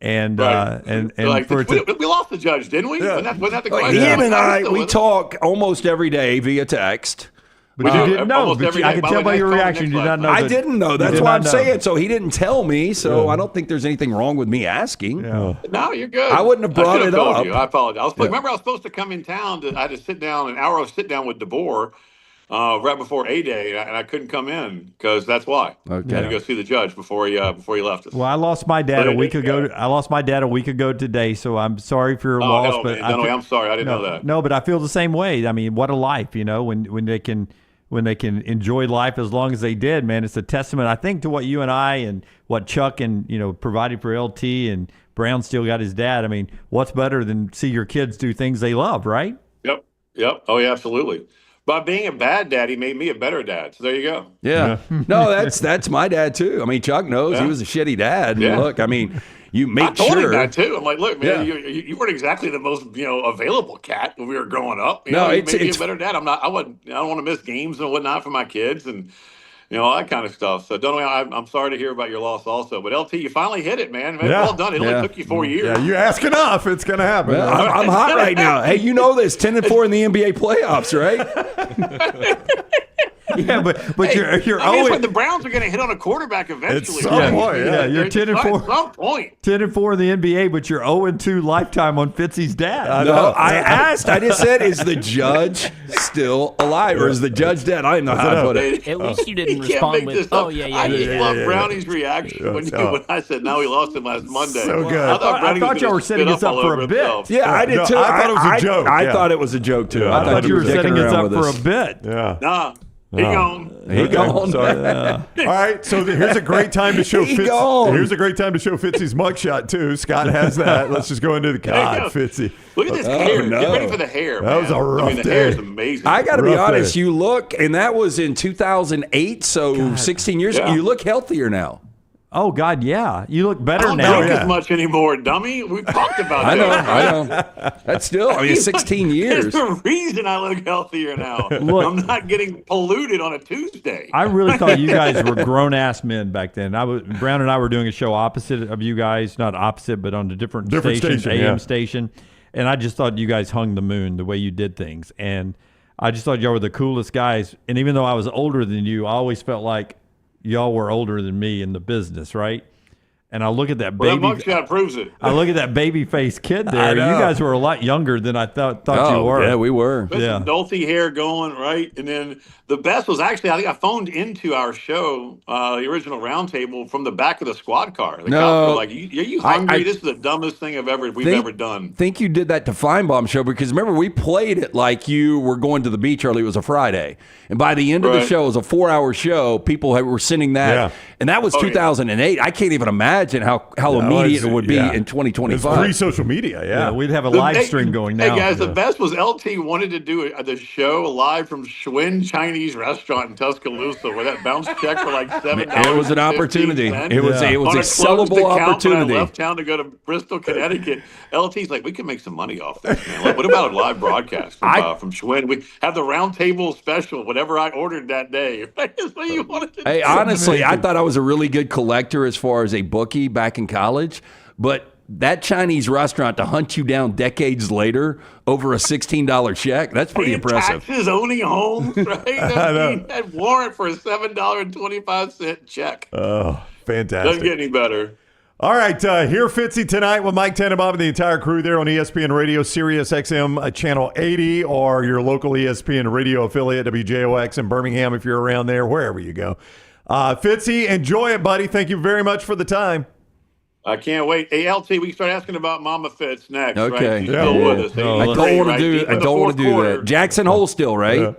And like, for we lost the judge, didn't we? Yeah. Wasn't that the question? Ian and I, still we with talk almost every day via text. But you didn't know. almost But every I day. could By tell the by way, your call me reaction you next did not know. I that- didn't know. you That's did why not I'm know. saying. So he didn't tell me. So I don't think there's anything wrong with me asking. Yeah. No, you're good. I wouldn't have brought should it told up. You. I apologize. Remember, I was supposed to come in town. I had to sit down an hour of sit down with DeBoer right before A-Day, and I couldn't come in because that's why. Okay. I had to go see the judge before he left us. Well, I lost my dad a week ago. I lost my dad a week ago today, so I'm sorry for your loss. Hell, But man. I'm sorry. I didn't know that. No, but I feel the same way. I mean, what a life, when they can enjoy life as long as they did, man. It's a testament, I think, to what you and I and what Chuck and provided for LT, and Brown still got his dad. I mean, what's better than see your kids do things they love, right? Yep. Oh yeah, absolutely. By being a bad dad, he made me a better dad. So there you go. Yeah. No, that's my dad too. I mean, Chuck knows he was a shitty dad. Yeah. Look, I mean, you make I told sure. him that too. I'm like, look, man, Yeah. you weren't exactly the most available cat when we were growing up. No, you it's made me a better dad. I don't want to miss games and whatnot for my kids and all that kind of stuff. So I'm sorry to hear about your loss also. But LT, you finally hit it, man. Yeah. Well done. It only took you 4 years. Yeah, you ask enough, it's going to happen. Well, I'm hot right now. Hey, you know this, 10-4 in the NBA playoffs, right? Yeah, but Hey, you're I mean, always but the Browns are going to hit on a quarterback eventually. At some point, yeah, you're 10-4. At some point. 10-4 in the NBA, but you're 0-2 lifetime on Fitzy's dad. No, I asked. I just said, is the judge still alive, or is the judge dead? I didn't know how to put it. At least you didn't You can't respond make with, this "Oh up. yeah, I just love yeah. Brownie's reaction when I said, "No, he lost him last Monday." So good. I thought, I thought y'all were was setting gonna us up spit for all a over bit. himself. Yeah, I did No, too. I thought it was a joke. I Yeah. thought it was a joke too. Yeah, I thought you were setting us up for a bit. Yeah. Nah, he gone. He gone. All right, so here's a great time to show gone. Here's a great time to show Fitzy's mugshot too. Scott has that. Let's just go into the There you God, go. Fitzy. Look at this hair. no. Get ready for the hair. That was man. a rough the day. hair is amazing. I got to be Rough honest. day. You look, and that was in 2008, so 16 years ago. Yeah. You look healthier now. Oh, God, yeah. You look better I don't now. drink as much anymore, dummy. We've talked about I that. know. That's still, 16 years. There's a reason I look healthier now. Look, I'm not getting polluted on a Tuesday. I really thought you guys were grown-ass men back then. Brown and I were doing a show opposite of you guys, not opposite, but on a different station, AM station. And I just thought you guys hung the moon the way you did things. And I just thought y'all were the coolest guys. And even though I was older than you, I always felt like y'all were older than me in the business, right? And I look at that baby. Well, that mugshot proves it. I look at that baby-faced kid there. You guys were a lot younger than I thought you were. Yeah, we were. With some Dolce hair going, right? And then the best was actually, I think I phoned into our show, the original roundtable, from the back of the squad car. The cops were like, are you hungry? This is the dumbest thing we've ever done. Think you did that to Feinbaum show, because remember, we played it like you were going to the beach early. It was a Friday. And by the end of the show, it was a 4-hour show. People were sending that. Yeah. And that was 2008. I can't even imagine how immediate it would be in 2025. It's pre-social media, yeah. We'd have a live stream going now. Hey, guys, the best was LT wanted to do the show live from Schwinn Chinese restaurant in Tuscaloosa, where that bounce check for like $7. It was an opportunity. It was a sellable opportunity. When I left town to go to Bristol, Connecticut, LT's like, we can make some money off this, man. What about a live broadcast from Schwinn? We have the round table special, whatever I ordered that day. What do you want to do? Hey, honestly, I thought I was a really good collector as far as a bookie back in college, but that Chinese restaurant to hunt you down decades later over a $16 check, that's pretty impressive. Taxes, owning homes, right? That warrant for a $7.25 check. Oh, fantastic. Doesn't get any better. All right, here Fitzy tonight with Mike Tannenbaum and the entire crew there on ESPN Radio, Sirius XM Channel 80, or your local ESPN Radio affiliate, WJOX in Birmingham, if you're around there, wherever you go. Fitzy, enjoy it, buddy. Thank you very much for the time. I can't wait. Hey, LT, we can start asking about Mama Fitz next, okay. Right? She's still with us. I don't want to do that. Jackson Hole still, right?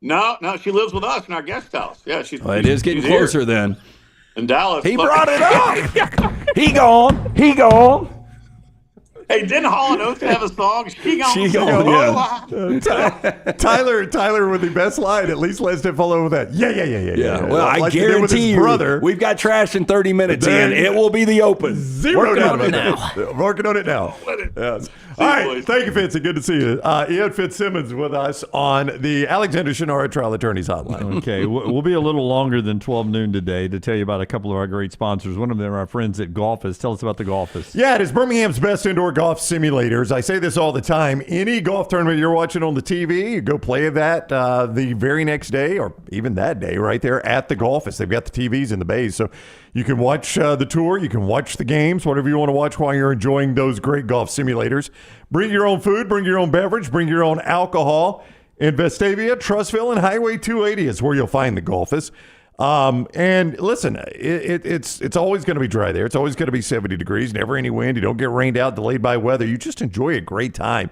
No, she lives with us in our guest house. Yeah, it is getting closer then. In Dallas. He brought it up. He gone. Hey, didn't Hall & Oates have a song? She gone. Tyler with the best line. At least let's follow with that. Yeah. Well, I guarantee you, brother, we've got trash in 30 minutes, and it will be the open. Working on it now. Yes. All right. Thank you, Fitzy. Good to see you. Ian Fitzsimmons with us on the Alexander Shunnarah Trial Attorneys Hotline. Okay. We'll be a little longer than 12 noon today to tell you about a couple of our great sponsors. One of them are our friends at Golfus. Tell us about the Golfus. Yeah, it is Birmingham's best indoor golf simulators. I say this all the time. Any golf tournament you're watching on the TV, you go play that the very next day or even that day right there at the Golfus. They've got the TVs in the bays, so you can watch the tour, you can watch the games, whatever you want to watch while you're enjoying those great golf simulators. Bring your own food, bring your own beverage, bring your own alcohol. In Vestavia, Trussville, and Highway 280 is where you'll find the Golfus. And listen, it's always going to be dry there. It's always going to be 70 degrees, never any wind. You don't get rained out, delayed by weather. You just enjoy a great time.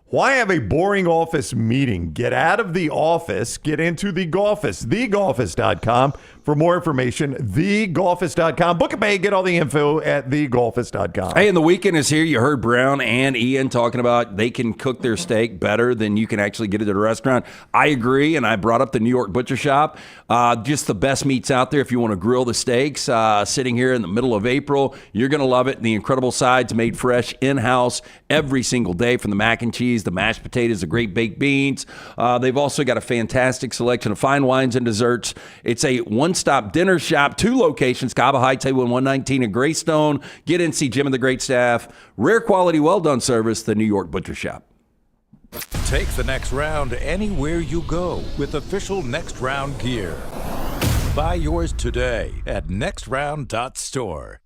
Why have a boring office meeting? Get out of the office, get into the Golfus, thegolfus.com. For more information, thegolfus.com. Book a pay, get all the info at thegolfus.com. Hey, and the weekend is here. You heard Brown and Ian talking about they can cook their steak better than you can actually get it at a restaurant. I agree, and I brought up the New York Butcher Shop. Just the best meats out there if you want to grill the steaks. Sitting here in the middle of April, you're going to love it. The incredible sides made fresh in-house every single day, from the mac and cheese, the mashed potatoes, the great baked beans. They've also got a fantastic selection of fine wines and desserts. It's a one-stop dinner shop, 2 locations, Cava Heights, Haywood 119 in Greystone. Get in, see Jim and the great staff. Rare quality, well-done service, the New York Butcher Shop. Take the next round anywhere you go with official Next Round gear. Buy yours today at nextround.store.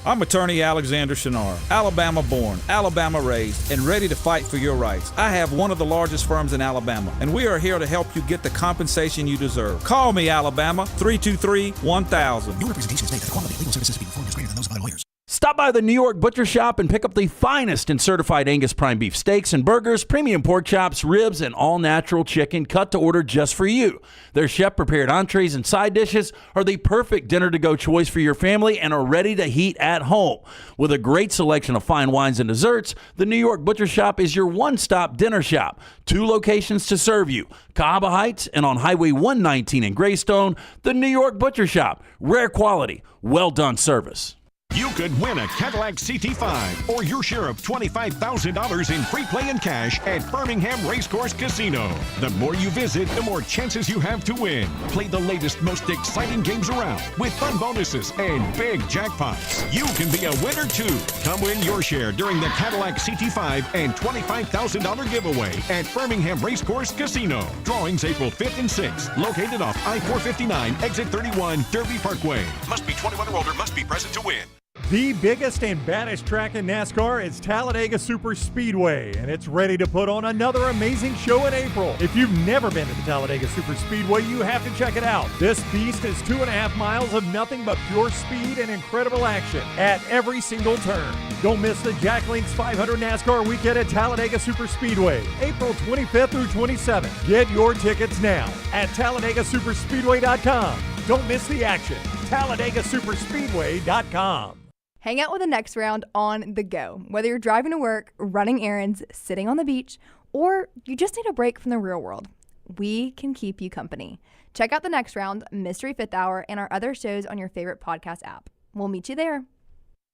I'm attorney Alexander Shunnarah, Alabama born, Alabama raised, and ready to fight for your rights. I have one of the largest firms in Alabama, and we are here to help you get the compensation you deserve. Call me, Alabama, 323-1000. Your representation is made that the quality of legal services being performed is greater than those of other lawyers. Stop by the New York Butcher Shop and pick up the finest in certified Angus prime beef steaks and burgers, premium pork chops, ribs, and all-natural chicken cut to order just for you. Their chef-prepared entrees and side dishes are the perfect dinner-to-go choice for your family and are ready to heat at home. With a great selection of fine wines and desserts, the New York Butcher Shop is your one-stop dinner shop. 2 locations to serve you, Cahaba Heights and on Highway 119 in Greystone. The New York Butcher Shop. Rare quality, well-done service. You could win a Cadillac CT5 or your share of $25,000 in free play and cash at Birmingham Racecourse Casino. The more you visit, the more chances you have to win. Play the latest, most exciting games around with fun bonuses and big jackpots. You can be a winner too. Come win your share during the Cadillac CT5 and $25,000 giveaway at Birmingham Racecourse Casino. Drawings April 5th and 6th. Located off I-459, exit 31, Derby Parkway. Must be 21 or older. Must be present to win. The biggest and baddest track in NASCAR is Talladega Super Speedway, and it's ready to put on another amazing show in April. If you've never been to the Talladega Super Speedway, you have to check it out. This beast is 2.5 miles of nothing but pure speed and incredible action at every single turn. Don't miss the Jack Links 500 NASCAR weekend at Talladega Super Speedway, April 25th through 27th. Get your tickets now at TalladegaSuperspeedway.com. Don't miss the action. TalladegaSuperspeedway.com. Hang out with the next round on the go. Whether you're driving to work, running errands, sitting on the beach, or you just need a break from the real world, we can keep you company. Check out the next round, Mystery Fifth Hour, and our other shows on your favorite podcast app. We'll meet you there.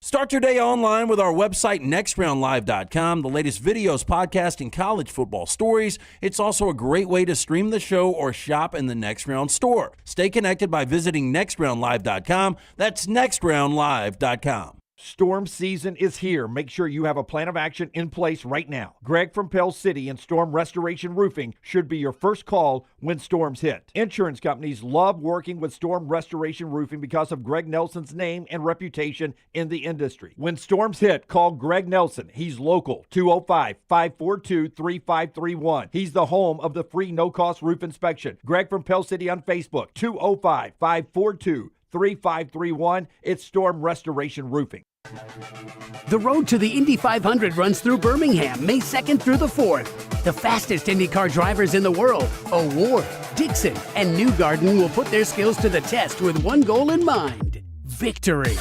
Start your day online with our website, nextroundlive.com, the latest videos, podcasts, and college football stories. It's also a great way to stream the show or shop in the Next Round store. Stay connected by visiting nextroundlive.com. That's nextroundlive.com. Storm season is here. Make sure you have a plan of action in place right now. Greg from Pell City and Storm Restoration Roofing should be your first call when storms hit. Insurance companies love working with Storm Restoration Roofing because of Greg Nelson's name and reputation in the industry. When storms hit, call Greg Nelson. He's local, 205-542-3531. He's the home of the free no-cost roof inspection. Greg from Pell City on Facebook, 205-542-3531. It's Storm Restoration Roofing. The road to the Indy 500 runs through Birmingham, May 2nd through the 4th. The fastest IndyCar drivers in the world, O'Ward, Dixon, and Newgarden will put their skills to the test with one goal in mind: victory.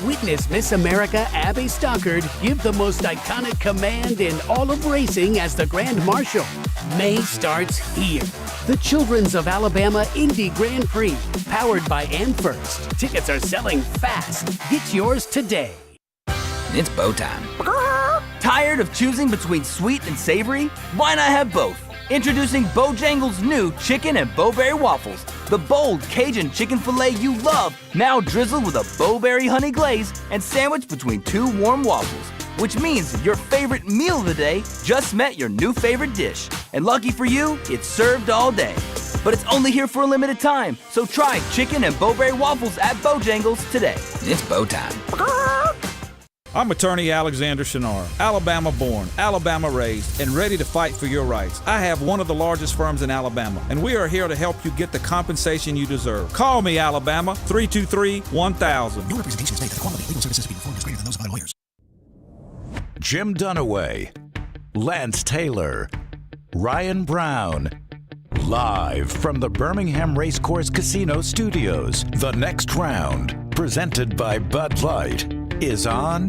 Witness Miss America Abby Stockard give the most iconic command in all of racing as the Grand Marshal. May starts here. The Children's of Alabama Indy Grand Prix, powered by AmFirst. Tickets are selling fast. Get yours today. It's bow time. Tired of choosing between sweet and savory? Why not have both? Introducing Bojangles' new chicken and bowberry waffles. The bold Cajun chicken filet you love, now drizzled with a bowberry honey glaze and sandwiched between 2 warm waffles. Which means your favorite meal of the day just met your new favorite dish. And lucky for you, it's served all day. But it's only here for a limited time, so try chicken and bowberry waffles at Bojangles today. It's bow time. I'm attorney Alexander Shunnarah, Alabama born, Alabama raised, and ready to fight for your rights. I have one of the largest firms in Alabama, and we are here to help you get the compensation you deserve. Call me, Alabama, 323-1000. Your representation is made that the quality of legal services being performed is greater than those of other lawyers. Jim Dunaway, Lance Taylor, Ryan Brown. Live from the Birmingham Racecourse Casino Studios, the next round, presented by Bud Light, is on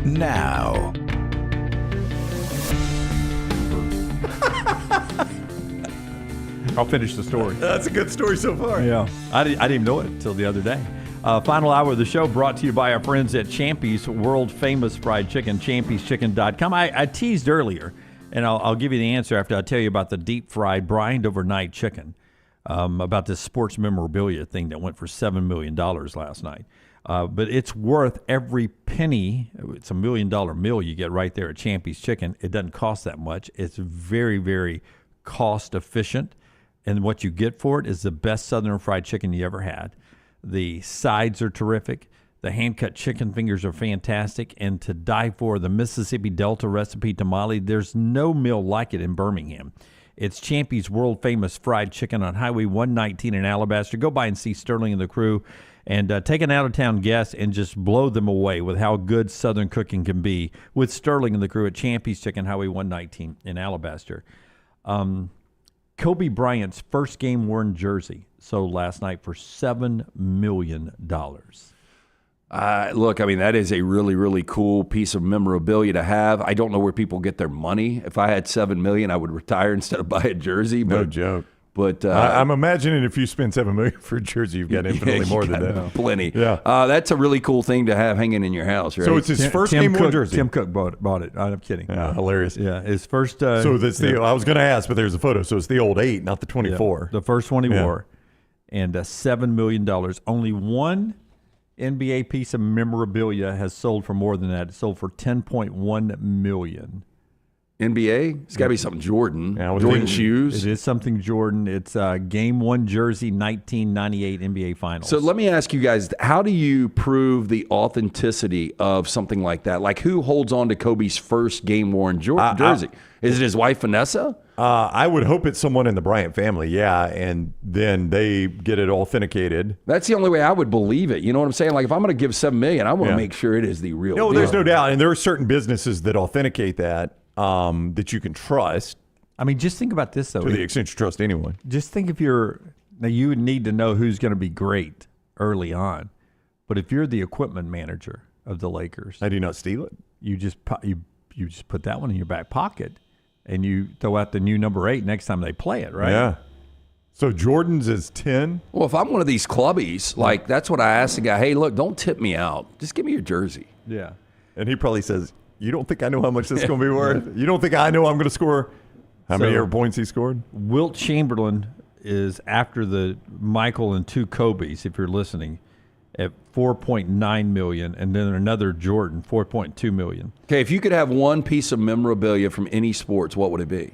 now. I'll finish the story. That's a good story so far. Yeah, I didn't even know it until the other day. Final hour of the show brought to you by our friends at Champy's, world famous fried chicken, champy'schicken.com. I teased earlier, and I'll give you the answer after I tell you about the deep fried, brined overnight chicken, about this sports memorabilia thing that went for $7 million last night. But it's worth every penny. It's $1 million meal you get right there at Champy's Chicken. It doesn't cost that much. It's very, very cost efficient. And what you get for it is the best Southern fried chicken you ever had. The sides are terrific. The hand-cut chicken fingers are fantastic. And to die for, the Mississippi Delta recipe tamale, there's no meal like it in Birmingham. It's Champy's world famous fried chicken on Highway 119 in Alabaster. Go by and see Sterling and the crew, and take an out-of-town guest and just blow them away with how good Southern cooking can be with Sterling and the crew at Champy's Chicken, Highway 119 in Alabaster. Kobe Bryant's first game-worn jersey sold last night for $7 million. Look, I mean, that is a really, really cool piece of memorabilia to have. I don't know where people get their money. If I had $7 million, I would retire instead of buy a jersey. No joke. But I'm imagining if you spend $7 million for a jersey, you've got infinitely more than that. Plenty. Yeah. That's a really cool thing to have hanging in your house, right? So it's his first game-worn jersey. Tim Cook bought it. I'm kidding. Yeah, hilarious. Yeah, his first. So that's I was going to ask, but there's a photo. So it's the old 8, not the 24. Yeah, the first one he wore, and $7 million. Only one NBA piece of memorabilia has sold for more than that. It sold for $10.1 million. NBA? It's got to be something Jordan. Jordan shoes. It is something Jordan. It's a Game 1 jersey, 1998 NBA Finals. So let me ask you guys, how do you prove the authenticity of something like that? Like, who holds on to Kobe's first game-worn jersey? Is it his wife, Vanessa? I would hope it's someone in the Bryant family, yeah, and then they get it authenticated. That's the only way I would believe it. You know what I'm saying? Like, if I'm going to give $7 million, I want to make sure it is the real deal. There's no doubt, and there are certain businesses that authenticate that. That you can trust. I mean, just think about this, though. To the extent you trust anyone. Just think now you would need to know who's going to be great early on. But if you're the equipment manager of the Lakers. How do you not steal it? You just put that one in your back pocket and you throw out the new number 8 next time they play it, right? Yeah. So Jordan's is 10? Well, if I'm one of these clubbies, like that's what I asked the guy, hey, look, don't tip me out. Just give me your jersey. Yeah. And he probably says, you don't think I know how much this is going to be worth? You don't think I know I'm going to score how many ever points he scored? Wilt Chamberlain is after the Michael and 2 Kobe's, if you're listening, at $4.9 million, and then another Jordan, $4.2 million. Okay, if you could have one piece of memorabilia from any sports, what would it be?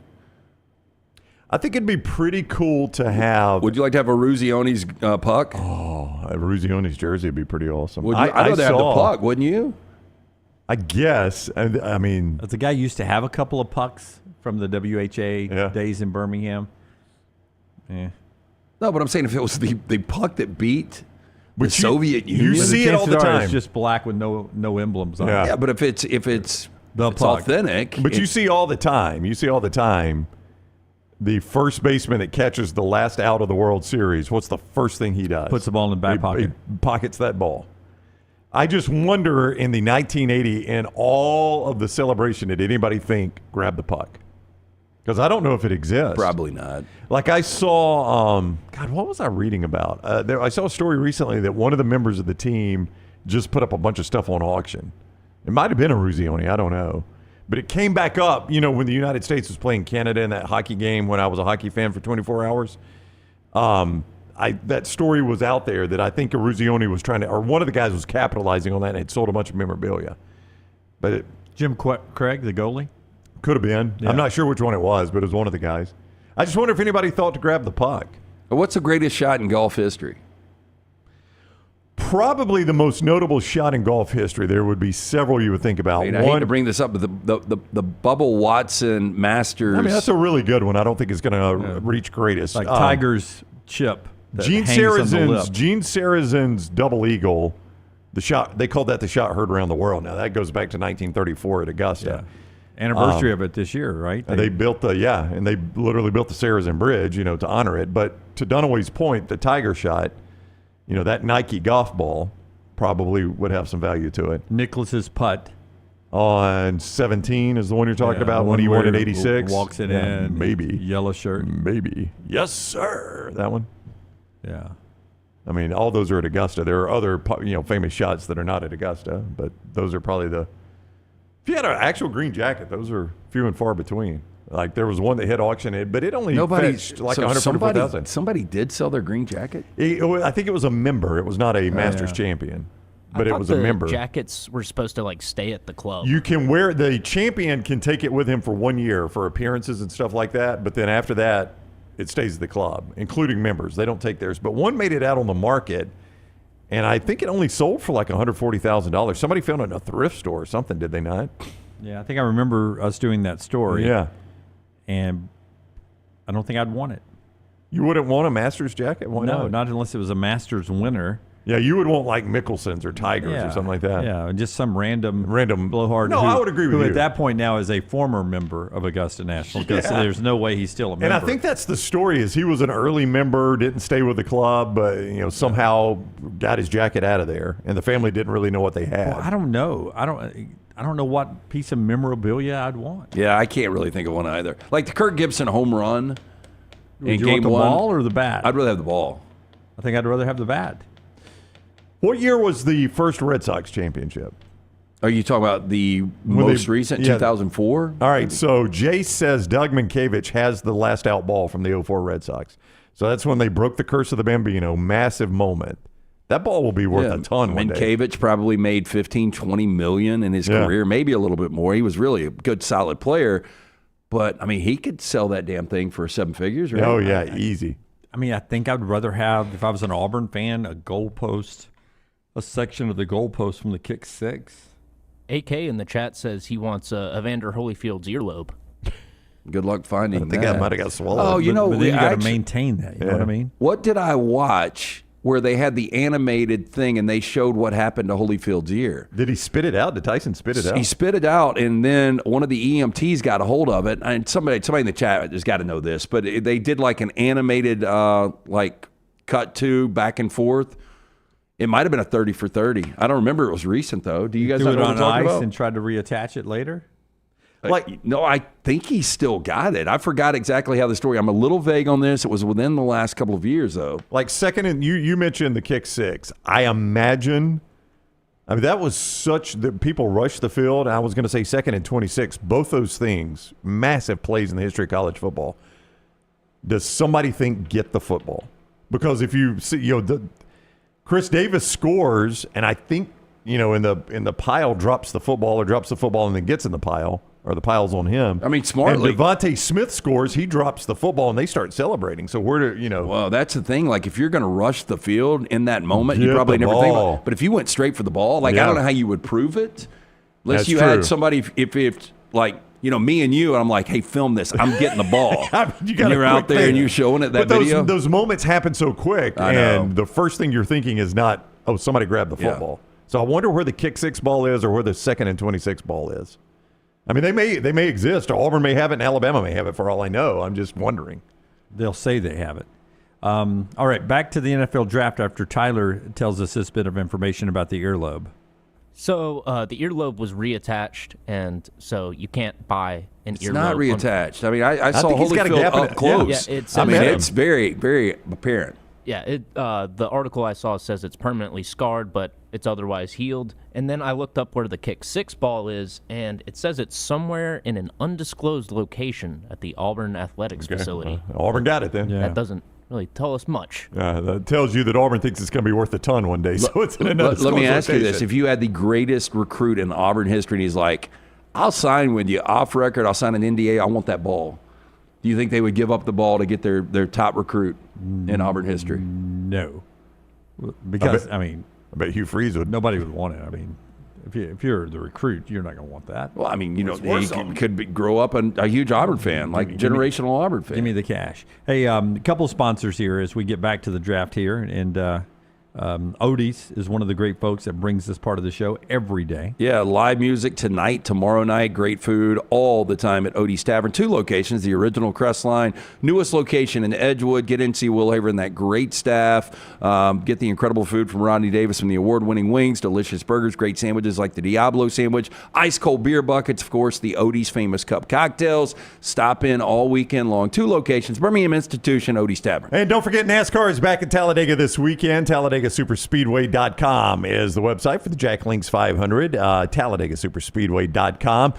I think it'd be pretty cool to have. Would you like to have a Ruzione's puck? Oh, a Ruzione's jersey would be pretty awesome. I'd rather have the puck, wouldn't you? I guess. I mean, the guy used to have a couple of pucks from the WHA days in Birmingham. Yeah. No, but I'm saying if it was the puck that beat the Soviet Union, you see it all the time. It's just black with no emblems on it. Yeah, but if it's authentic, but you see all the time. You see all the time. The first baseman that catches the last out of the World Series, what's the first thing he does? Puts the ball in the back pocket. He pockets that ball. I just wonder in the 1980, in all of the celebration, did anybody think grab the puck? Because I don't know if it exists. Probably not. Like I saw, God, what was I reading about? I saw a story recently that one of the members of the team just put up a bunch of stuff on auction. It might have been a Ruzioni, I don't know. But it came back up, when the United States was playing Canada in that hockey game when I was a hockey fan for 24 hours. That story was out there that I think Ruzioni was trying to, or one of the guys was capitalizing on that and had sold a bunch of memorabilia. But Jim Craig, the goalie? Could have been. Yeah. I'm not sure which one it was, but it was one of the guys. I just wonder if anybody thought to grab the puck. What's the greatest shot in golf history? Probably the most notable shot in golf history. There would be several you would think about. I hate to bring this up, but the Bubba Watson Masters. I mean, that's a really good one. I don't think it's going to reach greatest. Like Tiger's chip. Gene Sarazen's double eagle. The shot, they called that the shot heard around the world. Now that goes back to 1934 at Augusta. Yeah. Anniversary of it this year, right? They built and they literally built the Sarazen Bridge, to honor it. But to Dunaway's point, the Tiger shot, that Nike golf ball probably would have some value to it. Nicholas's putt on 17 is the one you're talking about when he won at 86. Walks it in, maybe yellow shirt, maybe yes sir. That one, yeah. I mean, all those are at Augusta. There are other famous shots that are not at Augusta, but those are probably the. If you had an actual green jacket, those are few and far between. Like there was one that hit auction, but it only fetched like $144,000. Somebody did sell their green jacket? I think it was a member. It was not a Masters champion, but it was a member. Jackets were supposed to stay at the club. You can wear the champion can take it with him for 1 year for appearances and stuff like that, but then after that, it stays at the club, including members. They don't take theirs. But one made it out on the market. And I think it only sold for like $140,000. Somebody found it in a thrift store or something, did they not? Yeah, I think I remember us doing that story. Yeah. And I don't think I'd want it. You wouldn't want a Masters jacket? Why No, not? not unless it was a Masters winner. Yeah, you would want like Mickelson's or Tigers or something like that. Yeah, just some random blowhard. No, I would agree with who you. at that point now is a former member of Augusta National, because Yeah. there's no way he's still a member. And I think that's the story: is he was an early member, didn't stay with the club, but somehow got his jacket out of there, and the family didn't really know what they had. Well, I don't know. I don't know what piece of memorabilia I'd want. Yeah, I can't really think of one either. Like the Kirk Gibson home run Would in you game want the one. ball or the bat? I'd rather have the ball. I think I'd rather have the bat. What year was the first Red Sox championship? Are you talking about the most recent, 2004? All right, so Jace says Doug Mankiewicz has the last out ball from the 04 Red Sox. So that's when they broke the curse of the Bambino. Massive moment. That ball will be worth a ton one day. Mankiewicz probably made 15, 20 million in his career, maybe a little bit more. He was really a good, solid player. But, I mean, he could sell that damn thing for 7 figures, right? Oh, yeah, easy. I mean, I think I'd rather have, if I was an Auburn fan, a goalpost, a section of the goalpost from the kick six. AK in the chat says he wants Evander Holyfield's earlobe. Good luck finding that. I think that might have got swallowed. Oh, but then you got to maintain that. You know what I mean? What did I watch where they had the animated thing and they showed what happened to Holyfield's ear? Did he spit it out? Did Tyson spit it out? He spit it out, and then one of the EMTs got a hold of it. And somebody in the chat has got to know this, but they did like an animated cut to back and forth. It might have been a 30 for 30. I don't remember. It was recent, though. Do you guys Do know it what I'm on talking ice about? and tried to reattach it later? No, I think he still got it. I forgot exactly how the story. I'm a little vague on this. It was within the last couple of years, though. Like second, and you mentioned the kick six. I imagine. I mean, that was such that people rushed the field. I was going to say second and 26. Both those things, massive plays in the history of college football. Does somebody think get the football? Because if you see, Chris Davis scores, and I think in the pile drops the football and then gets in the pile, or the pile's on him. I mean, smartly. And Devontae Smith scores, he drops the football, and they start celebrating. So Well, that's the thing. Like, if you're going to rush the field in that moment, you Get probably the never think ball. about it. But if you went straight for the ball, I don't know how you would prove it. Unless That's you true. had somebody, if me and you, and I'm like, hey, film this. I'm getting the ball. You're out there and you're showing it, that but video. those moments happen so quick, I know. and the first thing you're thinking is not, oh, somebody grabbed the football. So I wonder where the kick six ball is or where the second and 26 ball is. I mean, they may exist. Auburn may have it, and Alabama may have it for all I know. I'm just wondering. They'll say they have it. All right, back to the NFL draft after Tyler tells us this bit of information about the earlobe. So the earlobe was reattached, and so you can't buy an earlobe. It's not reattached. I mean, I saw think he's got a Holyfield gap in up it. close. Yeah, it's I mean, it's very, very apparent. Yeah, the article I saw says it's permanently scarred, but it's otherwise healed. And then I looked up where the kick six ball is, and it says it's somewhere in an undisclosed location at the Auburn Athletics facility. Auburn got it then. That doesn't really tell us much. That tells you that Auburn thinks it's going to be worth a ton one day. So it's in another. Let me ask you this: if you had the greatest recruit in Auburn history, and he's like, "I'll sign with you off record. I'll sign an NDA. I want that ball." Do you think they would give up the ball to get their top recruit in Auburn history? No, because I bet Hugh Freeze would. Nobody would want it. I mean, if you're the recruit, you're not going to want that. Well, I mean, he could grow up a huge Auburn fan, generational Auburn fan. Give me the cash. Hey, a couple of sponsors here as we get back to the draft here, and Odie's is one of the great folks that brings this part of the show every day. Yeah, live music tonight, tomorrow night, great food all the time at Odie's Tavern. 2 locations, the original Crestline, newest location in Edgewood. Get in, see Will Haver and that great staff. Get the incredible food from Rodney Davis from the award-winning wings, delicious burgers, great sandwiches like the Diablo sandwich, ice-cold beer buckets, of course, the Odie's Famous Cup cocktails. Stop in all weekend long. 2 locations, Birmingham Institution, Odie's Tavern. And don't forget, NASCAR is back in Talladega this weekend. TalladegaSuperspeedway.com is the website for the Jack Links 500. TalladegaSuperspeedway.com.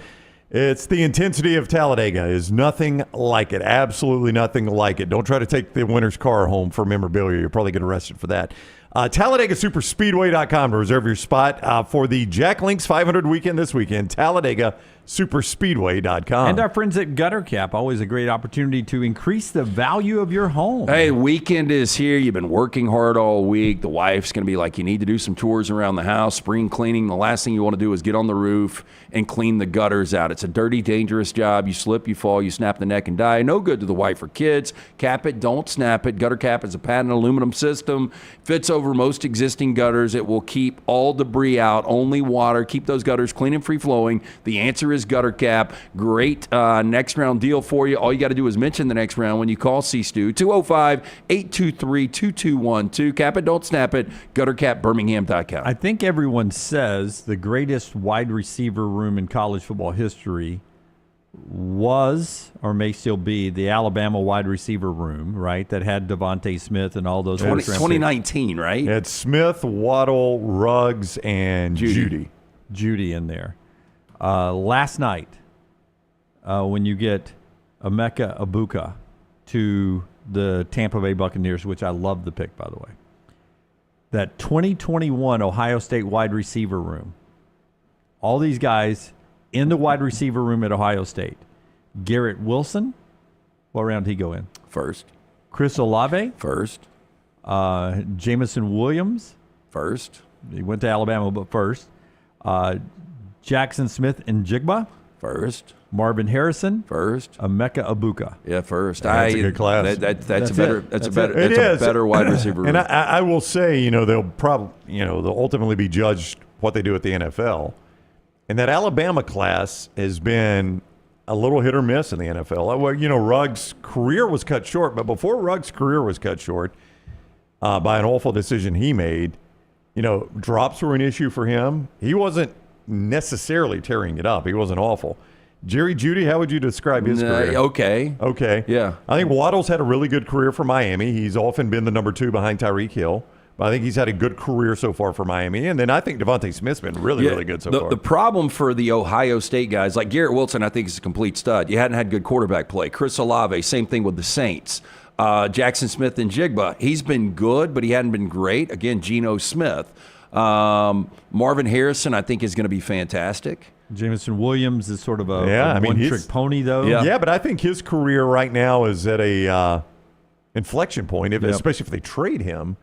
It's the intensity of Talladega. Is nothing like it. Absolutely nothing like it. Don't try to take the winner's car home for memorabilia. You'll probably get arrested for that. TalladegaSuperspeedway.com to reserve your spot for the Jack Links 500 weekend this weekend. TalladegaSuperspeedway.com. And our friends at Gutter Cap, always a great opportunity to increase the value of your home. Hey, weekend is here. You've been working hard all week. The wife's going to be like, you need to do some chores around the house, spring cleaning. The last thing you want to do is get on the roof and clean the gutters out. It's a dirty, dangerous job. You slip, you fall, you snap the neck and die. No good to the wife or kids. Cap it, don't snap it. Gutter Cap is a patented aluminum system. Fits over most existing gutters. It will keep all debris out, only water. Keep those gutters clean and free-flowing. The answer is Gutter Cap. Great next round deal for you. All you got to do is mention the next round when you call C-Stu. 205-823-2212. Cap it, don't snap it. GutterCapBirmingham.com. I think everyone says the greatest wide receiver room in college football history was or may still be the Alabama wide receiver room, right? That had Devontae Smith and all those. 2019, right? It had Smith, Waddle, Ruggs, and Judy in there. Last night, when you get Emeka Egbuka to the Tampa Bay Buccaneers, which I love the pick, by the way, that 2021 Ohio State wide receiver room, all these guys in the wide receiver room at Ohio State. Garrett Wilson, what round did he go in? First. Chris Olave? First. Jamison Williams? First. He went to Alabama, but first. Jackson Smith and Jigba? First. Marvin Harrison? First. Emeka Egbuka? Yeah, first. That's a good class. That's a better wide receiver room. And I will say, they'll probably, they'll ultimately be judged what they do at the NFL. And that Alabama class has been a little hit or miss in the NFL. Well, Ruggs' career was cut short, but before Ruggs' career was cut short by an awful decision he made, drops were an issue for him. He wasn't necessarily tearing it up. He wasn't awful. Jerry Jeudy, how would you describe his career? Okay. Yeah. I think Waddle's had a really good career for Miami. He's often been the number 2 behind Tyreek Hill. But I think he's had a good career so far for Miami. And then I think Devontae Smith's been really good so far. The problem for the Ohio State guys, like Garrett Wilson, I think is a complete stud. You hadn't had good quarterback play. Chris Olave, same thing with the Saints. Jackson Smith and Jigba, he's been good, but he hadn't been great. Again, Geno Smith. Marvin Harrison, I think, is going to be fantastic. Jamison Williams is sort of a one-trick pony, though. Yeah, but I think his career right now is at a inflection point, especially if they trade him.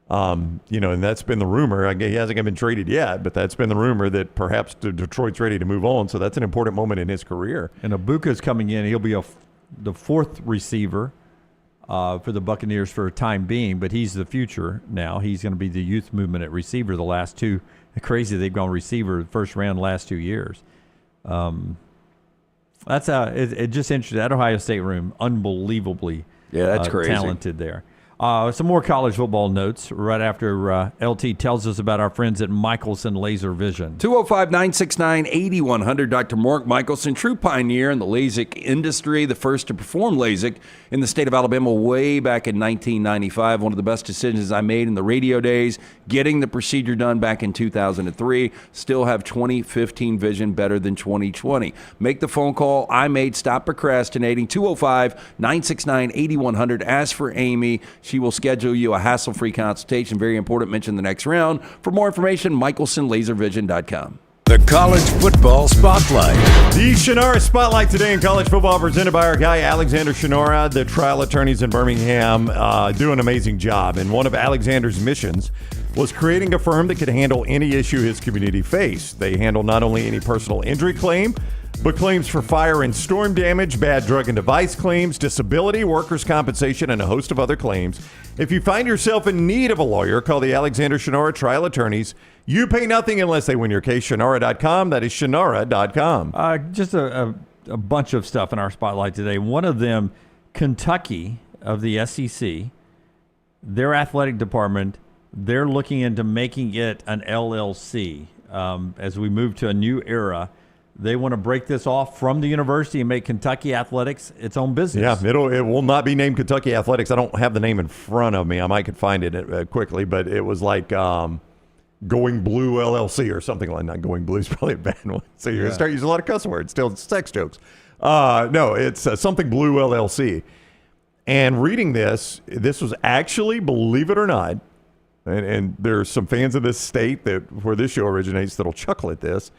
And that's been the rumor. He hasn't been traded yet, but that's been the rumor that perhaps Detroit's ready to move on. So that's an important moment in his career. And Egbuka's coming in. He'll be the 4th receiver for the Buccaneers for a time being, but he's the future now. He's going to be the youth movement at receiver the last 2. Crazy they've gone receiver first round last 2 years. That's it just interesting. That Ohio State room, unbelievably that's crazy. Talented there. Some more college football notes right after LT tells us about our friends at Michelson Laser Vision. 205-969-8100. Dr. Mark Michelson, true pioneer in the LASIK industry, the first to perform LASIK in the state of Alabama way back in 1995. One of the best decisions I made in the radio days, getting the procedure done back in 2003. Still have 2015 vision better than 2020. Make the phone call I made. Stop procrastinating. 205-969-8100. Ask for Amy. She will schedule you a hassle-free consultation. Very important. Mention the next round. For more information, michelsonlaservision.com. The College Football Spotlight. The Shunnarah Spotlight today in college football presented by our guy, Alexander Shunnarah, the trial attorneys in Birmingham, do an amazing job. And one of Alexander's missions was creating a firm that could handle any issue his community faced. They handle not only any personal injury claim, but claims for fire and storm damage, bad drug and device claims, disability, workers' compensation, and a host of other claims. If you find yourself in need of a lawyer, call the Alexander Shunnarah Trial Attorneys. You pay nothing unless they win your case. Shunnarah.com. That is Shunnarah.com. Just a bunch of stuff in our spotlight today. One of them, Kentucky of the SEC, their athletic department, they're looking into making it an LLC as we move to a new era. They want to break this off from the university and make Kentucky Athletics its own business. Yeah, it will not be named Kentucky Athletics. I don't have the name in front of me. I might could find it quickly, but it was like Going Blue LLC or something like that. Going Blue is probably a bad one. So you're going to start using a lot of cuss words, still sex jokes. No, it's Something Blue LLC. And reading this was actually, believe it or not, and there's some fans of this state where this show originates that'll chuckle at this,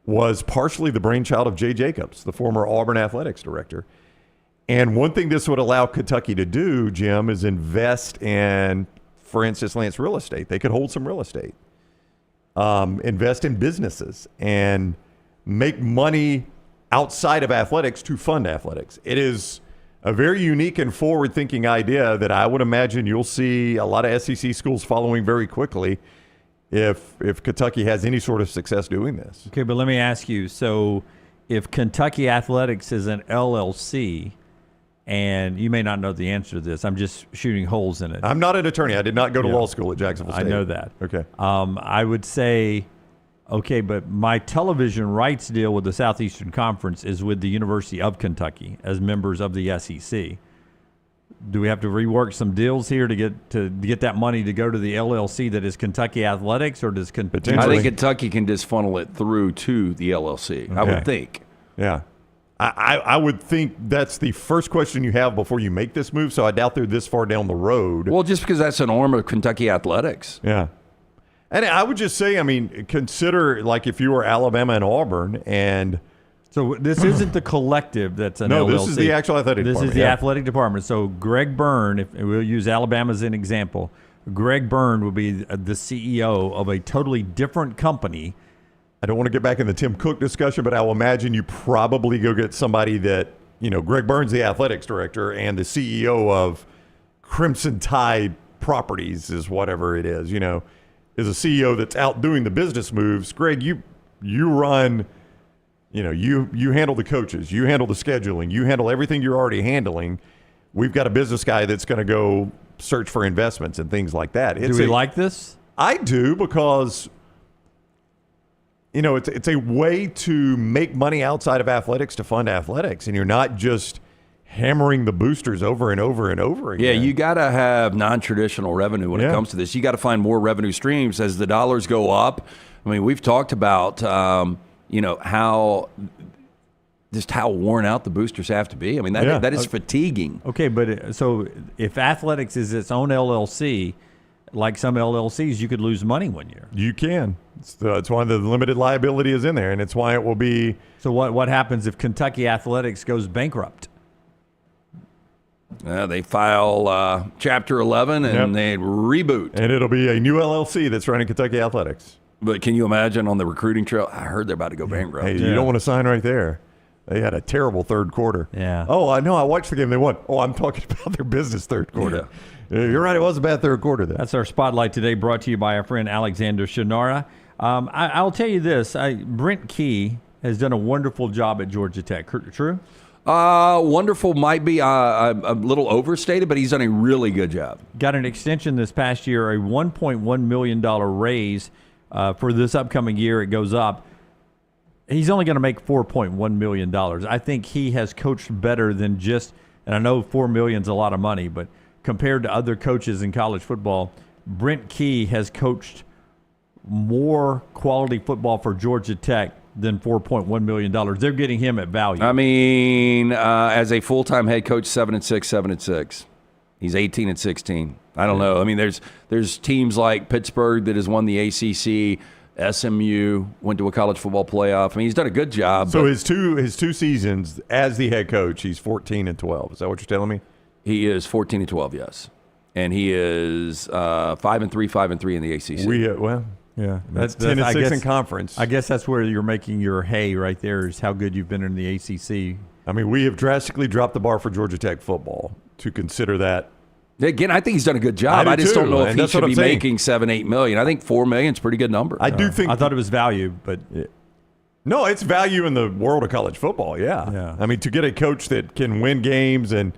was partially the brainchild of Jay Jacobs, the former Auburn athletics director. And one thing this would allow Kentucky to do, Jim, is invest in, for instance, Lance, real estate. They could hold some real estate, invest in businesses, and make money outside of athletics to fund athletics. It is a very unique and forward-thinking idea that I would imagine you'll see a lot of SEC schools following very quickly if Kentucky has any sort of success doing this. Okay, but let me ask you. So if Kentucky Athletics is an LLC, and you may not know the answer to this. I'm just shooting holes in it. I'm not an attorney. I did not go to law school at Jacksonville State. I know that. Okay. I would say, okay, but my television rights deal with the Southeastern Conference is with the University of Kentucky as members of the SEC. Do we have to rework some deals here to get that money to go to the LLC that is Kentucky Athletics, or does Kentucky? I think Kentucky can just funnel it through to the LLC. Okay. I would think. Yeah. I would think that's the first question you have before you make this move, so I doubt they're this far down the road. Well, just because that's an arm of Kentucky Athletics. Yeah. And I would just say, I mean, consider, like, if you were Alabama and Auburn, and so this isn't the collective that's an LLC. No, this is the actual athletic department. This is the athletic department. So Greg Byrne, if we'll use Alabama as an example, Greg Byrne would be the CEO of a totally different company. I don't want to get back in the Tim Cook discussion, but I will imagine you probably go get somebody that, Greg Byrne's the athletics director and the CEO of Crimson Tide Properties is whatever it is, is a CEO that's out doing the business moves. Greg, you run, you handle the coaches, you handle the scheduling, you handle everything you're already handling. We've got a business guy that's going to go search for investments and things like that. Do we like this? I do, because it's a way to make money outside of athletics to fund athletics, and you're not just hammering the boosters over and over and over again. Yeah, you got to have non-traditional revenue when it comes to this. You got to find more revenue streams as the dollars go up. I mean, we've talked about, how worn out the boosters have to be. I mean, that is fatiguing. Okay, but so if athletics is its own LLC, like some LLCs, you could lose money 1 year. You can. It's why the limited liability is in there, and it's why it will be. So what happens if Kentucky Athletics goes bankrupt? They file Chapter 11 and they reboot. And it'll be a new LLC that's running Kentucky Athletics. But can you imagine on the recruiting trail? I heard they're about to go bankrupt. Hey, you don't want to sign right there. They had a terrible third quarter. Yeah. Oh, I know. I watched the game. They won. Oh, I'm talking about their business third quarter. Yeah. You're right. It was a bad third quarter, though. That's our spotlight today, brought to you by our friend Alexander Shunnarah. I'll tell you this. Brent Key has done a wonderful job at Georgia Tech. True? Wonderful might be a little overstated, but he's done a really good job. Got an extension this past year, a $1.1 million raise for this upcoming year. It goes up. He's only going to make $4.1 million. I think he has coached better than just, and I know $4 million is a lot of money, but compared to other coaches in college football, Brent Key has coached more quality football for Georgia Tech than $4.1 million. They're getting him at value. I mean, as a full-time head coach, 7-6. He's 18-16. I don't know. I mean, there's teams like Pittsburgh that has won the ACC. SMU went to a college football playoff. I mean, he's done a good job. So his two seasons as the head coach, he's 14-12. Is that what you're telling me? He is 14-12, yes, and he is 5-3, 5-3 in the ACC. Yeah, that's 10-6 in conference. I guess that's where you're making your hay right there, is how good you've been in the ACC. I mean, we have drastically dropped the bar for Georgia Tech football to consider that. Again, I think he's done a good job. I just don't know if he should be making $7-8 million. I think $4 million is a pretty good number. I do think. I thought it was value, but no, it's value in the world of college football. Yeah. I mean, to get a coach that can win games, and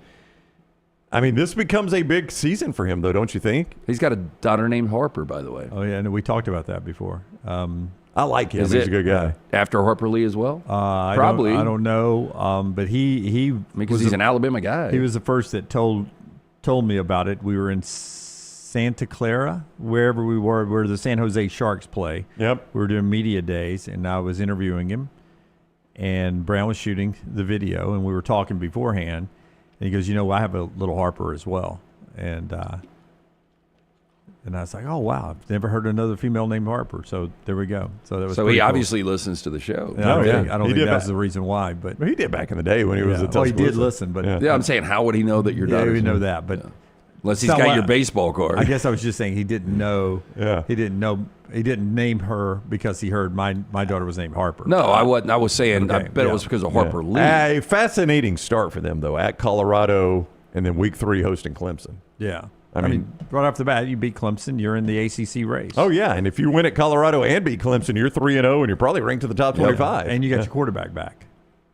I mean, this becomes a big season for him, though, don't you think? He's got a daughter named Harper, by the way. Oh yeah, and we talked about that before. I like him. He's a good guy. After Harper Lee as well? Probably. I don't know. But he because he's an Alabama guy. He was the first that told me about it. We were in Santa Clara, wherever we were, where the San Jose Sharks play. Yep. We were doing media days, and I was interviewing him, and Brown was shooting the video, and we were talking beforehand. And he goes, I have a little Harper as well. And And I was like, oh, wow, I've never heard another female named Harper. So there we go. So that was so pretty he cool. Obviously listens to the show. Yeah, I don't think that's the reason why. But he did back in the day when he was a Well, he did listen. But yeah, I'm saying, how would he know that your daughter? Yeah, we know that. But unless he's got your baseball card. I guess I was just saying he didn't know. Yeah. He didn't know. He didn't name her because he heard my daughter was named Harper. No, I wasn't. I was saying, Okay, I bet it was because of Harper Lee. A fascinating start for them, though, at Colorado and then week 3 hosting Clemson. Yeah. I mean, right off the bat, you beat Clemson, you're in the ACC race. Oh, yeah. And if you win at Colorado and beat Clemson, you're 3-0, and you're probably ranked to the top 25. And you got your quarterback back.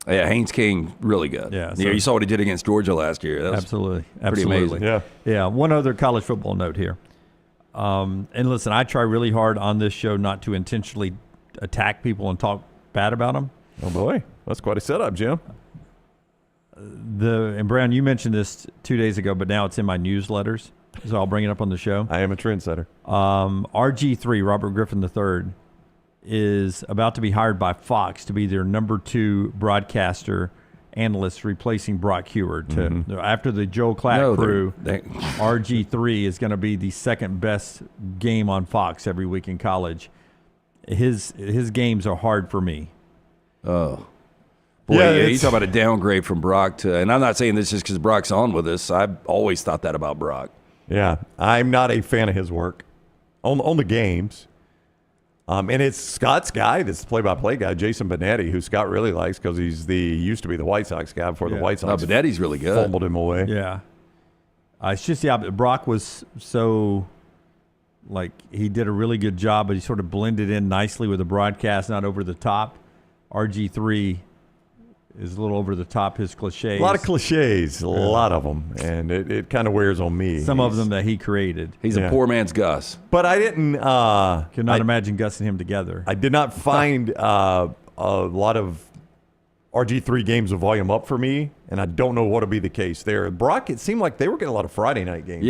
Yeah, Haynes King, really good. Yeah, yeah, you saw what he did against Georgia last year. That was Absolutely. pretty amazing. Yeah. One other college football note here. And listen, I try really hard on this show not to intentionally attack people and talk bad about them. Oh, boy. That's quite a setup, Jim. And Brown, you mentioned this 2 days ago, but now it's in my newsletters, so I'll bring it up on the show. I am a trendsetter. RG3, Robert Griffin III, is about to be hired by Fox to be their number 2 broadcaster analyst, replacing Brock Heward. After the Joe Clatt crew, RG3 is going to be the second best game on Fox every week in college. His games are hard for me. Oh. Boy, you talk about a downgrade from Brock to, and I'm not saying this just because Brock's on with us. I've always thought that about Brock. Yeah, I'm not a fan of his work on the games. And it's Scott's guy, this play-by-play guy, Jason Benetti, who Scott really likes because he used to be the White Sox guy before the White Sox. Benetti's really good. Fumbled him away. Yeah. It's just the opposite. Brock was so, he did a really good job, but he sort of blended in nicely with the broadcast, not over the top. RG3 is a little over the top, his cliches. A lot of cliches, a lot of them, and it kind of wears on me. Some of them that he created. He's a poor man's Gus. But I didn't... Cannot imagine Gus and him together. I did not find a lot of RG3 games of volume up for me, and I don't know what will be the case there. Brock, it seemed like they were getting a lot of Friday night games.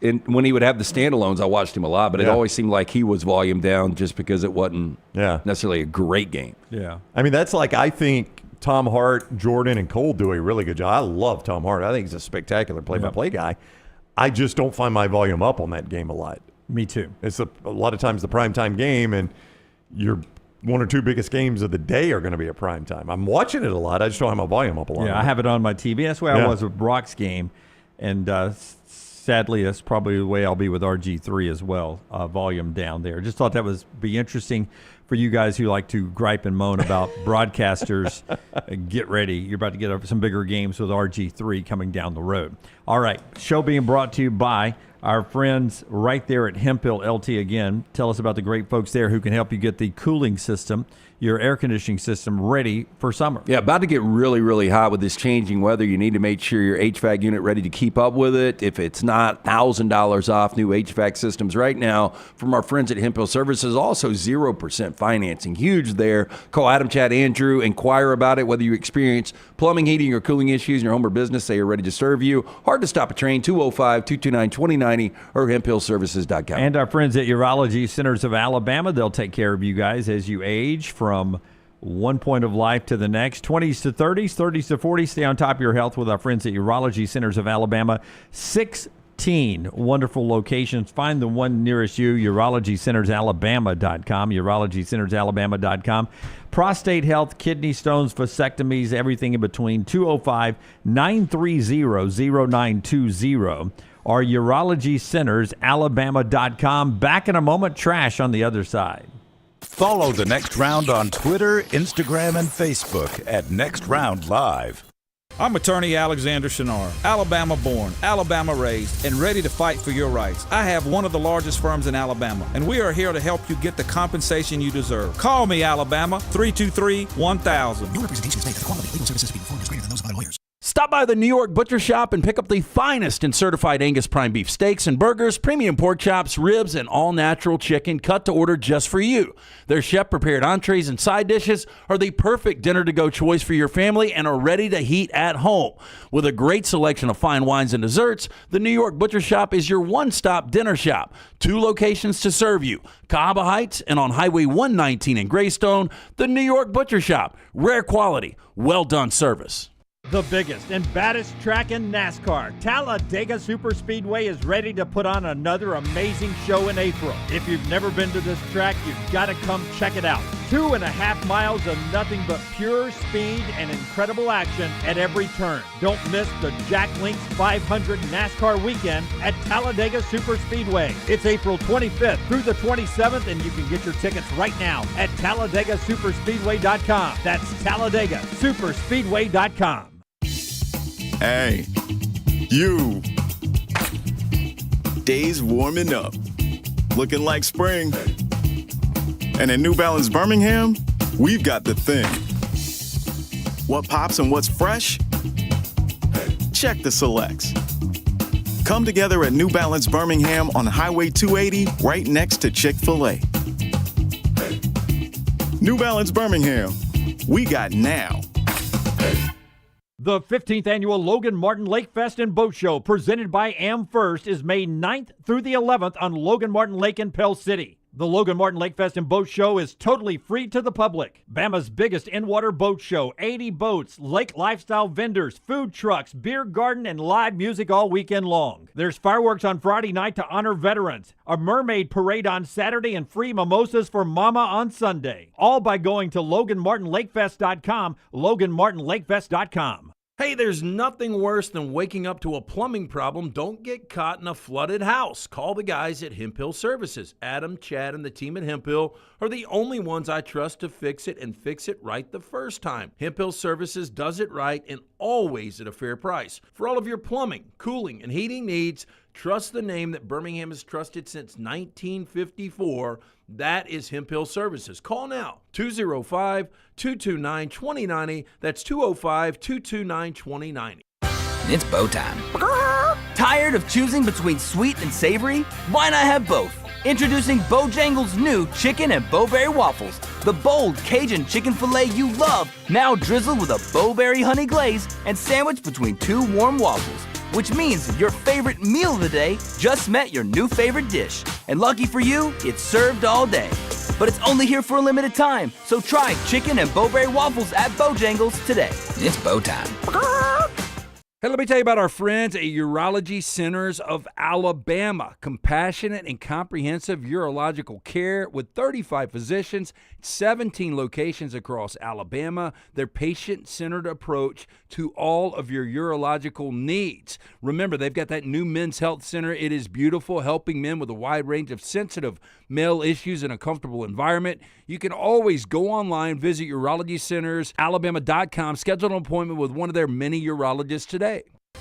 And when he would have the standalones, I watched him a lot, but it always seemed like he was volume down just because it wasn't necessarily a great game. Yeah. I mean, that's I think Tom Hart, Jordan, and Cole do a really good job. I love Tom Hart. I think he's a spectacular play-by-play guy. I just don't find my volume up on that game a lot. Me too. It's a lot of times the primetime game, and your 1 or 2 biggest games of the day are going to be at primetime. I'm watching it a lot. I just don't have my volume up a lot. Yeah, I have it on my TV. That's where I was with Brock's game, and sadly, that's probably the way I'll be with RG3 as well, volume down there. Just thought that was be interesting for you guys who like to gripe and moan about broadcasters. Get ready. You're about to get some bigger games with RG3 coming down the road. All right, show being brought to you by our friends right there at Hemphill LT again. Tell us about the great folks there who can help you get the cooling system, your air conditioning system, ready for summer. Yeah, about to get really, really hot with this changing weather. You need to make sure your HVAC unit ready to keep up with it. If it's not, $1,000 off new HVAC systems right now from our friends at Hemphill Services. Also 0% financing. Huge there. Call Adam, Chad, Andrew. Inquire about it. Whether you experience plumbing, heating, or cooling issues in your home or business, they are ready to serve you. Hard to stop a train. 205-229-2090 or hemphillservices.com. And our friends at Urology Centers of Alabama, they'll take care of you guys as you age from one point of life to the next. 20s to 30s, 30s to 40s. Stay on top of your health with our friends at Urology Centers of Alabama. 16 wonderful locations. Find the one nearest you, urologycentersalabama.com, urologycentersalabama.com. Prostate health, kidney stones, vasectomies, everything in between. 205-930-0920 or urologycentersalabama.com. Back in a moment. Trash on the other side. Follow The Next Round on Twitter, Instagram, and Facebook at Next Round Live. I'm attorney Alexander Shunnarah, Alabama born, Alabama raised, and ready to fight for your rights. I have one of the largest firms in Alabama, and we are here to help you get the compensation you deserve. Call me, Alabama, 323-1000. No representation is made that the quality of legal services being performed is greater than those of other lawyers. Stop by the New York Butcher Shop and pick up the finest in certified Angus prime beef steaks and burgers, premium pork chops, ribs, and all-natural chicken cut to order just for you. Their chef-prepared entrees and side dishes are the perfect dinner-to-go choice for your family and are ready to heat at home. With a great selection of fine wines and desserts, the New York Butcher Shop is your one-stop dinner shop. 2 locations to serve you, Cahaba Heights and on Highway 119 in Greystone. The New York Butcher Shop, rare quality, well-done service. The biggest and baddest track in NASCAR, Talladega Superspeedway is ready to put on another amazing show in April. If you've never been to this track, you've got to come check it out. 2.5 miles of nothing but pure speed and incredible action at every turn. Don't miss the Jack Links 500 NASCAR weekend at Talladega Superspeedway. It's April 25th through the 27th, and you can get your tickets right now at TalladagaSuperspeedway.com. That's TalladagaSuperspeedway.com. Hey, you. Days warming up. Looking like spring. And at New Balance Birmingham, we've got the thing. What pops and what's fresh? Check the selects. Come together at New Balance Birmingham on Highway 280, right next to Chick-fil-A. New Balance Birmingham. We got now. The 15th annual Logan Martin Lake Fest and Boat Show, presented by AmFirst, is May 9th through the 11th on Logan Martin Lake in Pell City. The Logan Martin Lake Fest and Boat Show is totally free to the public. Bama's biggest in-water boat show, 80 boats, lake lifestyle vendors, food trucks, beer garden, and live music all weekend long. There's fireworks on Friday night to honor veterans, a mermaid parade on Saturday, and free mimosas for Mama on Sunday. All by going to LoganMartinLakeFest.com, LoganMartinLakeFest.com. Hey, there's nothing worse than waking up to a plumbing problem. Don't get caught in a flooded house. Call the guys at Hemp Hill Services. Adam, Chad, and the team at Hemp Hill are the only ones I trust to fix it and fix it right the first time. Hemp Hill Services does it right and always at a fair price. For all of your plumbing, cooling, and heating needs, trust the name that Birmingham has trusted since 1954. That is Hemp Hill Services. Call now, 205-229-2090. That's 205-229-2090. It's bow time. Tired of choosing between sweet and savory? Why not have both? Introducing Bojangles' new chicken and bowberry waffles. The bold Cajun chicken filet you love, now drizzled with a bowberry honey glaze and sandwiched between two warm waffles. Which means your favorite meal of the day just met your new favorite dish. And lucky for you, it's served all day. But it's only here for a limited time, so try chicken and bowberry waffles at Bojangles today. It's bow time. Hey, let me tell you about our friends at Urology Centers of Alabama. Compassionate and comprehensive urological care with 35 physicians, 17 locations across Alabama. Their patient-centered approach to all of your urological needs. Remember, they've got that new men's health center. It is beautiful, helping men with a wide range of sensitive male issues in a comfortable environment. You can always go online, visit urologycentersalabama.com, schedule an appointment with one of their many urologists today.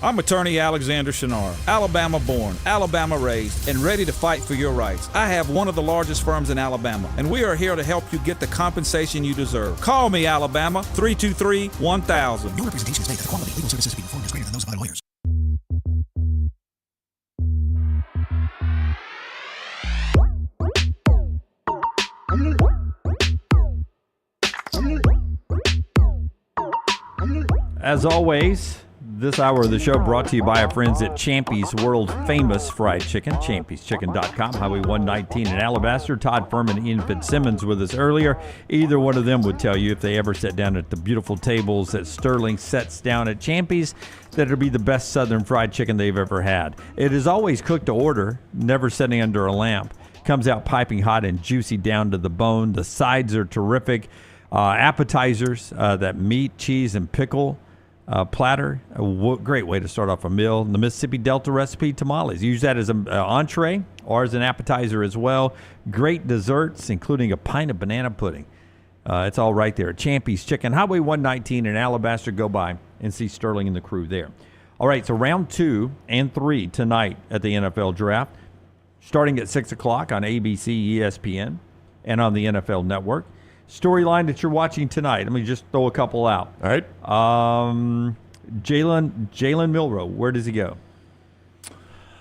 I'm attorney Alexander Shunnarah, Alabama born, Alabama raised, and ready to fight for your rights. I have one of the largest firms in Alabama, and we are here to help you get the compensation you deserve. Call me, Alabama, 323-1000. Your representation is made that the quality of legal services being performed is greater than those of other lawyers. As always, this hour of the show brought to you by our friends at Champy's World Famous Fried Chicken, champy'schicken.com, Highway 119 in Alabaster. Todd Fuhrman and Ian Fitzsimmons with us earlier. Either one of them would tell you if they ever sat down at the beautiful tables that Sterling sets down at Champy's, that it'll be the best Southern fried chicken they've ever had. It is always cooked to order, never sitting under a lamp. Comes out piping hot and juicy down to the bone. The sides are terrific. Appetizers, that meat, cheese, and pickle platter, a great way to start off a meal. The Mississippi Delta recipe tamales. Use that as an entree or as an appetizer as well. Great desserts, including a pint of banana pudding. It's all right there at Champy's Chicken, Highway 119 in Alabaster. Go by and see Sterling and the crew there. All right, so round 2 and 3 tonight at the NFL Draft, starting at 6 o'clock on ABC, ESPN, and on the NFL Network. Storyline that you're watching tonight. Let me just throw a couple out. All right. Jalen Milroe, where does he go?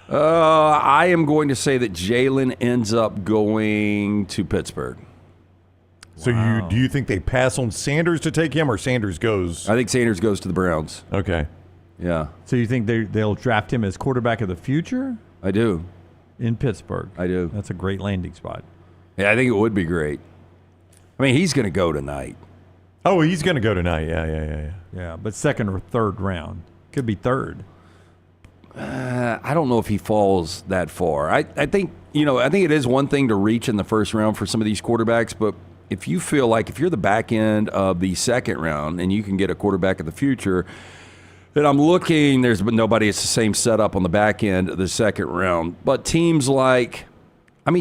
I am going to say that Jalen ends up going to Pittsburgh. So do you think they pass on Sanders to take him, or Sanders goes? I think Sanders goes to the Browns. Okay. Yeah. So you think they'll draft him as quarterback of the future? I do. In Pittsburgh. I do. That's a great landing spot. Yeah, I think it would be great. I mean, he's going to go tonight. Oh, he's going to go tonight. Yeah. Yeah, but second or third round. Could be third. I don't know if he falls that far. I think it is one thing to reach in the first round for some of these quarterbacks, but if you feel like if you're the back end of the second round and you can get a quarterback of the future, then I'm looking, there's nobody, it's the same setup on the back end of the second round. But teams like,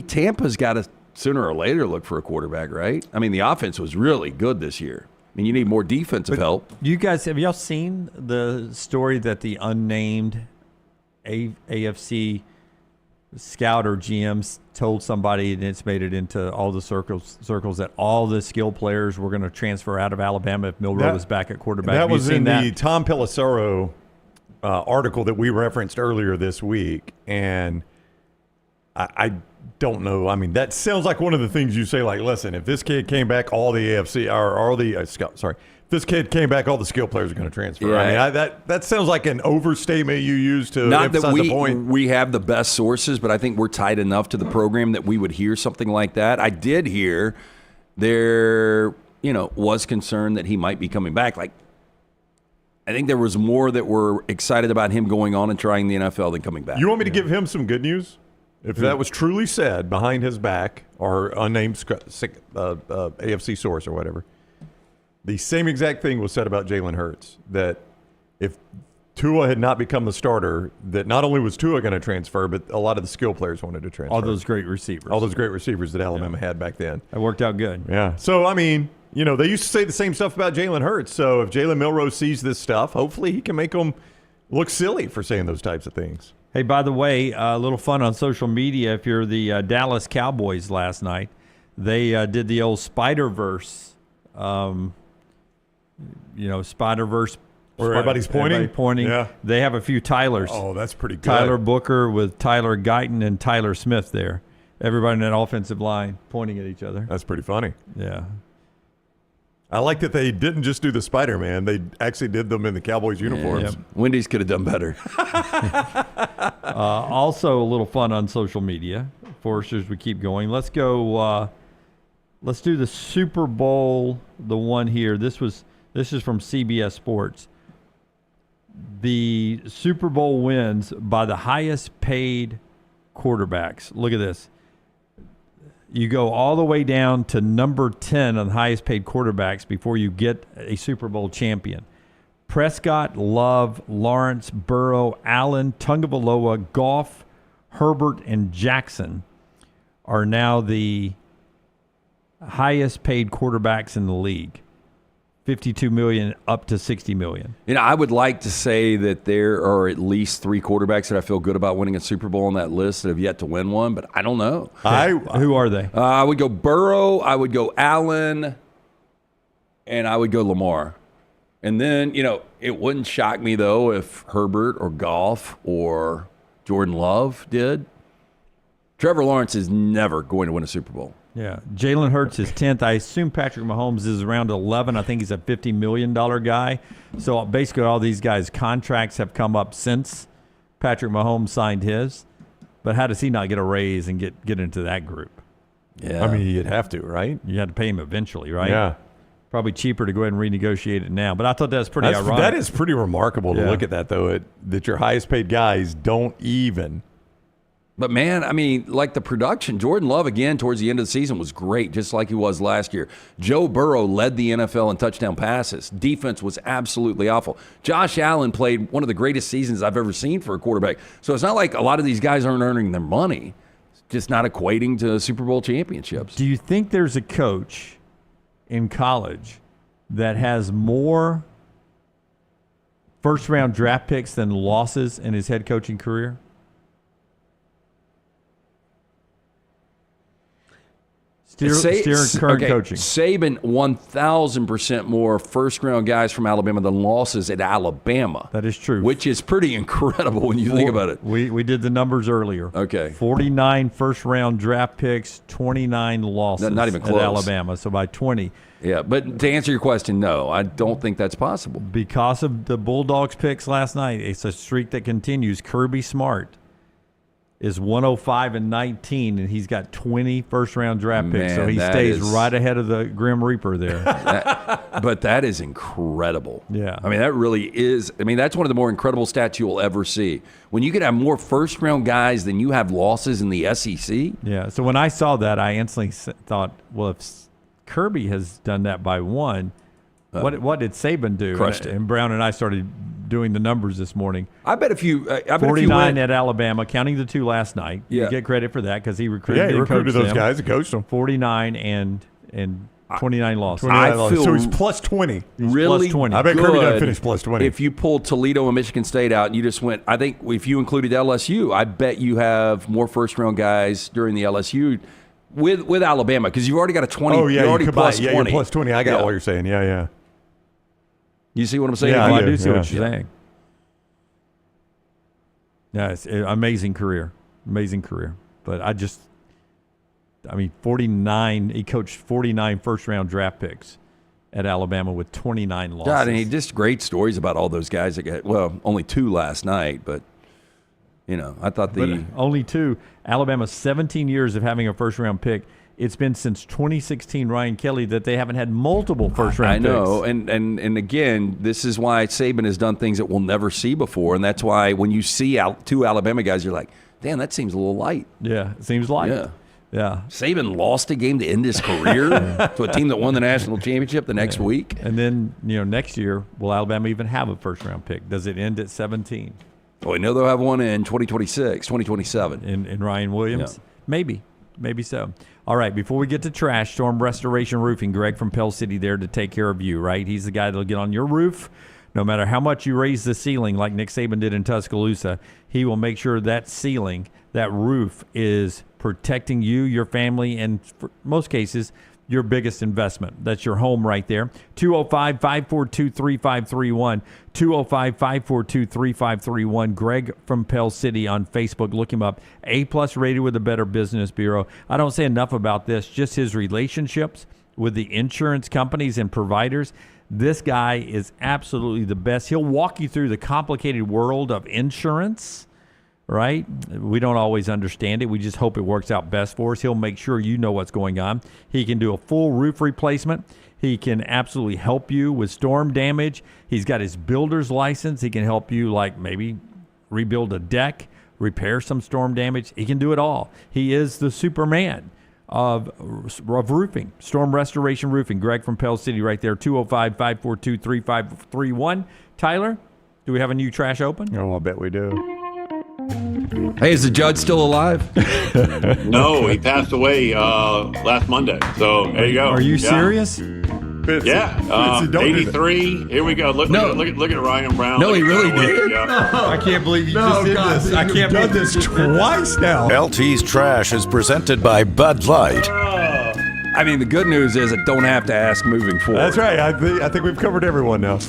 Tampa's got to sooner or later look for a quarterback, right? The offense was really good this year. You need more defensive help. You guys, have y'all seen the story that the unnamed AFC scout or GMs told somebody, and it's made it into all the circles that all the skill players were going to transfer out of Alabama if Milroe was back at quarterback? That was in the Tom Pelissero article that we referenced earlier this week, and I don't know. That sounds like one of the things you say, like, listen, if this kid came back, all the AFC if this kid came back, all the skill players are going to transfer. Yeah. That sounds like an overstatement you use to Not emphasize that the point. we have the best sources, but I think we're tight enough to the program that we would hear something like that. I did hear there, was concern that he might be coming back. Like, I think there was more that were excited about him going on and trying the NFL than coming back. You want me to give him some good news? If that was truly said behind his back or unnamed AFC source or whatever, the same exact thing was said about Jalen Hurts, that if Tua had not become the starter, that not only was Tua going to transfer, but a lot of the skill players wanted to transfer. All those great receivers. That Alabama had back then. That worked out good. Yeah. So, they used to say the same stuff about Jalen Hurts. So if Jalen Milroe sees this stuff, hopefully he can make them look silly for saying those types of things. Hey, by the way, a little fun on social media. If you're the Dallas Cowboys last night, they did the old Spider-Verse, Spider-Verse. Where everybody's pointing? Yeah. They have a few Tylers. Oh, that's pretty good. Tyler Booker with Tyler Guyton and Tyler Smith there. Everybody in that offensive line pointing at each other. That's pretty funny. Yeah. I like that they didn't just do the Spider-Man. They actually did them in the Cowboys uniforms. Yeah. Wendy's could have done better. Also, a little fun on social media. Forresters, we keep going. Let's go. Let's do the Super Bowl, the one here. This is from CBS Sports. The Super Bowl wins by the highest paid quarterbacks. Look at this. You go all the way down to number 10 on the highest paid quarterbacks before you get a Super Bowl champion. Prescott, Love, Lawrence, Burrow, Allen, Tagovailoa, Goff, Herbert, and Jackson are now the highest paid quarterbacks in the league. $52 million up to $60 million. I would like to say that there are at least 3 quarterbacks that I feel good about winning a Super Bowl on that list that have yet to win one, but I don't know. Who are they? I would go Burrow, I would go Allen, and I would go Lamar. And then, it wouldn't shock me, though, if Herbert or Goff or Jordan Love did. Trevor Lawrence is never going to win a Super Bowl. Yeah. Jalen Hurts is 10th. I assume Patrick Mahomes is around 11. I think he's a $50 million guy. So basically all these guys' contracts have come up since Patrick Mahomes signed his. But how does he not get a raise and get into that group? Yeah. You'd have to, right? You had to pay him eventually, right? Yeah. Probably cheaper to go ahead and renegotiate it now. But I thought that's pretty ironic. That is pretty remarkable to look at that, though, that your highest paid guys don't even. But, man, like the production, Jordan Love, again, towards the end of the season was great, just like he was last year. Joe Burrow led the NFL in touchdown passes. Defense was absolutely awful. Josh Allen played one of the greatest seasons I've ever seen for a quarterback. So it's not like a lot of these guys aren't earning their money. It's just not equating to Super Bowl championships. Do you think there's a coach in college that has more first-round draft picks than losses in his head coaching career? Current coaching. Saban 1,000% more first-round guys from Alabama than losses at Alabama. That is true. Which is pretty incredible when you think about it. We did the numbers earlier. Okay. 49 first-round draft picks, 29 losses not even close. at Alabama, so by 20. Yeah, but to answer your question, no, I don't think that's possible. Because of the Bulldogs picks last night, it's a streak that continues. Kirby Smart is 105-19, and he's got 20 first-round draft picks, so Man, he that stays is- right ahead of the Grim Reaper there. But that is incredible. Yeah. I mean, that really is. I mean, that's one of the more incredible stats you'll ever see. When you can have more first-round guys than you have losses in the SEC. Yeah, so when I saw that, I instantly thought, well, if Kirby has done that by one, what did Saban do? Crushed it. And Brown and I started doing the numbers this morning. I bet if you 49 at Alabama, counting the 2 last night. Yeah. You get credit for that because he recruited. Yeah, he recruited those them. guys and coached them. 49 and 29 losses. 29 losses. feel So he's plus 20. Really plus 20. I bet Kirby doesn't good finish plus 20. If you pulled Toledo and Michigan State out and you just went, I think if you included LSU, I bet you have more first-round guys during the LSU with Alabama because you've already got a 20. Oh, yeah, you're already combine- plus 20. Yeah, you're plus 20. I got what you're saying. Yeah, yeah. You see what I'm saying? Yeah, I I do do, see yeah. what you're saying. Yeah, it's an amazing career. Amazing career. But I mean, 49, he coached 49 first-round draft picks at Alabama with 29 losses. God, and he just great stories about all those guys that got, well, only 2 last night, but, I thought But only 2. Alabama, 17 years of having a first-round pick. It's been since 2016, Ryan Kelly, that they haven't had multiple first-round picks. I know, and again, this is why Saban has done things that we'll never see before, and that's why when you see 2 Alabama guys, you're like, damn, that seems a little light. Yeah, it seems light. Yeah. Saban lost a game to end his career to a team that won the national championship the next week. And then, next year, will Alabama even have a first-round pick? Does it end at 17? Well, we know they'll have one in 2026, 2027. In Ryan Williams? Yeah. Maybe so. All right, before we get to trash, Storm Restoration Roofing, Greg from Pell City there to take care of you, right? He's the guy that'll get on your roof. No matter how much you raise the ceiling like Nick Saban did in Tuscaloosa, he will make sure that ceiling, that roof is protecting you, your family, and for most cases, your biggest investment. That's your home right there. 205-542-3531. 205-542-3531. Greg from Pell City on Facebook. Look him up. A-plus rated with the Better Business Bureau. I don't say enough about this. Just his relationships with the insurance companies and providers. This guy is absolutely the best. He'll walk you through the complicated world of insurance. Right? We don't always understand it. We just hope it works out best for us. He'll make sure you know what's going on. He can do a full roof replacement. He can absolutely help you with storm damage. He's got his builder's license. He can help you like maybe rebuild a deck, repair some storm damage. He can do it all. He is the Superman of roofing. Storm Restoration Roofing. Greg from Pell City right there. 205-542-3531. Tyler, do we have a new trash open? Oh, I bet we do. Hey, is the judge still alive? No, he passed away last Monday. So there you go. Are you serious? Yeah, 83. Here we go. Look at Ryan Brown. No, he really did. I can't believe you just did this. I can't done believe this twice now. LT's Trash is presented by Bud Light. I mean, the good news is I don't have to ask moving forward. That's right. I think we've covered everyone now. It's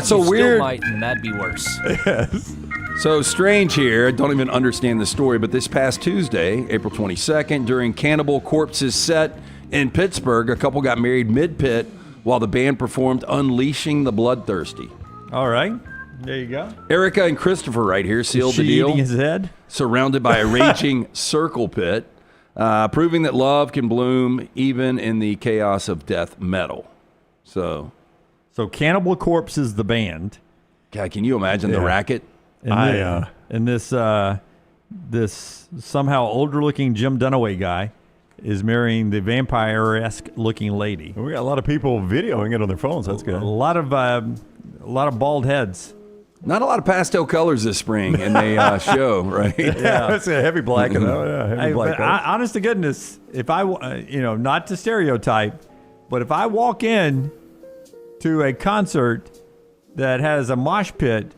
so You weird. Still might, and that'd be worse. Yes. So strange here. I don't even understand the story, but this past Tuesday, April 22nd, during Cannibal Corpse's set in Pittsburgh, a couple got married mid-pit while the band performed Unleashing the Bloodthirsty. All right. There you go. Erica and Christopher right here sealed the deal. Eating his head? Surrounded by a raging circle pit, proving that love can bloom even in the chaos of death metal. So Cannibal Corpse is the band. God, can you imagine the racket? And this somehow older-looking Jim Dunaway guy is marrying the vampire-esque looking lady. We got a lot of people videoing it on their phones. That's good. A lot of bald heads. Not a lot of pastel colors this spring in the show, right? Yeah, it's a heavy black and heavy black. Honest to goodness, if I, not to stereotype, but if I walk in to a concert that has a mosh pit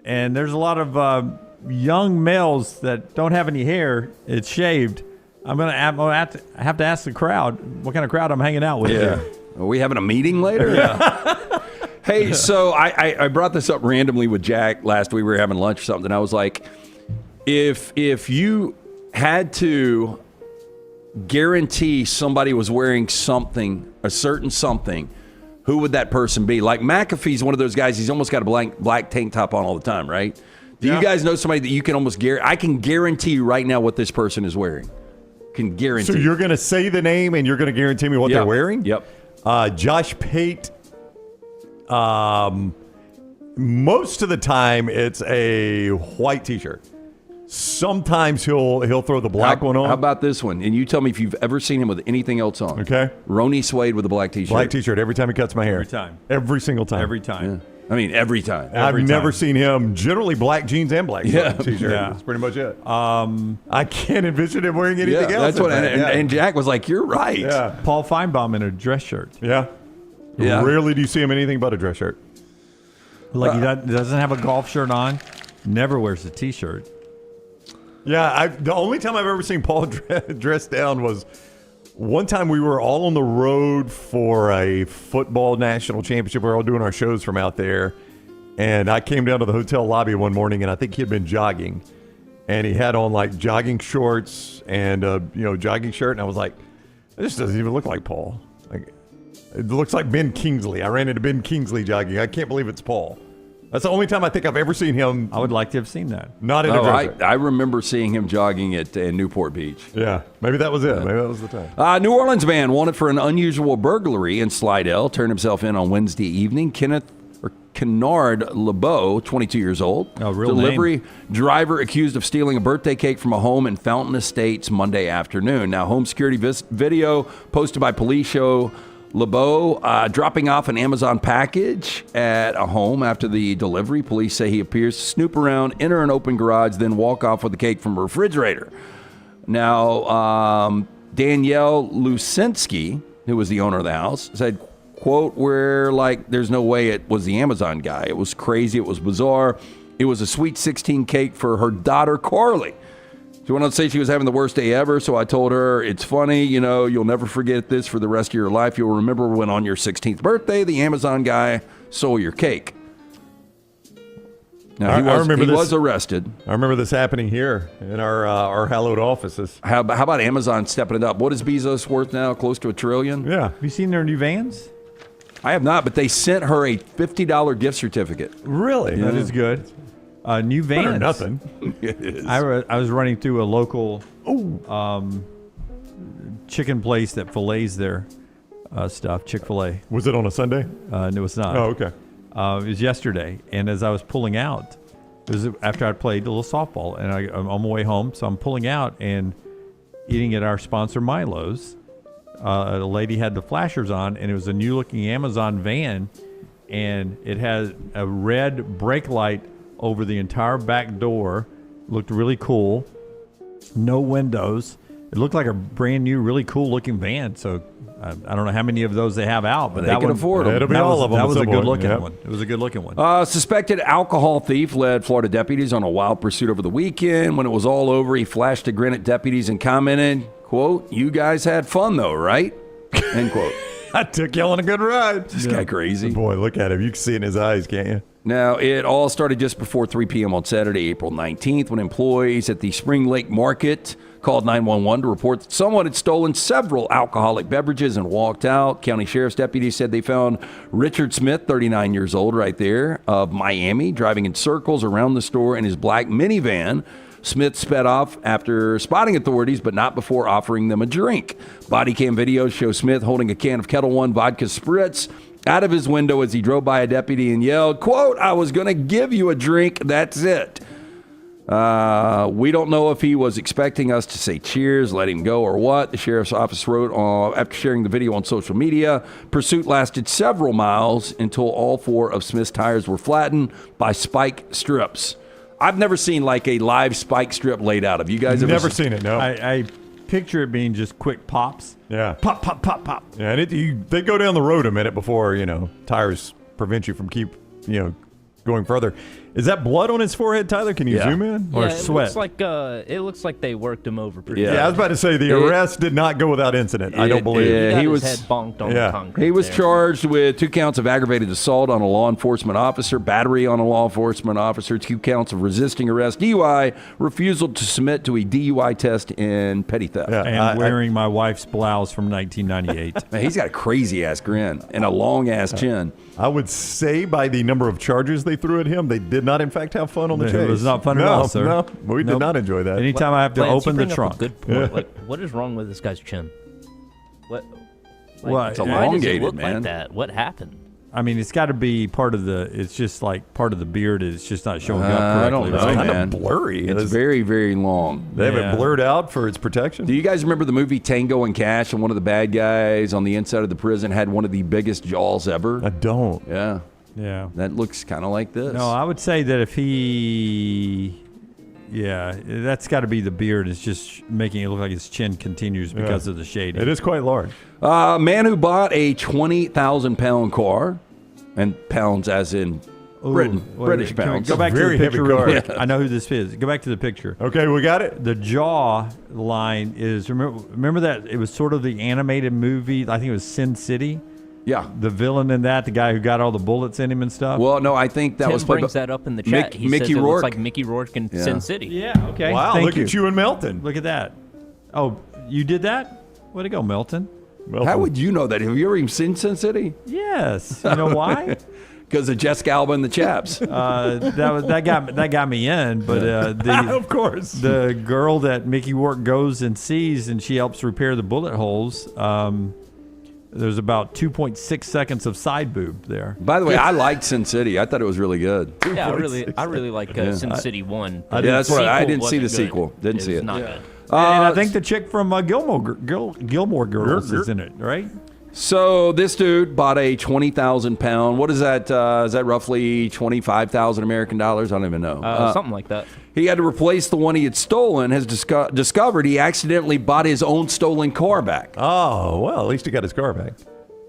and there's a lot of young males that don't have any hair, it's shaved, I'm gonna have to ask the crowd what kind of crowd I'm hanging out with. Yeah. Are we having a meeting later? Yeah. Hey, so I brought this up randomly with Jack last week. We were having lunch or something. I was like, if you had to guarantee somebody was wearing something, a certain something, who would that person be? Like McAfee's one of those guys, he's almost got a black tank top on all the time, right? Do you guys know somebody that you can almost guarantee? I can guarantee you right now what this person is wearing. Can guarantee. So you're going to say the name and you're going to guarantee me what they're wearing? Yep. Josh Pate. Most of the time, it's a white T-shirt. Sometimes he'll throw the black one on. How about this one? And you tell me if you've ever seen him with anything else on. Okay. Ronnie Suede with a black T-shirt. Black T-shirt every time he cuts my hair. Every time. Every single time. Every time. Yeah. I mean, every time. I've never seen him. Generally, black jeans and black T-shirt. Yeah. That's pretty much it. I can't envision him wearing anything else. That's what. And Jack was like, "You're right." Yeah. Paul Feinbaum in a dress shirt. Yeah. Rarely do you see him in anything but a dress shirt. Like he doesn't have a golf shirt on. Never wears a T-shirt. Yeah, the only time I've ever seen Paul dressed down was one time we were all on the road for a football national championship. We were all doing our shows from out there. And I came down to the hotel lobby one morning, and I think he had been jogging. And he had on, like, jogging shorts and a jogging shirt. And I was like, this doesn't even look like Paul. Like, it looks like Ben Kingsley. I ran into Ben Kingsley jogging. I can't believe it's Paul. That's the only time I think I've ever seen him. I would like to have seen that. Not in a dress shirt. I remember seeing him jogging at Newport Beach. Yeah, maybe that was it. Maybe that was the time. New Orleans man wanted for an unusual burglary in Slidell turned himself in on Wednesday evening. Kennard LeBeau, 22 years old. Delivery driver accused of stealing a birthday cake from a home in Fountain Estates Monday afternoon. Now, home security video posted by police show LeBeau dropping off an Amazon package at a home after the delivery. Police say he appears to snoop around, enter an open garage, then walk off with the cake from a refrigerator. Now, Danielle Lucinski, who was the owner of the house, said, quote, "We're like, there's no way it was the Amazon guy. It was crazy. It was bizarre. It was a Sweet 16 cake for her daughter, Carly. She went on to say she was having the worst day ever, so I told her, it's funny, you'll never forget this for the rest of your life. You'll remember when on your 16th birthday, the Amazon guy stole your cake." Now, he was arrested. I remember this happening here in our hallowed offices. How about Amazon stepping it up? What is Bezos worth now? Close to $1 trillion? Yeah. Have you seen their new vans? I have not, but they sent her a $50 gift certificate. Really? That is good. New vans. Better nothing. It is. I was running through a local chicken place that fillets their stuff, Chick-fil-A. Was it on a Sunday? No, it was not. Oh, okay. It was yesterday, and as I was pulling out, it was after I'd played a little softball, and I'm on my way home, so I'm pulling out and eating at our sponsor Milo's. A lady had the flashers on, and it was a new-looking Amazon van, and it had a red brake light over the entire back door. Looked really cool. No windows. It looked like a brand new, really cool looking van. So I don't know how many of those they have out, but they can afford them. It'll be all of them. That was a good looking one. It was a good looking one. Suspected alcohol thief led Florida deputies on a wild pursuit over the weekend. When it was all over, he flashed a grin at deputies and commented, quote, "You guys had fun though, right?" End quote. I took y'all on a good ride. This guy crazy. Boy, look at him. You can see it in his eyes, can't you? Now, it all started just before 3 p.m. on Saturday, April 19th, when employees at the Spring Lake Market called 911 to report that someone had stolen several alcoholic beverages and walked out. County Sheriff's deputies said they found Richard Smith, 39 years old, right there, of Miami, driving in circles around the store in his black minivan. Smith sped off after spotting authorities, but not before offering them a drink. Body cam videos show Smith holding a can of Kettle One vodka spritz out of his window as he drove by a deputy and yelled, quote, "I was going to give you a drink, that's it." We don't know if he was expecting us to say cheers, let him go, or what. The sheriff's office wrote after sharing the video on social media. Pursuit lasted several miles until all 4 of Smith's tires were flattened by spike strips. I've never seen like a live spike strip laid out. Have you guys ever Never seen it, no. I picture it being just quick pops. Yeah. Pop, pop, pop, pop. Yeah, and they go down the road a minute before, tires prevent you from going further. Is that blood on his forehead, Tyler? Can you zoom in? Yeah, Or it sweat? Looks like they worked him over pretty Yeah, good. I was about to say the arrest did not go without incident. I don't believe. He he was was- head bonked on the concrete. He was there. charged with 2 counts of aggravated assault on a law enforcement officer, battery on a law enforcement officer, 2 counts of resisting arrest, DUI, refusal to submit to a DUI test, and petty theft. And wearing my wife's blouse from 1998. Man, he's got a crazy-ass grin and a long-ass chin. I would say by the number of charges they threw at him, they did not, in fact, have fun on the chase. It was not fun at all, sir. No, we did not enjoy that. Anytime I have to Lance, open you the bring up a trunk. good point. Like, what is wrong with this guy's chin? What? Well, it's why does it elongated, look man. like that? What happened? I mean, it's got to be part of the. It's just like part of the beard. It's just not showing up I correctly. don't know, right? kind man. of blurry. It's very, very long. They have it blurred out for its protection. Do you guys remember the movie Tango and Cash? And one of the bad guys on the inside of the prison had one of the biggest jaws ever. I don't. Yeah. Yeah. That looks kind of like this. No, I would say that if he. Yeah, that's got to be the beard. It's just making it look like his chin continues because of the shading. It is quite large. Man who bought a 20,000-pound car, and pounds as in Britain, British Can we pounds. go back to Very the heavy picture real car. quick. I know who this is. Go back to the picture. Okay, we got it. The jaw line is remember that it was sort of the animated movie. I think it was Sin City. Yeah, the villain in that, the guy who got all the bullets in him and stuff. Well, no, I think that Tim was played brings by that up in the chat. He Mickey says it Rourke. looks like Mickey Rourke in Sin City. Yeah. Okay. Wow, Thank look at you and Melton. Look at that. Oh, you did that? Way to go, Melton. How would you know that? Have you ever even seen Sin City? Yes. You know why? Because of Jessica Alba and the Chaps. that got me in, but of course, the girl that Mickey Rourke goes and sees, and she helps repair the bullet holes. There's about 2.6 seconds of side boob there. By the way, I liked Sin City. I thought it was really good. Yeah, I really like Sin City 1. That's right. I didn't see the wasn't good. sequel. Didn't see it. Not good. And I think the chick from Gilmore Girls is in it, right? So this dude bought a 20,000-pound. What is that? Is that roughly 25,000 American dollars? I don't even know. Something like that. He had to replace the one he had stolen. Has discovered he accidentally bought his own stolen car back. Oh, well, at least he got his car back.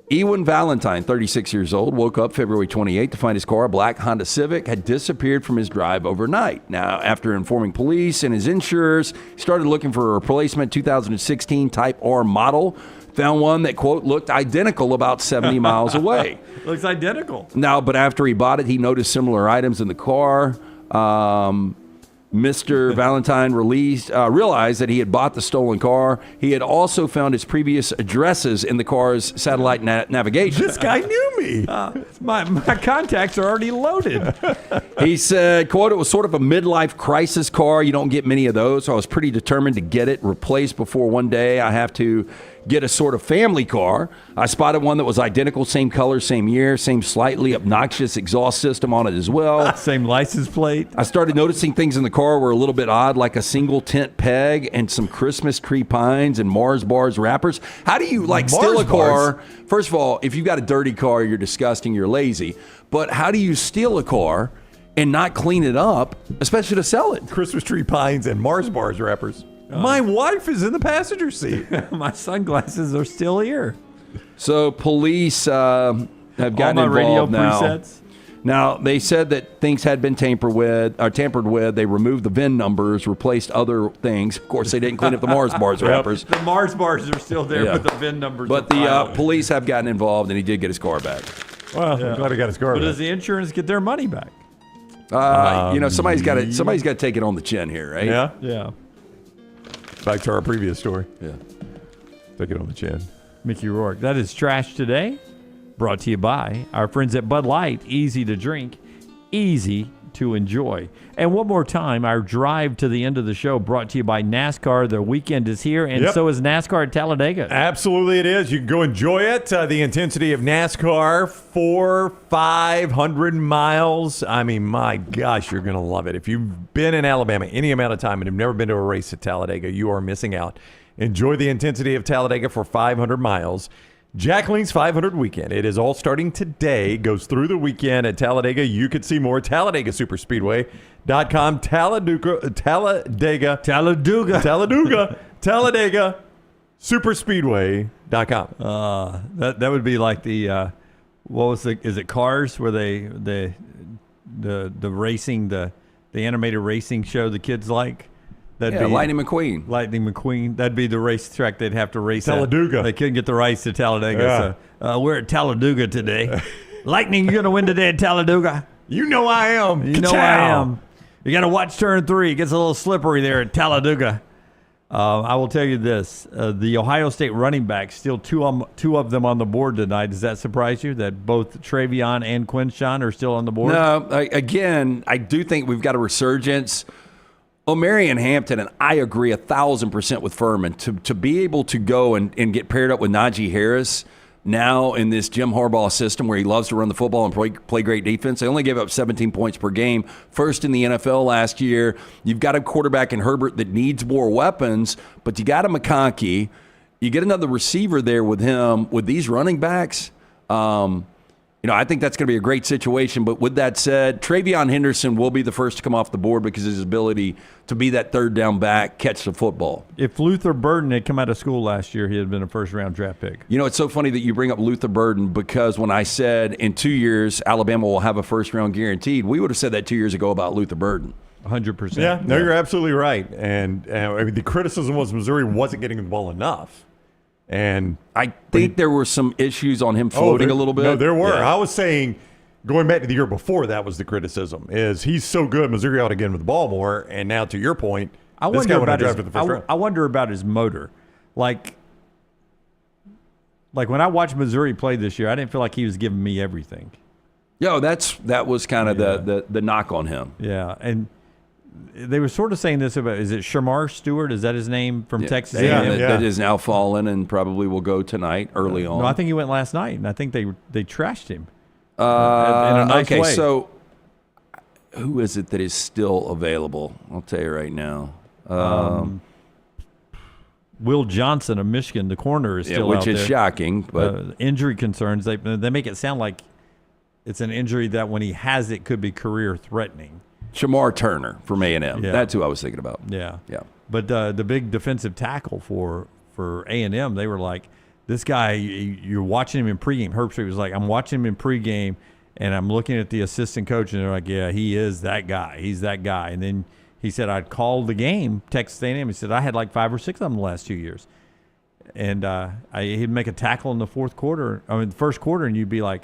Ewan Valentine, 36 years old, woke up February 28 to find his car, a black Honda Civic, had disappeared from his drive overnight. Now, after informing police and his insurers, he started looking for a replacement 2016 Type R model. Found one that, quote, looked identical about 70 miles away. Looks identical. Now, but after he bought it, he noticed similar items in the car. Mr. Valentine realized that he had bought the stolen car. He had also found his previous addresses in the car's satellite navigation. This guy knew me. My contacts are already loaded. He said, quote, it was sort of a midlife crisis car. You don't get many of those. So I was pretty determined to get it replaced before one day I have to get a sort of family car. I spotted one that was identical, same color, same year, same slightly obnoxious exhaust system on it as well. Same license plate. I started noticing things in the car were a little bit odd, like a single tent peg and some Christmas tree pines and Mars bars wrappers. How do you steal a car? First of all, if you've got a dirty car, you're disgusting, you're lazy. But how do you steal a car and not clean it up, especially to sell it? Christmas tree pines and Mars bars wrappers. My wife is in the passenger seat. My sunglasses are still here. So police have gotten All my involved radio now. presets. Now, they said that things had been tampered with. They removed the VIN numbers, replaced other things. Of course, they didn't clean up the Mars bars wrappers. The Mars bars are still there, Yeah. but the VIN numbers But are the piled. police have gotten involved, and he did get his car back. Well, I'm glad he got his car But back. does the insurance get their money back? Somebody's got to take it on the chin here, right? Yeah? Yeah. Back to our previous story. Yeah. Take it on the chin. Mickey Rourke. That is Trash Today, brought to you by our friends at Bud Light. Easy to drink, easy to enjoy. And one more time, our drive to the end of the show brought to you by NASCAR. The weekend is here, and so is NASCAR at Talladega. Absolutely it is. You can go enjoy it. The intensity of NASCAR, 500 miles. I mean, my gosh, you're going to love it. If you've been in Alabama any amount of time and have never been to a race at Talladega, you are missing out. Enjoy the intensity of Talladega for 500 miles. Jacqueline's 500 weekend. It is all starting today. Goes through the weekend at Talladega. You could see more. TalladagaSuperspeedway.com. Talladega Superspeedway.com. That would be like the is it Cars where the racing the animated racing show the kids like? That'd be Lightning McQueen. Lightning McQueen. That'd be the racetrack they'd have to race at. Talladega. They couldn't get the rights to Talladega. So we're at Talladega today. Lightning, you're going to win today at Talladega. You know I am. You know I am. You got to watch turn 3. It gets a little slippery there at Talladega. I will tell you this: the Ohio State running backs, still two of them on the board tonight. Does that surprise you that both Travion and Quinshawn are still on the board? No. Again, I do think we've got a resurgence. O'Marion Hampton, and I agree 1,000% with Fuhrman, to be able to go and get paired up with Najee Harris now in this Jim Harbaugh system where he loves to run the football and play great defense. They only gave up 17 points per game, first in the NFL last year. You've got a quarterback in Herbert that needs more weapons, but you got a McConkey. You get another receiver there with him. With these running backs, I think that's going to be a great situation. But with that said, Travion Henderson will be the first to come off the board because of his ability to be that third down back, catch the football. If Luther Burden had come out of school last year, he had been a first-round draft pick. It's so funny that you bring up Luther Burden because when I said in 2 years Alabama will have a first-round guaranteed, we would have said that 2 years ago about Luther Burden. 100%. Yeah, no, you're absolutely right. And the criticism was Missouri wasn't getting the ball enough. And I think there were some issues on him floating a little bit. No, there were. Yeah. I was saying, going back to the year before, that was the criticism, is he's so good, Missouri ought to get him with the ball more. And now, to your point, I this guy would have drafted the first round. I wonder about his motor. Like when I watched Missouri play this year, I didn't feel like he was giving me everything. That was kind of the knock on him. Yeah, and they were sort of saying this about, is it Shamar Stewart? Is that his name from Texas? That is now fallen and probably will go tonight early on. No, I think he went last night, and I think they trashed him in a nice way. So who is it that is still available? I'll tell you right now. Will Johnson of Michigan, the corner, is still out there. Which is shocking. But injury concerns, they make it sound like it's an injury that when he has it could be career-threatening. Shamar Turner from A&M. Yeah. That's who I was thinking about. Yeah. Yeah. But the big defensive tackle for A&M, they were like, this guy, you're watching him in pregame. Herbstreit was like, I'm watching him in pregame, and I'm looking at the assistant coach, and they're like, yeah, he is that guy. He's that guy. And then he said, I'd called the game, Texas A&M. He said, I had like 5 or 6 of them the last 2 years. And he'd make a tackle in the the first quarter, and you'd be like,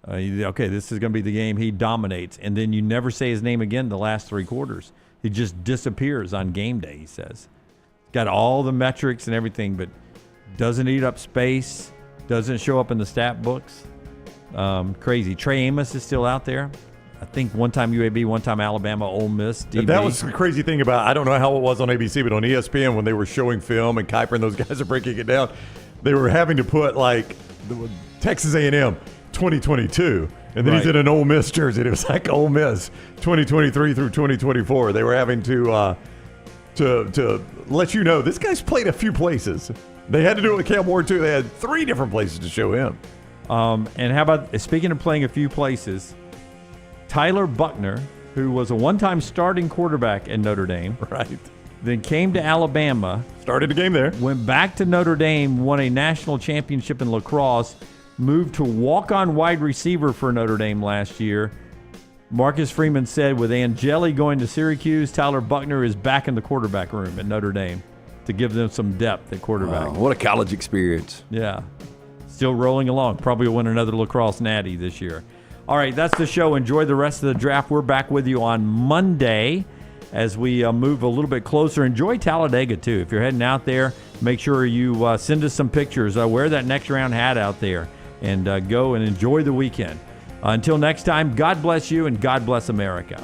okay, this is going to be the game he dominates. And then you never say his name again the last 3 quarters. He just disappears on game day, he says. Got all the metrics and everything, but doesn't eat up space, doesn't show up in the stat books. Crazy. Trey Amos is still out there. I think one time UAB, one time Alabama, Ole Miss, DB. That was the crazy thing about, I don't know how it was on ABC, but on ESPN when they were showing film and Kuiper and those guys are breaking it down, they were having to put like Texas A&M 2022, and then he's in an Ole Miss jersey. It was like Ole Miss 2023 through 2024. They were having to let you know this guy's played a few places. They had to do it with Cam Ward too. They had 3 different places to show him. And how about, speaking of playing a few places, Tyler Buckner, who was a one-time starting quarterback at Notre Dame, right? Then came to Alabama, started the game there, went back to Notre Dame, won a national championship in lacrosse. Moved to walk-on wide receiver for Notre Dame last year. Marcus Freeman said with Angeli going to Syracuse, Tyler Buckner is back in the quarterback room at Notre Dame to give them some depth at quarterback. Wow, what a college experience. Yeah. Still rolling along. Probably will win another lacrosse natty this year. All right, that's the show. Enjoy the rest of the draft. We're back with you on Monday as we move a little bit closer. Enjoy Talladega, too. If you're heading out there, make sure you send us some pictures. Wear that next round hat out there. And go and enjoy the weekend. Until next time, God bless you and God bless America.